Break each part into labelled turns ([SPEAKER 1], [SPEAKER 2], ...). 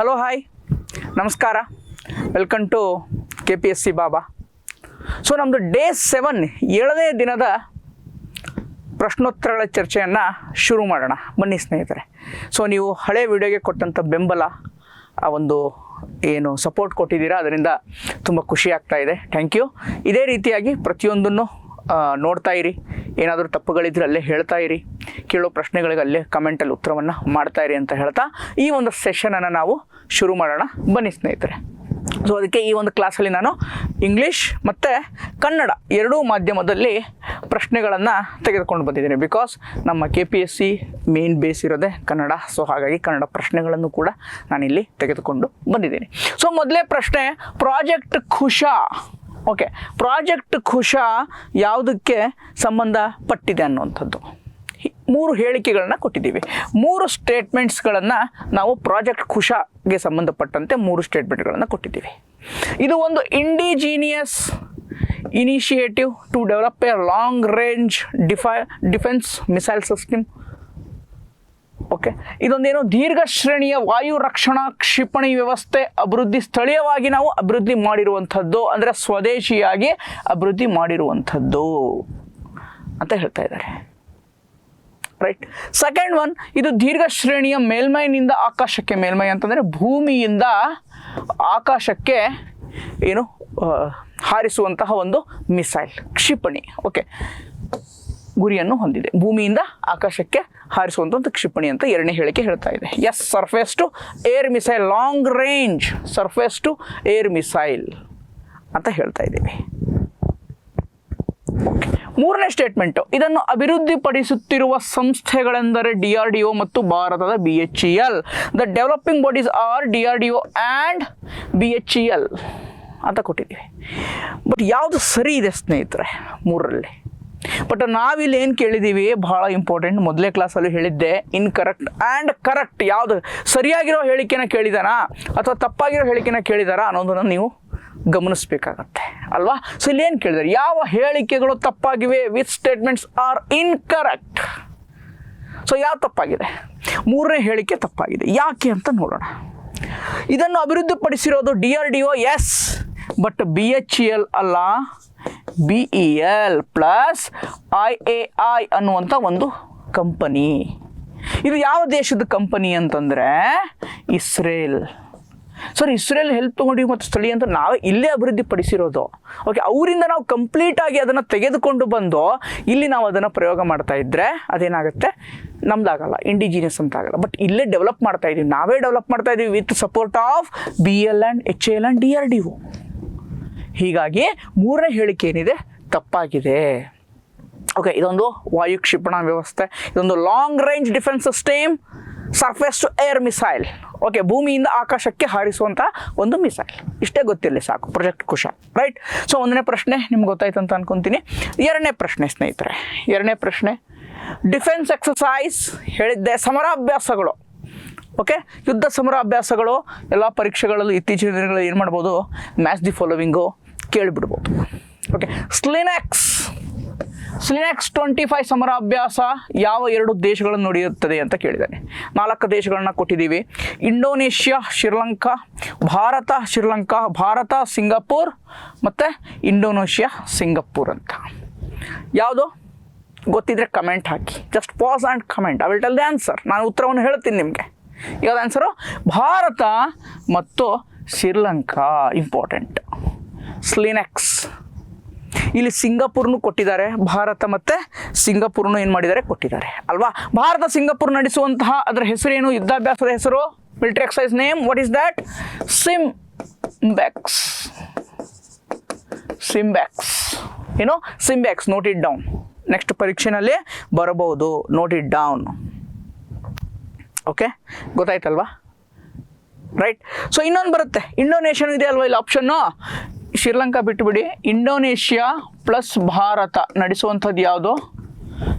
[SPEAKER 1] Hello hi ನಮಸ್ಕಾರ, welcome to KPSC Baba. So ನಮ್ಮದು day 7 7ನೇ ದಿನದ ಪ್ರಶ್ನೋತ್ತರಗಳ ಚರ್ಚೆಯನ್ನು ಶುರು ಮಾಡೋಣ ಬನ್ನಿ ಸ್ನೇಹಿತರೆ. ಸೊ ನೀವು ಹಳೆ ವಿಡಿಯೋಗೆ ಕೊಟ್ಟಂಥ ಬೆಂಬಲ, ಆ ಒಂದು ಏನು ಸಪೋರ್ಟ್ ಕೊಟ್ಟಿದ್ದೀರಾ, ಅದರಿಂದ ತುಂಬ ಖುಷಿ ಆಗ್ತಾ ಇದೆ. Thank you. ಇದೇ ರೀತಿಯಾಗಿ ಪ್ರತಿಯೊಂದನ್ನು ನೋಡ್ತಾ ಇರಿ. ಏನಾದರೂ ತಪ್ಪುಗಳಿದ್ರೆ ಅಲ್ಲೇ ಹೇಳ್ತಾ ಇರಿ, ಕೇಳೋ ಪ್ರಶ್ನೆಗಳಿಗೆ ಅಲ್ಲೇ ಕಮೆಂಟಲ್ಲಿ ಉತ್ತರವನ್ನು ಮಾಡ್ತಾ ಇರಿ ಅಂತ ಹೇಳ್ತಾ ಈ ಒಂದು ಸೆಷನನ್ನು ನಾವು ಶುರು ಮಾಡೋಣ ಬನ್ನಿ ಸ್ನೇಹಿತರೆ. ಸೊ ಅದಕ್ಕೆ ಈ ಒಂದು ಕ್ಲಾಸಲ್ಲಿ ನಾನು ಇಂಗ್ಲೀಷ್ ಮತ್ತು ಕನ್ನಡ ಎರಡೂ ಮಾಧ್ಯಮದಲ್ಲಿ ಪ್ರಶ್ನೆಗಳನ್ನು ತೆಗೆದುಕೊಂಡು ಬಂದಿದ್ದೀನಿ. ಬಿಕಾಸ್ ನಮ್ಮ KPSC ಮೇನ್ ಬೇಸ್ ಇರೋದೇ ಕನ್ನಡ. ಸೊ ಹಾಗಾಗಿ ಕನ್ನಡ ಪ್ರಶ್ನೆಗಳನ್ನು ಕೂಡ ನಾನಿಲ್ಲಿ ತೆಗೆದುಕೊಂಡು ಬಂದಿದ್ದೀನಿ. ಸೊ ಮೊದಲೇ ಪ್ರಶ್ನೆ, ಪ್ರಾಜೆಕ್ಟ್ ಖುಷಾ. ಓಕೆ, ಪ್ರಾಜೆಕ್ಟ್ ಖುಷಾ ಯಾವುದಕ್ಕೆ ಸಂಬಂಧಪಟ್ಟಿದೆ ಅನ್ನುವಂಥದ್ದು 3 ಹೇಳಿಕೆಗಳನ್ನ ಕೊಟ್ಟಿದ್ದೀವಿ. 3 ಸ್ಟೇಟ್ಮೆಂಟ್ಸ್ಗಳನ್ನು ನಾವು ಪ್ರಾಜೆಕ್ಟ್ ಖುಷಾಗೆ ಸಂಬಂಧಪಟ್ಟಂತೆ 3 ಸ್ಟೇಟ್ಮೆಂಟ್ಗಳನ್ನು ಕೊಟ್ಟಿದ್ದೀವಿ. ಇದು ಒಂದು indigenous initiative to develop a long range defence missile system. Okay, ಇದೊಂದೇನು ದೀರ್ಘ ಶ್ರೇಣಿಯ ವಾಯು ರಕ್ಷಣಾ ಕ್ಷಿಪಣಿ ವ್ಯವಸ್ಥೆ ಅಭಿವೃದ್ಧಿ, ಸ್ಥಳೀಯವಾಗಿ ನಾವು ಅಭಿವೃದ್ಧಿ ಮಾಡಿರುವಂಥದ್ದು, ಅಂದರೆ ಸ್ವದೇಶಿಯಾಗಿ ಅಭಿವೃದ್ಧಿ ಮಾಡಿರುವಂಥದ್ದು ಅಂತ ಹೇಳ್ತಾ ಇದ್ದಾರೆ. ರೈಟ್. ಸೆಕೆಂಡ್ ಒನ್, ಇದು ದೀರ್ಘ ಶ್ರೇಣಿಯ ಮೇಲ್ಮೈನಿಂದ ಆಕಾಶಕ್ಕೆ, ಮೇಲ್ಮೈ ಅಂತಂದರೆ ಭೂಮಿಯಿಂದ ಆಕಾಶಕ್ಕೆ ಏನು ಹಾರಿಸುವಂತಹ ಒಂದು ಮಿಸೈಲ್ ಕ್ಷಿಪಣಿ. ಓಕೆ, ಗುರಿಯನ್ನು ಹೊಂದಿದೆ, ಭೂಮಿಯಿಂದ ಆಕಾಶಕ್ಕೆ ಹಾರಿಸುವಂಥ ಒಂದು ಕ್ಷಿಪಣಿ ಅಂತ ಎರಡನೇ ಹೇಳಿಕೆ ಹೇಳ್ತಾ ಇದೆ. Yes, surface to air missile, long range surface to air missile ಅಂತ ಹೇಳ್ತಾ ಇದ್ದೀವಿ. ಓಕೆ, ಮೂರನೇ ಸ್ಟೇಟ್ಮೆಂಟು, ಇದನ್ನು ಅಭಿವೃದ್ಧಿಪಡಿಸುತ್ತಿರುವ ಸಂಸ್ಥೆಗಳೆಂದರೆ DRDO ಮತ್ತು ಭಾರತದ BHEL. The developing bodies are DRDO and BHEL ಅಂತ ಕೊಟ್ಟಿದ್ದೀವಿ. ಬಟ್ ಯಾವುದು ಸರಿ ಇದೆ ಸ್ನೇಹಿತರೆ 3ರಲ್ಲಿ? ಬಟ್ ನಾವಿಲ್ಲಿ ಏನು ಕೇಳಿದ್ದೀವಿ, ಭಾಳ ಇಂಪಾರ್ಟೆಂಟ್, ಮೊದಲೇ ಕ್ಲಾಸಲ್ಲಿ ಹೇಳಿದ್ದೆ, ಇನ್ಕರೆಕ್ಟ್ ಆ್ಯಂಡ್ ಕರೆಕ್ಟ್. ಯಾವುದು ಸರಿಯಾಗಿರೋ ಹೇಳಿಕೆನ ಕೇಳಿದಾರಾ ಅಥವಾ ತಪ್ಪಾಗಿರೋ ಹೇಳಿಕೆನ ಕೇಳಿದಾರಾ ಅನ್ನೋದನ್ನು ನೀವು ಗಮನಿಸಬೇಕಾಗತ್ತೆ ಅಲ್ವಾ. ಸೊ ಇಲ್ಲಿ ಏನು ಕೇಳಿದ್ದಾರೆ, ಯಾವ ಹೇಳಿಕೆಗಳು ತಪ್ಪಾಗಿವೆ, which statements are incorrect. So ಯಾವ ತಪ್ಪಾಗಿದೆ? 3ನೇ ಹೇಳಿಕೆ ತಪ್ಪಾಗಿದೆ. ಯಾಕೆ ಅಂತ ನೋಡೋಣ. ಇದನ್ನು ಅಭಿವೃದ್ಧಿಪಡಿಸಿರೋದು DRDO, ಎಸ್, ಬಟ್ BHEL ಅಲ್ಲ, BEL ಪ್ಲಸ್ IAI ಅನ್ನುವಂಥ ಒಂದು ಕಂಪನಿ. ಇದು ಯಾವ ದೇಶದ ಕಂಪನಿ ಅಂತಂದರೆ ಇಸ್ರೇಲ್. ಸರ್, ಇಸ್ರೇಲ್ ಹೆಲ್ಪ್ ತೊಗೊಂಡು ಮತ್ತು ಸ್ಥಳೀಯ ಅಂತ ನಾವೇ ಇಲ್ಲೇ ಅಭಿವೃದ್ಧಿಪಡಿಸಿರೋದು. ಓಕೆ, ಅವರಿಂದ ನಾವು ಕಂಪ್ಲೀಟಾಗಿ ಅದನ್ನು ತೆಗೆದುಕೊಂಡು ಬಂದು ಇಲ್ಲಿ ನಾವು ಅದನ್ನು ಪ್ರಯೋಗ ಮಾಡ್ತಾ ಇದ್ದರೆ ಅದೇನಾಗುತ್ತೆ, ನಮ್ದಾಗಲ್ಲ, ಇಂಡಿಜಿನಿಯಸ್ ಅಂತ ಆಗಲ್ಲ. ಬಟ್ ಇಲ್ಲೇ ಡೆವಲಪ್ ಮಾಡ್ತಾ ಇದ್ದೀವಿ, ನಾವೇ ಡೆವಲಪ್ ಮಾಡ್ತಾ ಇದ್ದೀವಿ with support of BEL and HAL and DRDO. ಹೀಗಾಗಿ 3ನೇ ಹೇಳಿಕೆ ಏನಿದೆ ತಪ್ಪಾಗಿದೆ. ಓಕೆ, ಇದೊಂದು ವಾಯು ಕ್ಷಿಪಣಾ ವ್ಯವಸ್ಥೆ, ಇದೊಂದು long range defence system, surface to air missile. Okay, ಭೂಮಿಯಿಂದ ಆಕಾಶಕ್ಕೆ ಹಾರಿಸುವಂಥ ಒಂದು ಮಿಸೈಲ್. ಇಷ್ಟೇ ಗೊತ್ತಿರಲಿ ಸಾಕು, ಪ್ರಾಜೆಕ್ಟ್ ಖುಷಾ. ರೈಟ್. ಸೊ 1ನೇ ಪ್ರಶ್ನೆ ನಿಮ್ಗೆ ಗೊತ್ತಾಯ್ತು ಅಂತ ಅನ್ಕೊತೀನಿ. 2ನೇ ಪ್ರಶ್ನೆ ಸ್ನೇಹಿತರೆ, 2ನೇ ಪ್ರಶ್ನೆ, ಡಿಫೆನ್ಸ್ ಎಕ್ಸಸೈಸ್ ಹೇಳಿದ್ದೆ, ಸಮರಾಭ್ಯಾಸಗಳು. ಓಕೆ, ಯುದ್ಧ ಸಮರಾಭ್ಯಾಸಗಳು ಎಲ್ಲ ಪರೀಕ್ಷೆಗಳಲ್ಲೂ ಇತ್ತೀಚಿನ ದಿನಗಳಲ್ಲಿ ಏನು ಮಾಡ್ಬೋದು, ಮ್ಯಾಚ್ ದಿ ಫಾಲೋವಿಂಗು ಕೇಳಿಬಿಡ್ಬೋದು. ಓಕೆ, ಸ್ಲಿನೆಕ್ಸ್ 25 ಸಮರಾಭ್ಯಾಸ ಯಾವ 2 ದೇಶಗಳನ್ನು ನಡೆಯುತ್ತದೆ ಅಂತ ಕೇಳಿದ್ದಾನೆ. 4 ದೇಶಗಳನ್ನ ಕೊಟ್ಟಿದ್ದೀವಿ, ಇಂಡೋನೇಷ್ಯಾ, ಶ್ರೀಲಂಕಾ, ಭಾರತ ಸಿಂಗಾಪುರ್ ಮತ್ತು ಇಂಡೋನೇಷ್ಯಾ ಸಿಂಗಾಪುರ್ ಅಂತ. ಯಾವುದು ಗೊತ್ತಿದ್ರೆ comment hockey, just pass and comment. I will tell the answer. ನಾನು ಉತ್ತರವನ್ನು ಹೇಳ್ತೀನಿ ನಿಮಗೆ. ಯಾವ್ದು ಆನ್ಸರು? ಭಾರತ ಮತ್ತು ಶ್ರೀಲಂಕಾ. ಇಂಪಾರ್ಟೆಂಟ್. ಸ್ಲಿನೆಕ್ಸ್ ಇಲ್ಲಿ ಸಿಂಗಾಪುರ್ನು ಕೊಟ್ಟಿದ್ದಾರೆ, ಭಾರತ ಮತ್ತು ಸಿಂಗಾಪುರ್ನು ಏನು ಮಾಡಿದ್ದಾರೆ, ಕೊಟ್ಟಿದ್ದಾರೆ ಅಲ್ವಾ. ಭಾರತ ಸಿಂಗಾಪುರ್ ನಡೆಸುವಂತಹ ಅದರ ಹೆಸರೇನು, ಯುದ್ಧಾಭ್ಯಾಸದ ಹೆಸರು, military exercise name, what is that? ಸಿಂಬ್ಯಾಕ್ಸ್. ಏನು ಸಿಂಬ್ಯಾಕ್ಸ್? Note it down. ನೆಕ್ಸ್ಟ್ ಪರೀಕ್ಷೆನಲ್ಲಿ ಬರಬಹುದು, note it down. Okay, ಗೊತ್ತಾಯ್ತಲ್ವಾ? Right. So ಇನ್ನೊಂದು ಬರುತ್ತೆ, ಇಂಡೋನೇಷ್ಯಾನು ಇದೆ ಅಲ್ವಾ ಇಲ್ಲಿ option. Sri Lanka ಬಿಟ್ಟುಬಿಡಿ, Indonesia plus Bharat ನಡೆಸುವಂಥದ್ದು ಯಾವುದು,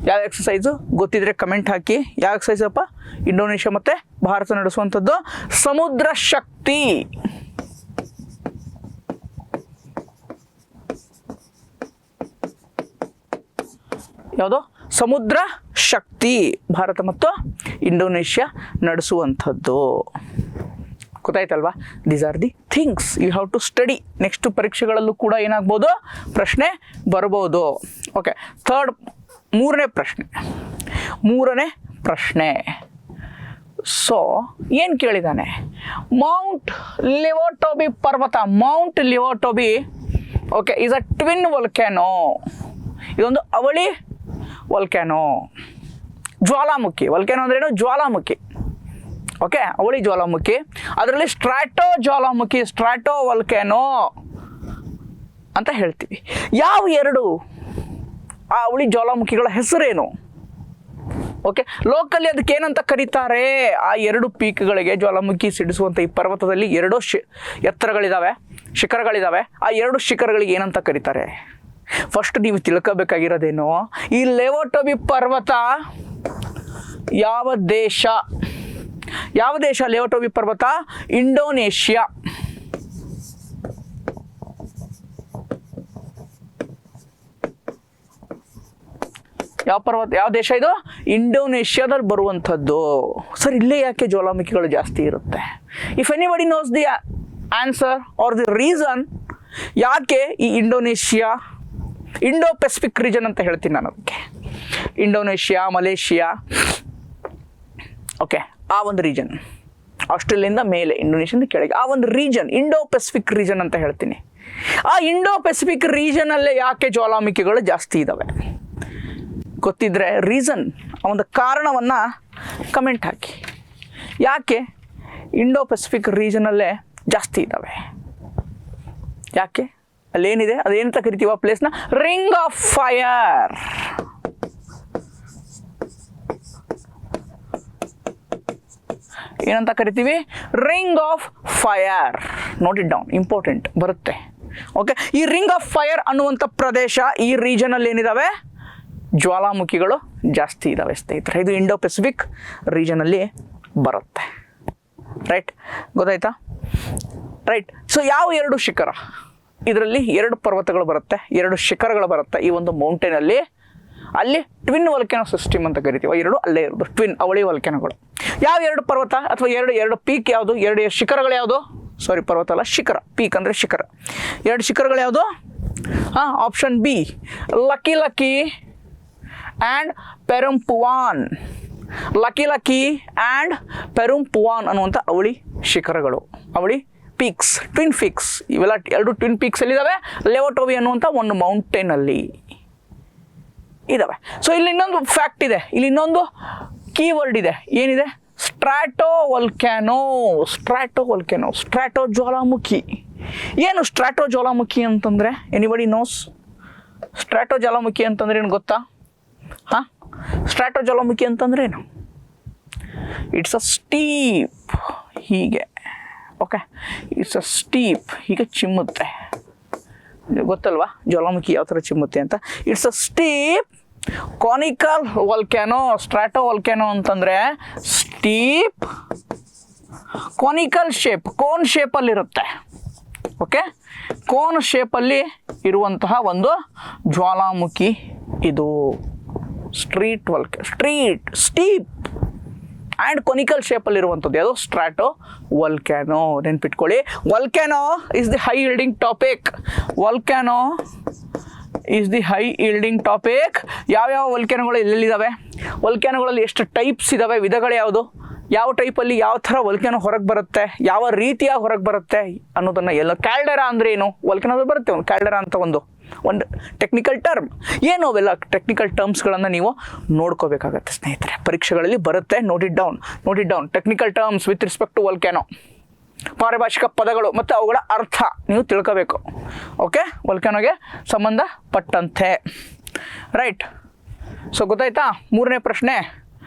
[SPEAKER 1] ಯಾವ ಎಕ್ಸಸೈಸು ಗೊತ್ತಿದ್ರೆ ಕಮೆಂಟ್ ಹಾಕಿ. ಯಾವ ಎಕ್ಸಸೈಸಪ್ಪ? ಇಂಡೋನೇಷ್ಯಾ ಮತ್ತು ಭಾರತ ನಡೆಸುವಂಥದ್ದು ಸಮುದ್ರ ಶಕ್ತಿ. ಯಾವುದು? ಸಮುದ್ರ ಶಕ್ತಿ. ಭಾರತ ಮತ್ತು ಇಂಡೋನೇಷ್ಯಾ ನಡೆಸುವಂಥದ್ದು. ಗೊತ್ತಾಯ್ತಲ್ವಾ? These are the things you have to study. Next ಪರೀಕ್ಷೆಗಳಲ್ಲೂ ಕೂಡ ಏನಾಗ್ಬೋದು, ಪ್ರಶ್ನೆ ಬರ್ಬೋದು. ಓಕೆ, ಮೂರನೇ ಪ್ರಶ್ನೆ. ಸೊ ಏನು ಕೇಳಿದ್ದಾನೆ? ಮೌಂಟ್ ಲಿವೋಟೋಬಿ ಪರ್ವತ, mount Lewotobi okay is a twin volcano. ಇದೊಂದು ಅವಳಿ ವಲ್ಕ್ಯಾನೋ, ಜ್ವಾಲಾಮುಖಿ. ವಲ್ಕ್ಯಾನೋ ಅಂದ್ರೇನು? ಜ್ವಾಲಾಮುಖಿ. ಓಕೆ, ಅವಳಿ ಜ್ವಾಲಾಮುಖಿ. ಅದರಲ್ಲಿ ಸ್ಟ್ರಾಟೋ ಜ್ವಾಲಾಮುಖಿ, ಸ್ಟ್ರಾಟೋ ವಲ್ಕ್ಯಾನೋ ಅಂತ ಹೇಳ್ತೀವಿ. ಯಾವ ಎರಡು ಆ ಅವಳಿ ಜ್ವಾಲಾಮುಖಿಗಳ ಹೆಸರೇನು? ಓಕೆ, ಲೋಕಲ್ಲಿ ಅದಕ್ಕೆ ಏನಂತ ಕರೀತಾರೆ? ಆ ಎರಡು ಪೀಕ್ಗಳಿಗೆ, ಜ್ವಾಲಾಮುಖಿ ಸಿಡಿಸುವಂಥ ಈ ಪರ್ವತದಲ್ಲಿ ಎರಡು ಎತ್ತರಗಳಿದ್ದಾವೆ, ಶಿಖರಗಳಿದ್ದಾವೆ. ಆ ಎರಡು ಶಿಖರಗಳಿಗೆ ಏನಂತ ಕರೀತಾರೆ? ಫಸ್ಟ್ ನೀವು ತಿಳ್ಕೋಬೇಕಾಗಿರೋದೇನು, ಈ ಲಿವೋಟೋಬಿ ಪರ್ವತ ಯಾವ ದೇಶ ಲಿವೋಟೋಬಿ ಪರ್ವತ? ಇಂಡೋನೇಷ್ಯಾ. ಯಾವ ಪರ್ವತ, ಯಾವ ದೇಶ ಇದು? ಇಂಡೋನೇಷ್ಯಾದಲ್ಲಿ ಬರುವಂಥದ್ದು. ಸರ್, ಇಲ್ಲೇ ಯಾಕೆ ಜ್ವಾಲಾಮುಖಿಗಳು ಜಾಸ್ತಿ ಇರುತ್ತೆ? If anybody nose the answer R the reason, ಯಾಕೆ ಈ ಇಂಡೋನೇಷ್ಯಾ, ಇಂಡೋ ಪೆಸಿಫಿಕ್ ರೀಜನ್ ಅಂತ ಹೇಳ್ತೀನಿ ನಾನು ಅದಕ್ಕೆ. ಇಂಡೋನೇಷ್ಯಾ, ಮಲೇಷಿಯಾ, ಓಕೆ, ಆ ಒಂದು ರೀಜನ್, ಆಸ್ಟ್ರೇಲಿಯಿಂದ ಮೇಲೆ, ಇಂಡೋನೇಷ್ಯಾದಿಂದ ಕೆಳಗೆ, ಆ ಒಂದು ರೀಜನ್ ಇಂಡೋ ಪೆಸಿಫಿಕ್ ರೀಜನ್ ಅಂತ ಹೇಳ್ತೀನಿ. ಆ ಇಂಡೋ ಪೆಸಿಫಿಕ್ ರೀಜನಲ್ಲೇ ಯಾಕೆ ಜ್ವಾಲಾಮುಖಿಗಳು ಜಾಸ್ತಿ ಇದ್ದಾವೆ? ಗೊತ್ತಿದ್ರೆ ರೀಸನ್, ಆ ಒಂದು ಕಾರಣವನ್ನು ಕಮೆಂಟ್ ಹಾಕಿ. ಯಾಕೆ ಇಂಡೋ ಪೆಸಿಫಿಕ್ ರೀಜನಲ್ಲೇ ಜಾಸ್ತಿ ಇದ್ದಾವೆ? ಯಾಕೆ? ಅಲ್ಲೇನಿದೆ, ಅದೇನಂತ ಕರಿತೀವಿ ಆ ಪ್ಲೇಸ್ನ? Ring of fire. ಏನಂತ ಕರಿತೀವಿ? Ring of fire. Note it down, important ಬರುತ್ತೆ. ಓಕೆ, ಈ ರಿಂಗ್ ಆಫ್ ಫೈರ್ ಅನ್ನುವಂಥ ಪ್ರದೇಶ, ಈ ರೀಜನಲ್ಲಿ ಏನಿದ್ದಾವೆ? ಜ್ವಾಲಾಮುಖಿಗಳು ಜಾಸ್ತಿ ಇದ್ದಾವೆ ಸ್ನೇಹಿತರೆ. ಇದು ಇಂಡೋ ಪೆಸಿಫಿಕ್ ರೀಜನಲ್ಲಿ ಬರುತ್ತೆ. ರೈಟ್, ಗೊತ್ತಾಯ್ತಾ? ರೈಟ್. ಸೊ ಯಾವ ಎರಡು ಶಿಖರ? ಇದರಲ್ಲಿ ಎರಡು ಪರ್ವತಗಳು ಬರುತ್ತೆ, ಎರಡು ಶಿಖರಗಳು ಬರುತ್ತೆ ಈ ಒಂದು ಮೌಂಟೇನಲ್ಲಿ. ಅಲ್ಲಿ ಟ್ವಿನ್ ವಲ್ಕ್ಯಾನೋ ಸಿಸ್ಟಮ್ ಅಂತ ಕರಿತೀವಿ. ಎರಡು ಅಲ್ಲೇ ಇರೋದು ಟ್ವಿನ್ ಅವಳಿ ವಲ್ಕ್ಯಾನೋಗಳು. ಯಾವ ಎರಡು ಪರ್ವತ ಅಥವಾ ಎರಡು ಪೀಕ್ ಯಾವುದು? ಎರಡು ಶಿಖರಗಳು ಯಾವುದು? ಸಾರಿ, ಪರ್ವತ ಅಲ್ಲ, ಶಿಖರ. ಪೀಕ್ ಅಂದರೆ ಶಿಖರ. ಎರಡು ಶಿಖರಗಳು ಯಾವುದು? Option B, Laki and Perempuan. Laki and Perempuan ಅನ್ನುವಂಥ ಅವಳಿ ಶಿಖರಗಳು, ಅವಳಿ ಪೀಕ್ಸ್, ಟ್ವಿನ್ ಪೀಕ್ಸ್. ಇವೆಲ್ಲ ಎರಡು ಟ್ವಿನ್ ಪೀಕ್ಸ್ ಎಲ್ಲಿದ್ದಾವೆ? ಲಿವೋಟೋಬಿ ಅನ್ನುವಂಥ ಒಂದು ಮೌಂಟೇನಲ್ಲಿ ಇದ್ದಾವೆ. ಸೊ ಇಲ್ಲಿ ಇನ್ನೊಂದು ಫ್ಯಾಕ್ಟ್ ಇದೆ, ಇಲ್ಲಿ ಇನ್ನೊಂದು ಕೀವರ್ಡ್ ಇದೆ. ಏನಿದೆ? ಸ್ಟ್ರಾಟೋ ವಲ್ಕ್ಯಾನೋ. ಸ್ಟ್ರಾಟೋ ಜ್ವಾಲಾಮುಖಿ. ಏನು ಸ್ಟ್ರಾಟೋ ಜ್ವಾಲಾಮುಖಿ ಅಂತಂದರೆ? Anybody nose? ಸ್ಟ್ರಾಟೋ ಜ್ವಾಲಾಮುಖಿ ಅಂತಂದ್ರೆ ಏನು ಗೊತ್ತಾ? ಸ್ಟ್ರಾಟೋ ಜ್ವಾಲಾಮುಖಿ ಅಂತಂದ್ರೆ ಏನು? ಇಟ್ಸ್ ಅ ಸ್ಟೀಪ್, ಹೀಗೆ. ಓಕೆ, ಇಟ್ಸ್ ಅ ಸ್ಟೀಪ್, ಹೀಗೆ ಚಿಮ್ಮುತ್ತೆ. ಗೊತ್ತಲ್ವಾ ಜ್ವಾಲಾಮುಖಿ ಯಾವ ಥರ ಚಿಮ್ಮುತ್ತೆ ಅಂತ? It's a steep conical volcano. Stratovolcano ಅಂತಂದರೆ ಸ್ಟೀಪ್ ಕಾನಿಕಲ್ ಶೇಪ್, ಕೋನ್ ಶೇಪಲ್ಲಿರುತ್ತೆ. ಓಕೆ, ಕೋನ್ ಶೇಪಲ್ಲಿ ಇರುವಂತಹ ಒಂದು ಜ್ವಾಲಾಮುಖಿ ಇದು. ಸ್ಟೀಪ್ ಆ್ಯಂಡ್ ಕೊನಿಕಲ್ ಶೇಪಲ್ಲಿರುವಂಥದ್ದು ಯಾವುದು? Stratovolcano. ನೆನ್ಪಿಟ್ಕೊಳ್ಳಿ, volcano is the high yielding topic. ಯಾವ್ಯಾವ ವಲ್ಕ್ಯಾನೋಗಳು ಎಲ್ಲೆಲ್ಲಿದ್ದಾವೆ? ವಲ್ಕ್ಯಾನೋಗಳಲ್ಲಿ ಎಷ್ಟು ಟೈಪ್ಸ್ ಇದ್ದಾವೆ? ವಿಧಗಳು ಯಾವುದು? ಯಾವ ಟೈಪಲ್ಲಿ ಯಾವ ಥರ ವಲ್ಕ್ಯಾನೋ ಹೊರಗೆ ಬರುತ್ತೆ, ಯಾವ ರೀತಿಯ ಹೊರಗೆ ಬರುತ್ತೆ ಅನ್ನೋದನ್ನು ಎಲ್ಲ. ಕ್ಯಾಲ್ಡೆರಾ ಅಂದರೆ ಏನು? ವಲ್ಕ್ಯಾನೋದಲ್ಲಿ ಬರುತ್ತೆ ಒಂದು ಕ್ಯಾಲ್ಡೆರಾ ಅಂತ ಒಂದು ಟೆಕ್ನಿಕಲ್ ಟರ್ಮ್. ಏನು ಅವೆಲ್ಲ ಟೆಕ್ನಿಕಲ್ ಟರ್ಮ್ಸ್ಗಳನ್ನು ನೀವು ನೋಡ್ಕೋಬೇಕಾಗತ್ತೆ ಸ್ನೇಹಿತರೆ, ಪರೀಕ್ಷೆಗಳಲ್ಲಿ ಬರುತ್ತೆ. Note it down. Technical terms with respect to volcano, ಪಾರಿಭಾಷಿಕ ಪದಗಳು ಮತ್ತು ಅವುಗಳ ಅರ್ಥ ನೀವು ತಿಳ್ಕೋಬೇಕು. ಓಕೆ, ವಲ್ಕ್ಯಾನೋಗೆ ಸಂಬಂಧಪಟ್ಟಂತೆ. ರೈಟ್. ಸೊ ಗೊತ್ತಾಯ್ತಾ? ಮೂರನೇ ಪ್ರಶ್ನೆ.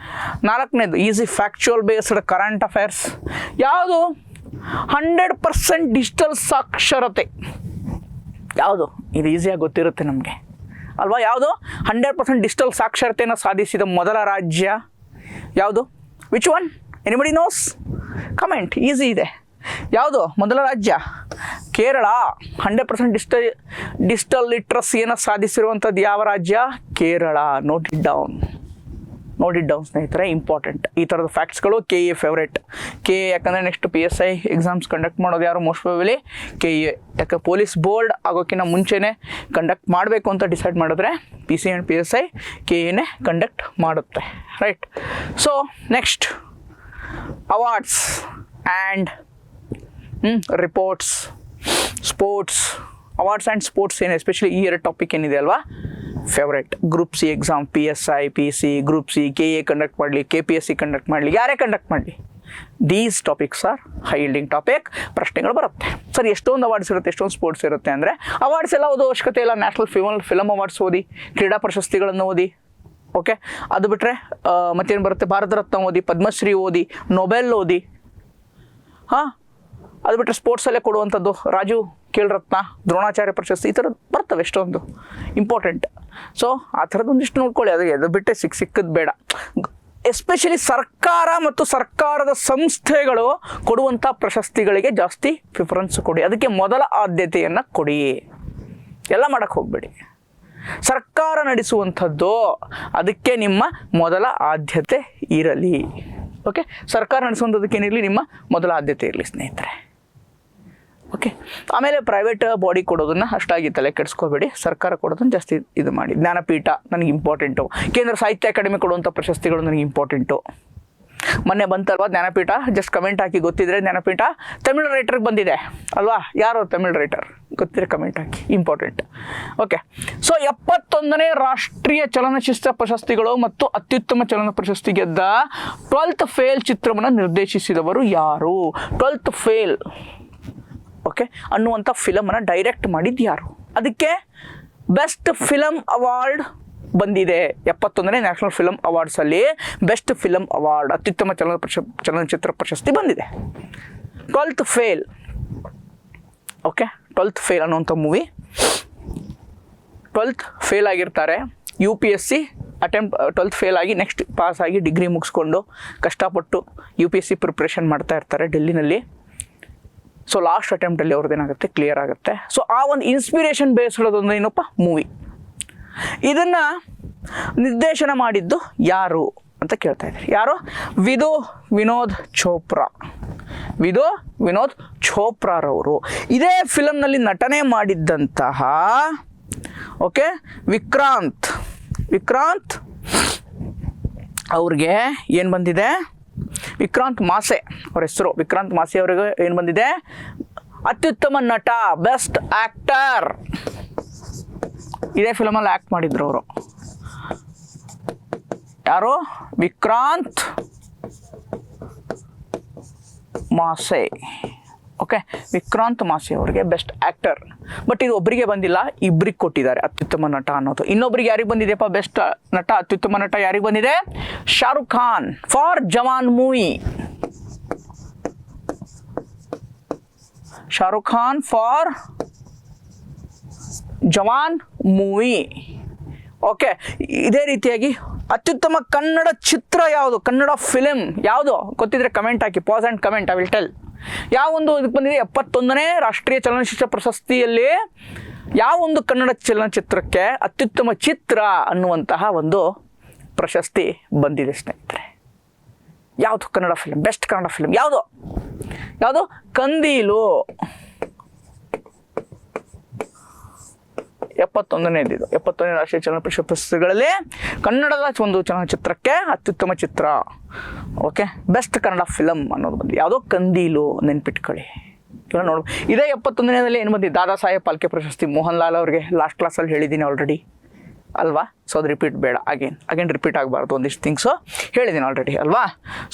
[SPEAKER 1] ನಾಲ್ಕನೇದು easy factual based current affairs. ಯಾವುದು? 100% ಡಿಜಿಟಲ್ ಸಾಕ್ಷರತೆ. ಯಾವುದು? ಇದು ಈಸಿಯಾಗಿ ಗೊತ್ತಿರುತ್ತೆ ನಮಗೆ ಅಲ್ವಾ? ಯಾವುದು? 100% ಡಿಜಿಟಲ್ ಸಾಕ್ಷರತೆಯನ್ನು ಸಾಧಿಸಿದ ಮೊದಲ ರಾಜ್ಯ ಯಾವುದು? Which one? Anybody knows? Comment. Easy ಇದೆ. ಯಾವುದು ಮೊದಲ ರಾಜ್ಯ? ಕೇರಳ. 100% ಡಿಜಿಟಲ್ ಲಿಟ್ರಸಿಯನ್ನು ಸಾಧಿಸಿರುವಂಥದ್ದು ಯಾವ ರಾಜ್ಯ? ಕೇರಳ. Note it down. ನೋಡಿ ಡೌನ್ ಸ್ನೇಹಿತರೆ, ಇಂಪಾರ್ಟೆಂಟ್ ಈ ಥರದ ಫ್ಯಾಕ್ಟ್ಸ್ಗಳು. K A favourite. K A ಯಾಕಂದರೆ ನೆಕ್ಸ್ಟ್ PSI ಎಕ್ಸಾಮ್ಸ್ ಕಂಡಕ್ಟ್ ಮಾಡೋದು ಯಾರು ಮೋಸ್ಟ್ ಪ್ರಾಬಬ್ಲಿ ಕೆ ಎ. ಯಾಕೆ ಪೊಲೀಸ್ ಬೋರ್ಡ್ ಆಗೋಕ್ಕಿಂತ ಮುಂಚೆನೇ ಕಂಡಕ್ಟ್ ಮಾಡಬೇಕು ಅಂತ ಡಿಸೈಡ್ ಮಾಡಿದ್ರೆ PC ಆ್ಯಂಡ್ PSI ಕೆ ಎನೇ ಕಂಡಕ್ಟ್ ಮಾಡುತ್ತೆ, right. So next awards and reports, sports. Awards and sports ಏನು ಎಸ್ಪೆಷಲಿ ಈ ಎರಡು ಟಾಪಿಕ್ ಏನಿದೆ ಅಲ್ವಾ favourite. Group C exam, PSI PC, group C, KA conduct ಮಾಡಲಿ, KPSC ಕಂಡಕ್ಟ್ ಮಾಡಲಿ, ಯಾರೇ ಕಂಡಕ್ಟ್ ಮಾಡಲಿ, these topics are high yielding topic. ಪ್ರಶ್ನೆಗಳು ಬರುತ್ತೆ ಸರ್, ಎಷ್ಟೊಂದು ಅವಾರ್ಡ್ಸ್ ಇರುತ್ತೆ, ಎಷ್ಟೊಂದು ಸ್ಪೋರ್ಟ್ಸ್ ಇರುತ್ತೆ ಅಂದರೆ ಅವಾರ್ಡ್ಸ್ ಎಲ್ಲ ಓದೋ ಅವಶ್ಯಕತೆ ಇಲ್ಲ. ನ್ಯಾಷನಲ್ ಫಿಲಮ್ ಅವಾರ್ಡ್ಸ್ ಓದಿ, ಕ್ರೀಡಾ ಪ್ರಶಸ್ತಿಗಳನ್ನು ಓದಿ, ಓಕೆ. ಅದು ಬಿಟ್ಟರೆ ಮತ್ತೇನು ಬರುತ್ತೆ, ಭಾರತ ರತ್ನ ಓದಿ, ಪದ್ಮಶ್ರೀ ಓದಿ, ನೊಬೆಲ್ ಓದಿ. ಹಾಂ, ಅದು ಬಿಟ್ಟರೆ ಸ್ಪೋರ್ಟ್ಸಲ್ಲೇ ಕೊಡುವಂಥದ್ದು ರಾಜು ಖೇಲ್ ರತ್ನ, ದ್ರೋಣಾಚಾರ್ಯ ಪ್ರಶಸ್ತಿ, ಈ ಥರದ್ದು ಬರ್ತವೆ ಎಷ್ಟೊಂದು ಇಂಪಾರ್ಟೆಂಟ್. ಸೊ ಆ ಥರದ್ದು ಒಂದಿಷ್ಟು ನೋಡ್ಕೊಳ್ಳಿ. ಅದು ಬಿಟ್ಟರೆ ಸಿಕ್ಕದ್ದು ಬೇಡ. ಎಸ್ಪೆಷಲಿ ಸರ್ಕಾರ ಮತ್ತು ಸರ್ಕಾರದ ಸಂಸ್ಥೆಗಳು ಕೊಡುವಂಥ ಪ್ರಶಸ್ತಿಗಳಿಗೆ ಜಾಸ್ತಿ ಪ್ರಿಫರೆನ್ಸ್ ಕೊಡಿ. ಅದಕ್ಕೆ ಮೊದಲ ಆದ್ಯತೆಯನ್ನು ಕೊಡಿ. ಎಲ್ಲ ಮಾಡೋಕ್ಕೆ ಹೋಗಬೇಡಿ. ಸರ್ಕಾರ ನಡೆಸುವಂಥದ್ದು ಅದಕ್ಕೆ ನಿಮ್ಮ ಮೊದಲ ಆದ್ಯತೆ ಇರಲಿ, ಓಕೆ. ಸರ್ಕಾರ ನಡೆಸುವಂಥದ್ದಕ್ಕೇನಿರಲಿ, ನಿಮ್ಮ ಮೊದಲ ಆದ್ಯತೆ ಇರಲಿ ಸ್ನೇಹಿತರೆ, ಓಕೆ. ಆಮೇಲೆ ಪ್ರೈವೇಟ್ ಬಾಡಿ ಕೊಡೋದನ್ನು ಅಷ್ಟಾಗಿ ತಲೆ ಕೆಡಿಸ್ಕೋಬೇಡಿ. ಸರ್ಕಾರ ಕೊಡೋದನ್ನು ಜಾಸ್ತಿ ಇದು ಮಾಡಿ. ಜ್ಞಾನಪೀಠ ನನಗೆ ಇಂಪಾರ್ಟೆಂಟು. ಕೇಂದ್ರ ಸಾಹಿತ್ಯ ಅಕಾಡೆಮಿ ಕೊಡುವಂಥ ಪ್ರಶಸ್ತಿಗಳು ನನಗೆ ಇಂಪಾರ್ಟೆಂಟು. ಮೊನ್ನೆ ಬಂತಲ್ವಾ ಜ್ಞಾನಪೀಠ, ಜಸ್ಟ್ ಕಮೆಂಟ್ ಹಾಕಿ ಗೊತ್ತಿದ್ರೆ. ಜ್ಞಾನಪೀಠ ತಮಿಳು ರೈಟರ್ಗೆ ಬಂದಿದೆ ಅಲ್ವಾ, ಯಾರು ತಮಿಳು ರೈಟರ್ ಗೊತ್ತಿದ್ರೆ ಕಮೆಂಟ್ ಹಾಕಿ, ಇಂಪಾರ್ಟೆಂಟ್, ಓಕೆ. ಸೊ 71ನೇ ರಾಷ್ಟ್ರೀಯ ಚಲನಚಿತ್ರ ಪ್ರಶಸ್ತಿಗಳು ಮತ್ತು ಅತ್ಯುತ್ತಮ ಚಲನ ಪ್ರಶಸ್ತಿ ಗೆದ್ದ 12th ಫೇಲ್ ಚಿತ್ರವನ್ನು ನಿರ್ದೇಶಿಸಿದವರು ಯಾರು? 12th ಫೇಲ್, ಓಕೆ, ಅನ್ನುವಂಥ ಫಿಲಮನ್ನು ಡೈರೆಕ್ಟ್ ಮಾಡಿದ್ದು ಯಾರು? ಅದಕ್ಕೆ ಬೆಸ್ಟ್ ಫಿಲಮ್ ಅವಾರ್ಡ್ ಬಂದಿದೆ. 71ನೇ ನ್ಯಾಷನಲ್ ಫಿಲಮ್ ಅವಾರ್ಡ್ಸಲ್ಲಿ ಬೆಸ್ಟ್ ಫಿಲಮ್ ಅವಾರ್ಡ್, ಅತ್ಯುತ್ತಮ ಚಲನಚಿತ್ರ ಪ್ರಶಸ್ತಿ ಬಂದಿದೆ. 12th fail, okay. 12th fail ಅನ್ನುವಂಥ ಮೂವಿ. 12th ಫೇಲ್ ಆಗಿರ್ತಾರೆ, UPSC ಟ್ವೆಲ್ತ್ ಫೇಲ್ ಆಗಿ ನೆಕ್ಸ್ಟ್ ಪಾಸ್ ಆಗಿ ಡಿಗ್ರಿ ಮುಗಿಸ್ಕೊಂಡು ಕಷ್ಟಪಟ್ಟು UPSC ಪ್ರಿಪ್ರೇಷನ್ ಮಾಡ್ತಾ ಇರ್ತಾರೆ ಡೆಲ್ಲಿನಲ್ಲಿ. ಸೊ ಲಾಸ್ಟ್ ಅಟೆಂಪ್ಟಲ್ಲಿ ಅವ್ರದ್ದೇನಾಗುತ್ತೆ, ಕ್ಲಿಯರ್ ಆಗುತ್ತೆ. ಸೊ ಆ ಒಂದು ಇನ್ಸ್ಪಿರೇಷನ್ ಬೇಸ್ಡೊಂದು ಏನಪ್ಪ ಮೂವಿ. ಇದನ್ನು ನಿರ್ದೇಶನ ಮಾಡಿದ್ದು ಯಾರು ಅಂತ ಕೇಳ್ತಾ ಇದ್ದಾರೆ. ಯಾರು? ವಿನೋದ್ ಚೋಪ್ರಾರವರು. ಇದೇ ಫಿಲಮ್ನಲ್ಲಿ ನಟನೆ ಮಾಡಿದ್ದಂತಹ, ಓಕೆ, ವಿಕ್ರಾಂತ್ ಅವ್ರಿಗೆ ಏನು ಬಂದಿದೆ? ವಿಕ್ರಾಂತ್ ಮಾಸೆ ಅವ್ರ ಹೆಸರು. ವಿಕ್ರಾಂತ್ ಮಾಸೆ ಅವರಿಗೆ ಏನು ಬಂದಿದೆ? ಅತ್ಯುತ್ತಮ ನಟ, ಬೆಸ್ಟ್ ಆ್ಯಕ್ಟರ್. ಇದೇ ಫಿಲಮಲ್ಲಿ ಆ್ಯಕ್ಟ್ ಮಾಡಿದ್ರು ಅವರು. ಯಾರು? ವಿಕ್ರಾಂತ್ ಮಾಸೆ, ಓಕೆ. ವಿಕ್ರಾಂತ್ ಮಾಸೆ ಅವರಿಗೆ ಬೆಸ್ಟ್ ಆ್ಯಕ್ಟರ್. ಬಟ್ ಇದು ಒಬ್ಬರಿಗೆ ಬಂದಿಲ್ಲ, ಇಬ್ಬರಿಗೆ ಕೊಟ್ಟಿದ್ದಾರೆ ಅತ್ಯುತ್ತಮ ನಟ ಅನ್ನೋದು. ಇನ್ನೊಬ್ರಿಗೆ ಯಾರಿಗೆ ಬಂದಿದೆಯಪ್ಪ ಬೆಸ್ಟ್ ನಟ, ಅತ್ಯುತ್ತಮ ನಟ ಯಾರಿಗೆ ಬಂದಿದೆ? Shahrukh Khan for Jawan movie. Shahrukh Khan for Jawan movie, okay. ಇದೇ ರೀತಿಯಾಗಿ ಅತ್ಯುತ್ತಮ ಕನ್ನಡ ಚಿತ್ರ ಯಾವುದು, ಕನ್ನಡ ಫಿಲಿಮ್ ಯಾವುದು ಗೊತ್ತಿದ್ರೆ comment hockey, pass and comment, I will tell. ಯಾವ ಒಂದು ಇದಕ್ಕೆ ಬಂದಿದೆ? 71ನೇ ರಾಷ್ಟ್ರೀಯ ಚಲನಚಿತ್ರ ಪ್ರಶಸ್ತಿಯಲ್ಲಿ ಯಾವ ಒಂದು ಕನ್ನಡ ಚಲನಚಿತ್ರಕ್ಕೆ ಅತ್ಯುತ್ತಮ ಚಿತ್ರ ಅನ್ನುವಂತಹ ಒಂದು ಪ್ರಶಸ್ತಿ ಬಂದಿದೆ ಸ್ನೇಹಿತರೆ. ಯಾವುದು Kannada film, best Kannada film ಯಾವುದು? ಕಂದೀಲು. 71ನೇ ರಾಷ್ಟ್ರೀಯ ಚಲನಚಿತ್ರ ಪ್ರಶಸ್ತಿಗಳಲ್ಲಿ ಕನ್ನಡದ ಒಂದು ಚಲನಚಿತ್ರಕ್ಕೆ ಅತ್ಯುತ್ತಮ ಚಿತ್ರ, ಓಕೆ, ಬೆಸ್ಟ್ ಕನ್ನಡ ಫಿಲಮ್ ಅನ್ನೋದು ಬಂದಿದೆ. ಯಾವುದೋ ಕಂದೀಲು, ನೆನ್ಪಿಟ್ಕೊಳ್ಳಿ. ಇಲ್ಲ ನೋಡು, ಇದೇ 71ನೇದಲ್ಲಿ ಏನು ಬಂದಿದೆ? ದಾದಾ ಸಾಹೇಬ್ ಫಾಲ್ಕೆ ಪ್ರಶಸ್ತಿ ಮೋಹನ್ ಲಾಲ್ ಅವ್ರಿಗೆ. ಲಾಸ್ಟ್ ಕ್ಲಾಸಲ್ಲಿ ಹೇಳಿದ್ದೀನಿ ಆಲ್ರೆಡಿ ಅಲ್ವಾ. ಸೊ ಅದು ರಿಪೀಟ್ ಬೇಡ, ಅಗೇನ್ ರಿಪೀಟ್ ಆಗಬಾರ್ದು. ಒಂದಿಷ್ಟು ಥಿಂಗ್ಸು ಹೇಳಿದ್ದೀನಿ ಆಲ್ರೆಡಿ ಅಲ್ವಾ.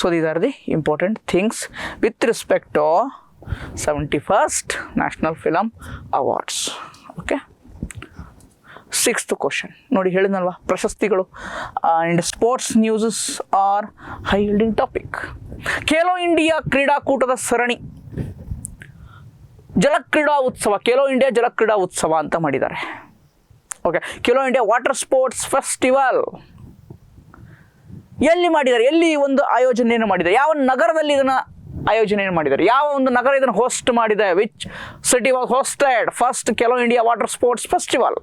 [SPEAKER 1] So these are the important things with respect to 71st national film awards, okay. 6th question ನೋಡಿ, ಹೇಳಿದ್ನಲ್ವಾ, ಪ್ರಶಸ್ತಿಗಳು and sports newses are high yielding topic. Khelo India ಕ್ರೀಡಾಕೂಟದ ಸರಣಿ ಜಲಕ್ರೀಡಾ ಉತ್ಸವ, ಖೇಲೋ ಇಂಡಿಯಾ ಜಲಕ್ರೀಡಾ ಉತ್ಸವ ಅಂತ ಮಾಡಿದ್ದಾರೆ, okay. Khelo India water sports festival ಎಲ್ಲಿ ಮಾಡಿದ್ದಾರೆ? ಎಲ್ಲಿ ಒಂದು ಆಯೋಜನೆಯನ್ನು ಮಾಡಿದ್ದಾರೆ? ಯಾವ ನಗರದಲ್ಲಿ ಇದನ್ನು ಆಯೋಜನೆಯನ್ನು ಮಾಡಿದ್ದಾರೆ? ಯಾವ ಒಂದು ನಗರ ಇದನ್ನು ಹೋಸ್ಟ್ ಮಾಡಿದೆ? Which city was hosted first Khelo India water sports festival?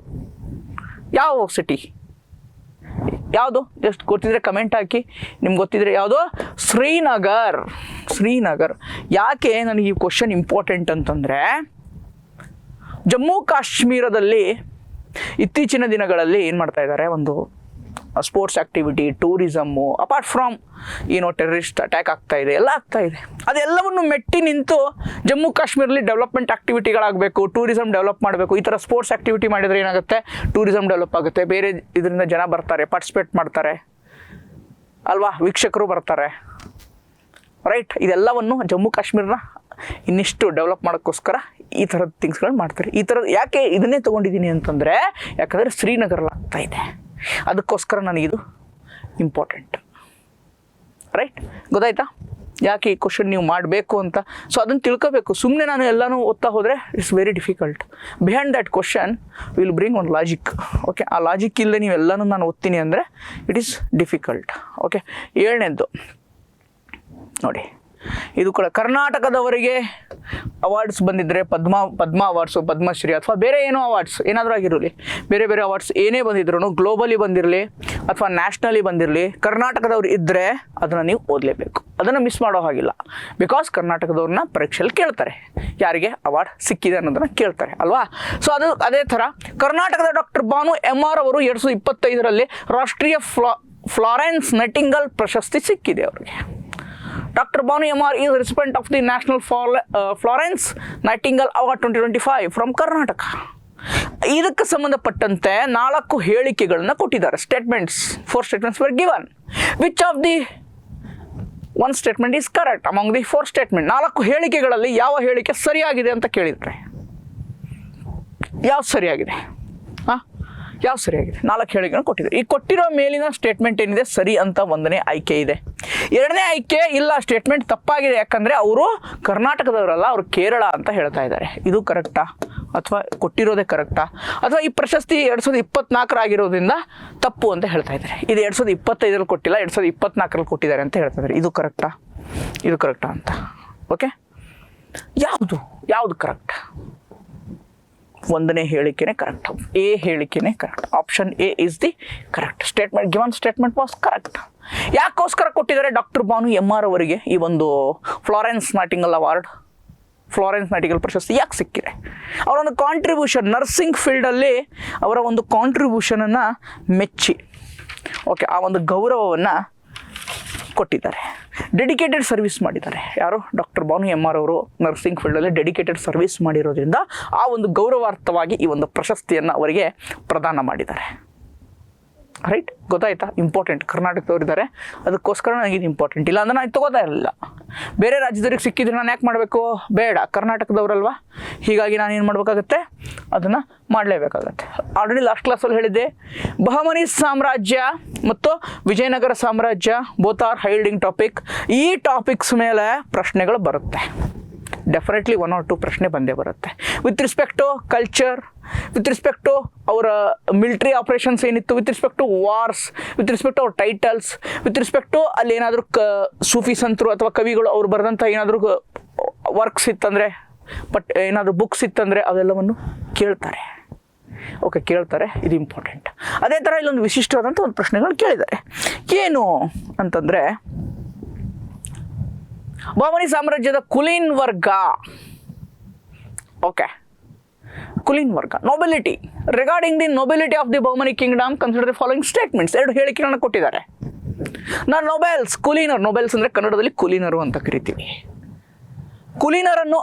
[SPEAKER 1] ಯಾವ ಸಿಟಿ? ಯಾವುದು ಜಸ್ಟ್ ಗೊತ್ತಿದ್ರೆ ಕಮೆಂಟ್ ಹಾಕಿ. ನಿಮ್ಗೆ ಗೊತ್ತಿದ್ರೆ ಯಾವುದು? ಶ್ರೀನಗರ್. ಯಾಕೆ ನನಗೆ ಈ ಕ್ವಶನ್ ಇಂಪಾರ್ಟೆಂಟ್ ಅಂತಂದರೆ, ಜಮ್ಮು ಕಾಶ್ಮೀರದಲ್ಲಿ ಇತ್ತೀಚಿನ ದಿನಗಳಲ್ಲಿ ಏನು ಮಾಡ್ತಾ ಇದ್ದಾರೆ, ಒಂದು sports activity, tourism, apart from terrorist attack ಆಗ್ತಾ ಇದೆ, ಎಲ್ಲ ಆಗ್ತಾ ಇದೆ. ಅದೆಲ್ಲವನ್ನು ಮೆಟ್ಟಿ ನಿಂತು ಜಮ್ಮು ಕಾಶ್ಮೀರಲ್ಲಿ ಡೆವಲಪ್ಮೆಂಟ್ ಆ್ಯಕ್ಟಿವಿಟಿಗಳಾಗಬೇಕು, ಟೂರಿಸಮ್ ಡೆವಲಪ್ ಮಾಡಬೇಕು. ಈ ಥರ ಸ್ಪೋರ್ಟ್ಸ್ ಆ್ಯಕ್ಟಿವಿಟಿ ಮಾಡಿದರೆ ಏನಾಗುತ್ತೆ, ಟೂರಿಸಮ್ ಡೆವಲಪ್ ಆಗುತ್ತೆ, ಬೇರೆ ಇದರಿಂದ ಜನ ಬರ್ತಾರೆ, ಪಾರ್ಟಿಸಿಪೇಟ್ ಮಾಡ್ತಾರೆ ಅಲ್ವಾ, ವೀಕ್ಷಕರು ಬರ್ತಾರೆ, ರೈಟ್. ಇದೆಲ್ಲವನ್ನು ಜಮ್ಮು ಕಾಶ್ಮೀರನ ಇನ್ನಿಷ್ಟು ಡೆವಲಪ್ ಮಾಡೋಕ್ಕೋಸ್ಕರ ಈ ಥರದ ಥಿಂಗ್ಸ್ಗಳು ಮಾಡ್ತಾರೆ. ಈ ಥರದ ಯಾಕೆ ಇದನ್ನೇ ತೊಗೊಂಡಿದ್ದೀನಿ ಅಂತಂದರೆ, ಯಾಕಂದರೆ ಶ್ರೀನಗರಲ್ಲಿ ಆಗ್ತಾ ಇದೆ, ಅದಕ್ಕೋಸ್ಕರ ನನಗಿದು ಇಂಪಾರ್ಟೆಂಟ್, ರೈಟ್. ಗೊತ್ತಾಯ್ತಾ ಯಾಕೆ ಈ ಕ್ವಶನ್ ನೀವು ಮಾಡಬೇಕು ಅಂತ? ಸೊ ಅದನ್ನು ತಿಳ್ಕೋಬೇಕು. ಸುಮ್ಮನೆ ನಾನು ಎಲ್ಲನೂ ಓದ್ತಾ ಹೋದರೆ it's very difficult. Behind that question will bring ಒಂದು ಲಾಜಿಕ್. ಓಕೆ, ಆ ಲಾಜಿಕ್ ಇಲ್ಲದೆ ನೀವೆಲ್ಲನೂ ನಾನು ಓದ್ತೀನಿ ಅಂದರೆ ಇಟ್ ಈಸ್ ಡಿಫಿಕಲ್ಟ್. ಓಕೆ, 7ನೇದ್ದು ನೋಡಿ, ಇದು ಕೂಡ ಕರ್ನಾಟಕದವರಿಗೆ ಅವಾರ್ಡ್ಸ್ ಬಂದಿದ್ದರೆ ಪದ್ಮ ಅವಾರ್ಡ್ಸು, ಪದ್ಮಶ್ರೀ ಅಥವಾ ಬೇರೆ ಏನೋ ಅವಾರ್ಡ್ಸ್ ಏನಾದರೂ ಆಗಿರಲಿ, ಬೇರೆ ಬೇರೆ ಅವಾರ್ಡ್ಸ್ ಏನೇ ಬಂದಿದ್ರು, ಗ್ಲೋಬಲಿ ಬಂದಿರಲಿ ಅಥವಾ ನ್ಯಾಷನಲಿ ಬಂದಿರಲಿ, ಕರ್ನಾಟಕದವ್ರು ಇದ್ದರೆ ಅದನ್ನು ನೀವು ಓದಲೇಬೇಕು, ಅದನ್ನು ಮಿಸ್ ಮಾಡೋ ಹಾಗಿಲ್ಲ. ಬಿಕಾಸ್ ಕರ್ನಾಟಕದವ್ರನ್ನ ಪರೀಕ್ಷೆಯಲ್ಲಿ ಕೇಳ್ತಾರೆ, ಯಾರಿಗೆ ಅವಾರ್ಡ್ ಸಿಕ್ಕಿದೆ ಅನ್ನೋದನ್ನು ಕೇಳ್ತಾರೆ ಅಲ್ವಾ. ಸೊ ಅದೇ ಥರ ಕರ್ನಾಟಕದ ಡಾಕ್ಟರ್ ಬಾನು MR ಅವರು 2025ರಲ್ಲಿ ರಾಷ್ಟ್ರೀಯ ಫ್ಲಾರೆನ್ಸ್ ನೈಟಿಂಗಲ್ ಪ್ರಶಸ್ತಿ ಸಿಕ್ಕಿದೆ ಅವರಿಗೆ. Dr. Banu MR is recipient of the National Florence Nightingale Award 2025 from Karnataka. ಇದಕ್ಕೆ ಸಂಬಂಧಪಟ್ಟಂತೆ 4 ಹೇಳಿಕೆಗಳನ್ನು ಕೊಟ್ಟಿದ್ದಾರೆ. Four statements were given. Which of the one statement is correct among the 4 statements? 4 ಹೇಳಿಕೆಗಳಲ್ಲಿ ಯಾವ ಹೇಳಿಕೆ ಸರಿಯಾಗಿದೆ ಅಂತ ಕೇಳಿದರೆ ಯಾವ್ದು ಸರಿಯಾಗಿದೆ? ಯಾವ್ದು ಸರಿಯಾಗಿದೆ? 4 ಹೇಳಿಕೆಗಳನ್ನು ಕೊಟ್ಟಿದ್ದಾರೆ. ಈ ಕೊಟ್ಟಿರೋ ಮೇಲಿನ ಸ್ಟೇಟ್ಮೆಂಟ್ ಏನಿದೆ ಸರಿ ಅಂತ 1ನೇ ಆಯ್ಕೆ ಇದೆ. 2ನೇ ಆಯ್ಕೆ ಇಲ್ಲ, ಸ್ಟೇಟ್ಮೆಂಟ್ ತಪ್ಪಾಗಿದೆ, ಯಾಕಂದರೆ ಅವರು ಕರ್ನಾಟಕದವರಲ್ಲ, ಅವರು ಕೇರಳ ಅಂತ ಹೇಳ್ತಾ ಇದ್ದಾರೆ. ಇದು ಕರೆಕ್ಟಾ ಅಥವಾ ಕೊಟ್ಟಿರೋದೇ ಕರೆಕ್ಟಾ? ಅಥವಾ ಈ ಪ್ರಶಸ್ತಿ 2024 ಆಗಿರೋದ್ರಿಂದ ತಪ್ಪು ಅಂತ ಹೇಳ್ತಾ ಇದ್ದಾರೆ. ಇದು 2025ರಲ್ಲಿ ಕೊಟ್ಟಿಲ್ಲ, 2024ರಲ್ಲಿ ಕೊಟ್ಟಿದ್ದಾರೆ ಅಂತ ಹೇಳ್ತಾ ಇದ್ದಾರೆ. ಇದು ಕರೆಕ್ಟಾ ಅಂತ? ಓಕೆ, ಯಾವುದು ಕರೆಕ್ಟ್? 1ನೇ ಹೇಳಿಕೆನೇ ಕರೆಕ್ಟ್, ಎ ಹೇಳಿಕೆನೇ correct. Option A is the correct statement. Given statement was correct. ಯಾಕೋಸ್ಕರ ಕೊಟ್ಟಿದ್ದಾರೆ ಡಾಕ್ಟರ್ ಬಾನು MR ಅವರಿಗೆ ಈ ಒಂದು Florence Nightingale award, Florence Nightingale ಪ್ರಶಸ್ತಿ ಯಾಕೆ ಸಿಕ್ಕಿದೆ? ಅವರ ಒಂದು ಕಾಂಟ್ರಿಬ್ಯೂಷನ್ ನರ್ಸಿಂಗ್ ಫೀಲ್ಡಲ್ಲಿ ಅವರ ಒಂದು ಕಾಂಟ್ರಿಬ್ಯೂಷನನ್ನು ಮೆಚ್ಚಿ, ಓಕೆ, ಆ ಒಂದು ಗೌರವವನ್ನು ಕೊಟ್ಟಿದ್ದಾರೆ. ಡೆಡಿಕೇಟೆಡ್ ಸರ್ವಿಸ್ ಮಾಡಿದ್ದಾರೆ. ಯಾರು? ಡಾಕ್ಟರ್ ಬಾನು MR ಅವರು ನರ್ಸಿಂಗ್ ಫೀಲ್ಡಲ್ಲಿ ಡೆಡಿಕೇಟೆಡ್ ಸರ್ವಿಸ್ ಮಾಡಿರೋದ್ರಿಂದ ಆ ಒಂದು ಗೌರವಾರ್ಥವಾಗಿ ಈ ಒಂದು ಪ್ರಶಸ್ತಿಯನ್ನು ಅವರಿಗೆ ಪ್ರದಾನ ಮಾಡಿದ್ದಾರೆ. ರೈಟ್, ಗೊತ್ತಾಯ್ತಾ? ಇಂಪಾರ್ಟೆಂಟ್. ಕರ್ನಾಟಕದವರಿದ್ದಾರೆ, ಅದಕ್ಕೋಸ್ಕರ ನನಗೆ ಇದು ಇಂಪಾರ್ಟೆಂಟ್. ಇಲ್ಲ ಅಂದರೆ ನಾನು ತೊಗೋತಾ ಇರಲಿಲ್ಲ. ಬೇರೆ ರಾಜ್ಯದವ್ರಿಗೆ ಸಿಕ್ಕಿದ್ರೆ ನಾನು ಯಾಕೆ ಮಾಡಬೇಕು? ಬೇಡ, ಕರ್ನಾಟಕದವರಲ್ವಾ, ಹೀಗಾಗಿ ನಾನು ಏನು ಮಾಡಬೇಕಾಗತ್ತೆ? ಅದನ್ನು ಮಾಡಲೇಬೇಕಾಗತ್ತೆ. ಆಲ್ರೆಡಿ ಲಾಸ್ಟ್ ಕ್ಲಾಸಲ್ಲಿ ಹೇಳಿದ್ದೆ, ಬಹಮನಿ ಸಾಮ್ರಾಜ್ಯ ಮತ್ತು ವಿಜಯನಗರ ಸಾಮ್ರಾಜ್ಯ ಬೋತ್ ಆರ್ ಹೈಲ್ಡಿಂಗ್ ಟಾಪಿಕ್. ಈ ಟಾಪಿಕ್ಸ್ ಮೇಲೆ ಪ್ರಶ್ನೆಗಳು ಬರುತ್ತೆ, ಡೆಫಿನೆಟ್ಲಿ 1 or 2 ಪ್ರಶ್ನೆ ಬಂದೇ ಬರುತ್ತೆ. With respect to culture, with respect to ಅವರ ಮಿಲಿಟ್ರಿ ಆಪ್ರೇಷನ್ಸ್ ಏನಿತ್ತು, with respect to wars, with respect to ಅವ್ರ ಟೈಟಲ್ಸ್, ವಿತ್ ರಿಸ್ಪೆಕ್ಟ್ ಟು ಅಲ್ಲಿ ಏನಾದರೂ ಸೂಫಿ ಸಂತರು ಅಥವಾ ಕವಿಗಳು ಅವ್ರು ಬರೆದಂಥ ಏನಾದರೂ ವರ್ಕ್ಸ್ ಇತ್ತಂದರೆ, ಏನಾದರೂ ಬುಕ್ಸ್ ಇತ್ತಂದರೆ ಅವೆಲ್ಲವನ್ನು ಕೇಳ್ತಾರೆ. ಓಕೆ, ಕೇಳ್ತಾರೆ, ಇದು ಇಂಪಾರ್ಟೆಂಟ್. ಅದೇ ಥರ ಇಲ್ಲೊಂದು ವಿಶಿಷ್ಟವಾದಂಥ ಒಂದು ಪ್ರಶ್ನೆಗಳು ಕೇಳಿದ್ದಾರೆ. ಏನು ಅಂತಂದರೆ, ಬಹಮನಿ ಸಾಮ್ರಾಜ್ಯದ ಕುಲೀನ್ ವರ್ಗ, ಓಕೆ, ಕುಲೀನ್ ವರ್ಗ, nobility. Regarding the nobility of the Bahmani Kingdom consider the following statements. 2 ಹೇಳಿಕೆಗಳನ್ನು ಕೊಟ್ಟಿದ್ದಾರೆ. ನೊಬೆಲ್ಸ್, ಕುಲೀನರ್, ನೊಬೆಲ್ಸ್ ಅಂದರೆ ಕನ್ನಡದಲ್ಲಿ ಕುಲೀನರು ಅಂತ ಕರಿತೀವಿ. ಕುಲೀನರನ್ನು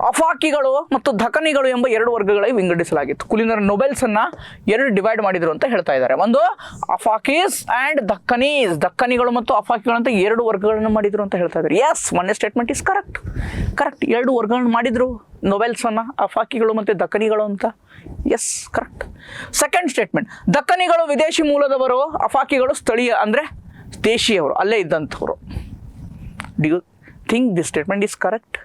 [SPEAKER 1] ಅಫಾಕಿಗಳು ಮತ್ತು ಧಕನಿಗಳು ಎಂಬ 2 ವರ್ಗಗಳಾಗಿ ವಿಂಗಡಿಸಲಾಗಿತ್ತು. ಕುಲೀನರ್ ನೊಬೆಲ್ಸನ್ನು 2 ಡಿವೈಡ್ ಮಾಡಿದರು ಅಂತ ಹೇಳ್ತಾ ಇದ್ದಾರೆ. ಒಂದು ಅಫಾಕೀಸ್ ಆ್ಯಂಡ್ ದಕ್ಕನೀಸ್, ದಕ್ಕನಿಗಳು ಮತ್ತು ಅಫಾಕಿಗಳು ಅಂತ 2 ವರ್ಗಗಳನ್ನು ಮಾಡಿದರು ಅಂತ ಹೇಳ್ತಾ ಇದ್ದಾರೆ. ಎಸ್, 1ನೇ ಸ್ಟೇಟ್ಮೆಂಟ್ ಇಸ್ ಕರೆಕ್ಟ್. 2 ವರ್ಗಗಳನ್ನು ಮಾಡಿದರು ನೊಬೆಲ್ಸನ್ನು, ಅಫಾಕಿಗಳು ಮತ್ತು ದಕ್ಕನಿಗಳು ಅಂತ. S, correct. 2nd ಸ್ಟೇಟ್ಮೆಂಟ್, ದಕ್ಕನಿಗಳು ವಿದೇಶಿ ಮೂಲದವರು, ಅಫಾಕಿಗಳು ಸ್ಥಳೀಯ ಅಂದರೆ ದೇಶೀಯವರು, ಅಲ್ಲೇ ಇದ್ದಂಥವ್ರು. Do you think this statement is correct?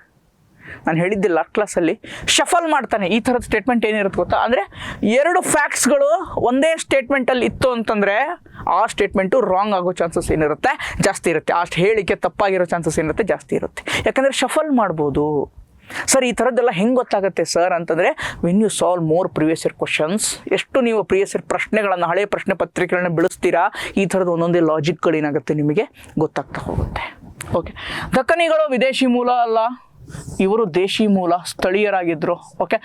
[SPEAKER 1] ನಾನು ಹೇಳಿದ್ದೆ ಲಾಸ್ಟ್ ಕ್ಲಾಸಲ್ಲಿ, ಶಫಲ್ ಮಾಡ್ತಾನೆ. ಈ ಥರದ ಸ್ಟೇಟ್ಮೆಂಟ್ ಏನಿರುತ್ತೆ ಗೊತ್ತಾ? ಅಂದರೆ 2 ಫ್ಯಾಕ್ಟ್ಸ್ಗಳು ಒಂದೇ ಸ್ಟೇಟ್ಮೆಂಟಲ್ಲಿ ಇತ್ತು ಅಂತಂದರೆ ಆ ಸ್ಟೇಟ್ಮೆಂಟು ರಾಂಗ್ ಆಗೋ ಚಾನ್ಸಸ್ ಏನಿರುತ್ತೆ? ಜಾಸ್ತಿ ಇರುತ್ತೆ. ಆ ಹೇಳಿಕೆ ತಪ್ಪಾಗಿರೋ ಚಾನ್ಸಸ್ ಏನಿರುತ್ತೆ? ಜಾಸ್ತಿ ಇರುತ್ತೆ. ಯಾಕಂದರೆ ಶಫಲ್ ಮಾಡ್ಬೋದು. ಸರ್ ಈ ಥರದ್ದೆಲ್ಲ ಹೆಂಗೆ ಗೊತ್ತಾಗುತ್ತೆ ಸರ್ ಅಂತಂದರೆ when you solve more previous year questions, ಎಷ್ಟು ನೀವು ಪ್ರಿವಿಯಸ್ ಇಯರ್ ಪ್ರಶ್ನೆಗಳನ್ನು, ಹಳೆಯ ಪ್ರಶ್ನೆ ಪತ್ರಿಕೆಗಳನ್ನ ಬಿಡಿಸ್ತೀರಾ, ಈ ಥರದ್ದು ಒಂದೊಂದೇ ಲಾಜಿಕ್ಗಳೇನಾಗುತ್ತೆ ನಿಮಗೆ ಗೊತ್ತಾಗ್ತಾ ಹೋಗುತ್ತೆ. ಓಕೆ, ದಕ್ಕನಿಗಳು ವಿದೇಶಿ ಮೂಲ ಅಲ್ಲ, ಇವರು ದೇಶಿ ಮೂಲ ಸ್ಥಳೀಯರಾಗಿದ್ದರು. ಓಕೆ,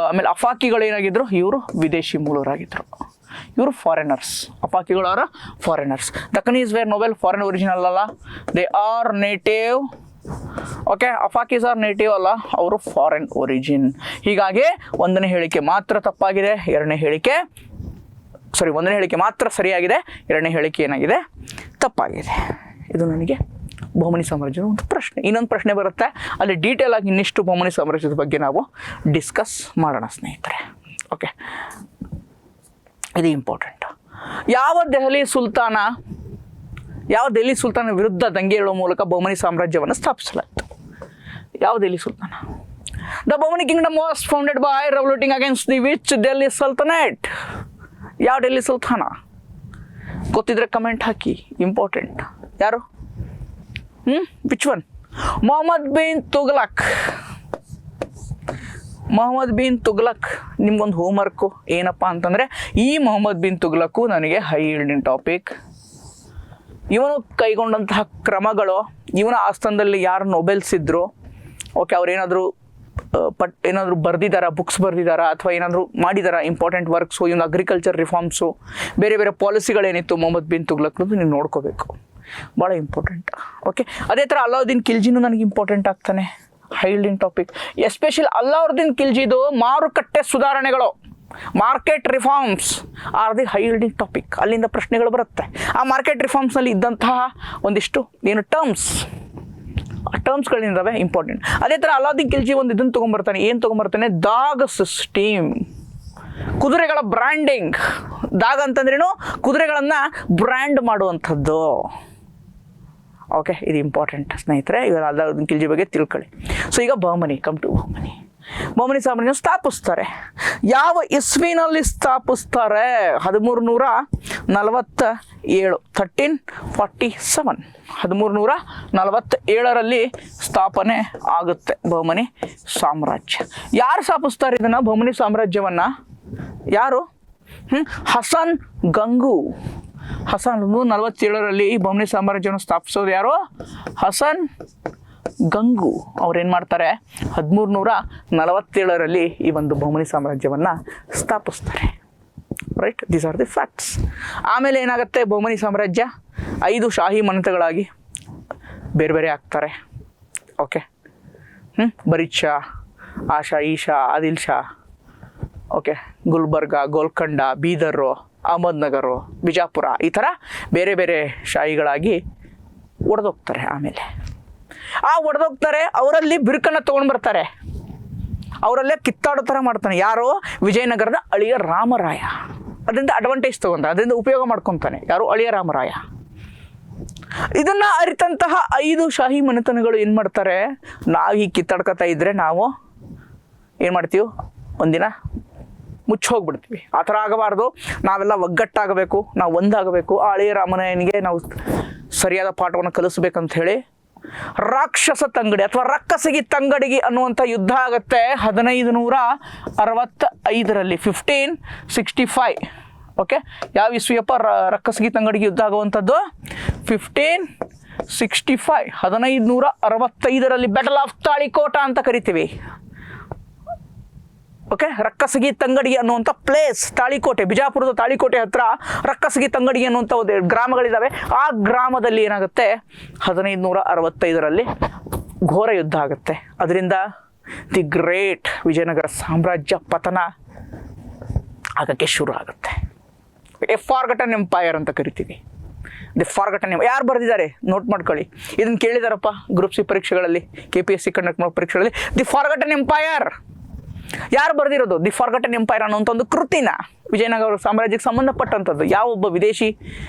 [SPEAKER 1] ಆಮೇಲೆ ಅಫಾಕಿಗಳೇನಾಗಿದ್ದರು, ಇವರು ವಿದೇಶಿ ಮೂಲರಾಗಿದ್ದರು, ಇವರು ಫಾರಿನರ್ಸ್. ಅಫಾಕಿಗಳು are foreigners. Deccanis were novel foreign original ಅಲ್ಲ, they are native. Okay, Afaqis are native ಅಲ್ಲ, ಅವರು ಫಾರಿನ್ ಒರಿಜಿನ್. ಹೀಗಾಗಿ ಒಂದನೇ ಹೇಳಿಕೆ ಮಾತ್ರ ತಪ್ಪಾಗಿದೆ, ಒಂದನೇ ಹೇಳಿಕೆ ಮಾತ್ರ ಸರಿಯಾಗಿದೆ, ಎರಡನೇ ಹೇಳಿಕೆ ಏನಾಗಿದೆ, ತಪ್ಪಾಗಿದೆ. ಇದು ನನಗೆ ಬಹುಮನಿ ಸಾಮ್ರಾಜ್ಯದ ಒಂದು ಪ್ರಶ್ನೆ. ಇನ್ನೊಂದು ಪ್ರಶ್ನೆ ಬರುತ್ತೆ, ಅಲ್ಲಿ ಡೀಟೇಲ್ ಆಗಿ ಇನ್ನಿಷ್ಟು ಬಹುಮನಿ ಸಾಮ್ರಾಜ್ಯದ ಬಗ್ಗೆ ನಾವು ಡಿಸ್ಕಸ್ ಮಾಡೋಣ ಸ್ನೇಹಿತರೆ. ಓಕೆ, ಇದು ಇಂಪಾರ್ಟೆಂಟ್. ಯಾವ ದೆಹಲಿ ಸುಲ್ತಾನ ವಿರುದ್ಧ ದಂಗೆ ಏಳುವ ಮೂಲಕ ಬಹುಮನಿ ಸಾಮ್ರಾಜ್ಯವನ್ನು ಸ್ಥಾಪಿಸಲಾಯಿತು? ಯಾವ ದೆಹಲಿ ಸುಲ್ತಾನ? The Bahmani kingdom was founded by revolting against the which Delhi sultanate? ಯಾವ ಡೆಲ್ಲಿ ಸುಲ್ತಾನ? ಗೊತ್ತಿದ್ರೆ ಕಮೆಂಟ್ ಹಾಕಿ, ಇಂಪಾರ್ಟೆಂಟ್. ಯಾರು? Which one? ಮೊಹಮ್ಮದ್ ಬಿನ್ ತುಗ್ಲಕ್. ನಿಮ್ಗೊಂದು ಹೋಮ್ವರ್ಕು ಏನಪ್ಪ ಅಂತಂದರೆ, ಈ ಮೊಹಮ್ಮದ್ ಬಿನ್ ತುಗ್ಲಕ್ಕು ನನಗೆ ಹೈ ಈಲ್ಡಿಂಗ್ ಟಾಪಿಕ್. ಇವನು ಕೈಗೊಂಡಂತಹ ಕ್ರಮಗಳು, ಇವನ ಆಸ್ಥಾನದಲ್ಲಿ ಯಾರು ನೊಬೆಲ್ಸಿದ್ರು, ಓಕೆ, ಅವ್ರು ಏನಾದರೂ ಬರೆದಿದ್ದಾರಾ, ಬುಕ್ಸ್ ಬರೆದಿದ್ದಾರಾ, ಅಥವಾ ಏನಾದರೂ ಮಾಡಿದಾರಾ ಇಂಪಾರ್ಟೆಂಟ್ ವರ್ಕ್ಸು, ಇವನು ಅಗ್ರಿಕಲ್ಚರ್ ರಿಫಾರ್ಮ್ಸು, ಬೇರೆ ಬೇರೆ ಪಾಲಿಸಿಗಳೇನಿತ್ತು ಮೊಹಮ್ಮದ್ ಬಿನ್ ತುಗ್ಲಕ್ನದು ನೀವು ನೋಡ್ಕೋಬೇಕು, ಭಾಳ ಇಂಪಾರ್ಟೆಂಟ್. ಓಕೆ, ಅದೇ ಥರ ಅಲಾವುದ್ದೀನ್ ಖಿಲ್ಜಿನೂ ನನಗೆ ಇಂಪಾರ್ಟೆಂಟ್ ಆಗ್ತಾನೆ, ಹೈಲ್ಡಿಂಗ್ ಟಾಪಿಕ್. ಎಸ್ಪೆಷಲಿ ಅಲಾವುದ್ದೀನ್ ಖಿಲ್ಜಿದು ಮಾರುಕಟ್ಟೆ ಸುಧಾರಣೆಗಳು, market reforms R the high yielding topic. ಅಲ್ಲಿಂದ ಪ್ರಶ್ನೆಗಳು ಬರುತ್ತೆ. ಆ ಮಾರ್ಕೆಟ್ ರಿಫಾರ್ಮ್ಸ್ನಲ್ಲಿ ಇದ್ದಂತಹ ಒಂದಿಷ್ಟು ಏನು ಟರ್ಮ್ಸ್ಗಳಿದ್ದಾವೆ ಇಂಪಾರ್ಟೆಂಟ್. ಅದೇ ಥರ ಅಲಾವುದ್ದೀನ್ ಖಿಲ್ಜಿ ಒಂದು ಇದನ್ನು ತೊಗೊಂಬರ್ತಾನೆ, ದಾಗ್ ಸಿಸ್ಟಮ್, ಕುದುರೆಗಳ ಬ್ರ್ಯಾಂಡಿಂಗ್. ದಾಗ್ ಅಂತಂದ್ರೇನು? ಕುದುರೆಗಳನ್ನು ಬ್ರ್ಯಾಂಡ್ ಮಾಡುವಂಥದ್ದು. ಓಕೆ, ಇದು ಇಂಪಾರ್ಟೆಂಟ್ ಸ್ನೇಹಿತರೆ. ಇವಾಗ ಅಲಾವುದ್ದೀನ್ ಖಿಲ್ಜಿ ಬಗ್ಗೆ ತಿಳ್ಕೊಳ್ಳಿ. ಸೊ ಈಗ ಬಹುಮನಿ, ಕಮ್ ಟು ಬಹುಮನಿ ಸಾಮ್ರಾಜ್ಯ ಸ್ಥಾಪಿಸ್ತಾರೆ. ಯಾವ ಇಸ್ವಿನಲ್ಲಿ ಸ್ಥಾಪಿಸ್ತಾರೆ? 1347, 1347. 1347ರಲ್ಲಿ ಸ್ಥಾಪನೆ ಆಗುತ್ತೆ ಬಹುಮನಿ ಸಾಮ್ರಾಜ್ಯ. ಯಾರು ಸ್ಥಾಪಿಸ್ತಾರೆ ಇದನ್ನು, ಬಹುಮನಿ ಸಾಮ್ರಾಜ್ಯವನ್ನು? ಯಾರು? ಹಸನ್ ಗಂಗು. 1347ರಲ್ಲಿ ಈ ಬಹುಮನಿ ಸಾಮ್ರಾಜ್ಯವನ್ನು ಸ್ಥಾಪಿಸೋದು ಯಾರು? ಹಸನ್ ಗಂಗು. ಅವ್ರೇನು ಮಾಡ್ತಾರೆ, 1347ರಲ್ಲಿ ಈ ಒಂದು ಬಹುಮನಿ ಸಾಮ್ರಾಜ್ಯವನ್ನು ಸ್ಥಾಪಿಸ್ತಾರೆ. Right, these are the facts. ಆಮೇಲೆ ಏನಾಗುತ್ತೆ, ಬಹುಮನಿ ಸಾಮ್ರಾಜ್ಯ 5 ಶಾಹಿ ಮನೆತಗಳಾಗಿ ಬೇರೆ ಬೇರೆ ಆಗ್ತಾರೆ. ಓಕೆ, ಬರೀದ್ ಶಾ, ಆಶಾ, ಈಶಾ, ಆದಿಲ್ ಶಾ, ಓಕೆ, ಗುಲ್ಬರ್ಗ, ಗೋಲ್ಕೊಂಡ, ಬೀದರು, ಅಹಮದ್ನಗರು, ಬಿಜಾಪುರ, ಈ ಥರ ಬೇರೆ ಬೇರೆ ಶಾಹಿಗಳಾಗಿ ಒಡೆದೋಗ್ತಾರೆ. ಆಮೇಲೆ ಒಡೆದೋಗ್ತಾರೆ, ಅವರಲ್ಲಿ ಬಿರುಕನ್ನು ತೊಗೊಂಡು ಬರ್ತಾರೆ, ಅವರಲ್ಲೇ ಕಿತ್ತಾಡೋ ಥರ ಮಾಡ್ತಾನೆ. ಯಾರು? ವಿಜಯನಗರದ ಅಳಿಯ ರಾಮರಾಯ. ಅದರಿಂದ ಅಡ್ವಾಂಟೇಜ್ ತೊಗೊಂಡ, ಅದರಿಂದ ಉಪಯೋಗ ಮಾಡ್ಕೊತಾನೆ. ಯಾರು? ಅಳಿಯ ರಾಮರಾಯ. ಇದನ್ನು ಅರಿತಂತಹ 5 ಶಾಹಿ ಮನೆತನಗಳು ಏನು ಮಾಡ್ತಾರೆ, ನಾವು ಹೀಗೆ ಕಿತ್ತಾಡ್ಕೊತಾ ಇದ್ದರೆ ನಾವು ಏನು ಮಾಡ್ತೀವಿ, ಒಂದಿನ ಮುಚ್ಚೋಗ್ಬಿಡ್ತೀವಿ. ಆ ಥರ ಆಗಬಾರ್ದು, ನಾವೆಲ್ಲ ಒಗ್ಗಟ್ಟಾಗಬೇಕು, ನಾವು ಒಂದಾಗಬೇಕು, ಆ ಅಳಿಯ ರಾಮರಾಯನಿಗೆ ನಾವು ಸರಿಯಾದ ಪಾಠವನ್ನು ಕಲಿಸ್ಬೇಕಂತ ಹೇಳಿ ರಾಕ್ಷಸ ತಂಗಡಿ ಅಥವಾ ರಕ್ಕಸಗಿ ತಂಗಡಿಗೆ ಅನ್ನುವಂಥ ಯುದ್ಧ ಆಗುತ್ತೆ 1565ರಲ್ಲಿ, 1565. ಓಕೆ, ಯಾವ ಇಸ್ವಿಯಪ್ಪ ರಕ್ಕಸಗಿ ತಂಗಡಿಗೆ ಯುದ್ಧ ಆಗುವಂಥದ್ದು? 1565, 1565ರಲ್ಲಿ ಬ್ಯಾಟಲ್ ಆಫ್ ತಾಳಿಕೋಟ ಅಂತ ಕರಿತೀವಿ. ಓಕೆ, ರಕ್ಕಸಗಿ ತಂಗಡಿ ಅನ್ನುವಂಥ ಪ್ಲೇಸ್, ತಾಳಿಕೋಟೆ, ಬಿಜಾಪುರದ ತಾಳಿಕೋಟೆ ಹತ್ರ ರಕ್ಕಸಗಿ ತಂಗಡಿ ಅನ್ನುವಂಥ ಒಂದು ಗ್ರಾಮಗಳಿದ್ದಾವೆ. ಆ ಗ್ರಾಮದಲ್ಲಿ ಏನಾಗುತ್ತೆ, 1565ರಲ್ಲಿ ಘೋರ ಯುದ್ಧ ಆಗುತ್ತೆ. ಅದರಿಂದ ದಿ ಗ್ರೇಟ್ ವಿಜಯನಗರ ಸಾಮ್ರಾಜ್ಯ ಪತನ ಆಗಕ್ಕೆ ಶುರು ಆಗುತ್ತೆ. ಎ ಫಾರ್ಗಟನ್ ಎಂಪೈರ್ ಅಂತ ಕರಿತೀವಿ. ದಿ ಫಾರ್ಗಟನ್ ಯಾರು ಬರೆದಿದ್ದಾರೆ ನೋಟ್ ಮಾಡ್ಕೊಳ್ಳಿ. ಇದನ್ನು ಕೇಳಿದಾರಪ್ಪ ಗ್ರೂಪ್ ಸಿ ಪರೀಕ್ಷೆಗಳಲ್ಲಿ, KPSC ಕಂಡಕ್ಟ್ ಮಾಡೋ ಪರೀಕ್ಷೆಗಳಲ್ಲಿ. ದಿ ಫಾರ್ಗಟನ್ ಎಂಪೈರ್ ಯಾರು ಬರೆದಿರೋದು? ದಿ ಫಾರ್ಗಟನ್ ಎಂಪೈರ್ ಅನ್ನೋಂಥ ಒಂದು ಕೃತಿನ, ವಿಜಯನಗರ ಸಾಮ್ರಾಜ್ಯಕ್ಕೆ ಸಂಬಂಧಪಟ್ಟಂಥದ್ದು ಯಾವ ಒಬ್ಬ ವಿದೇಶಿ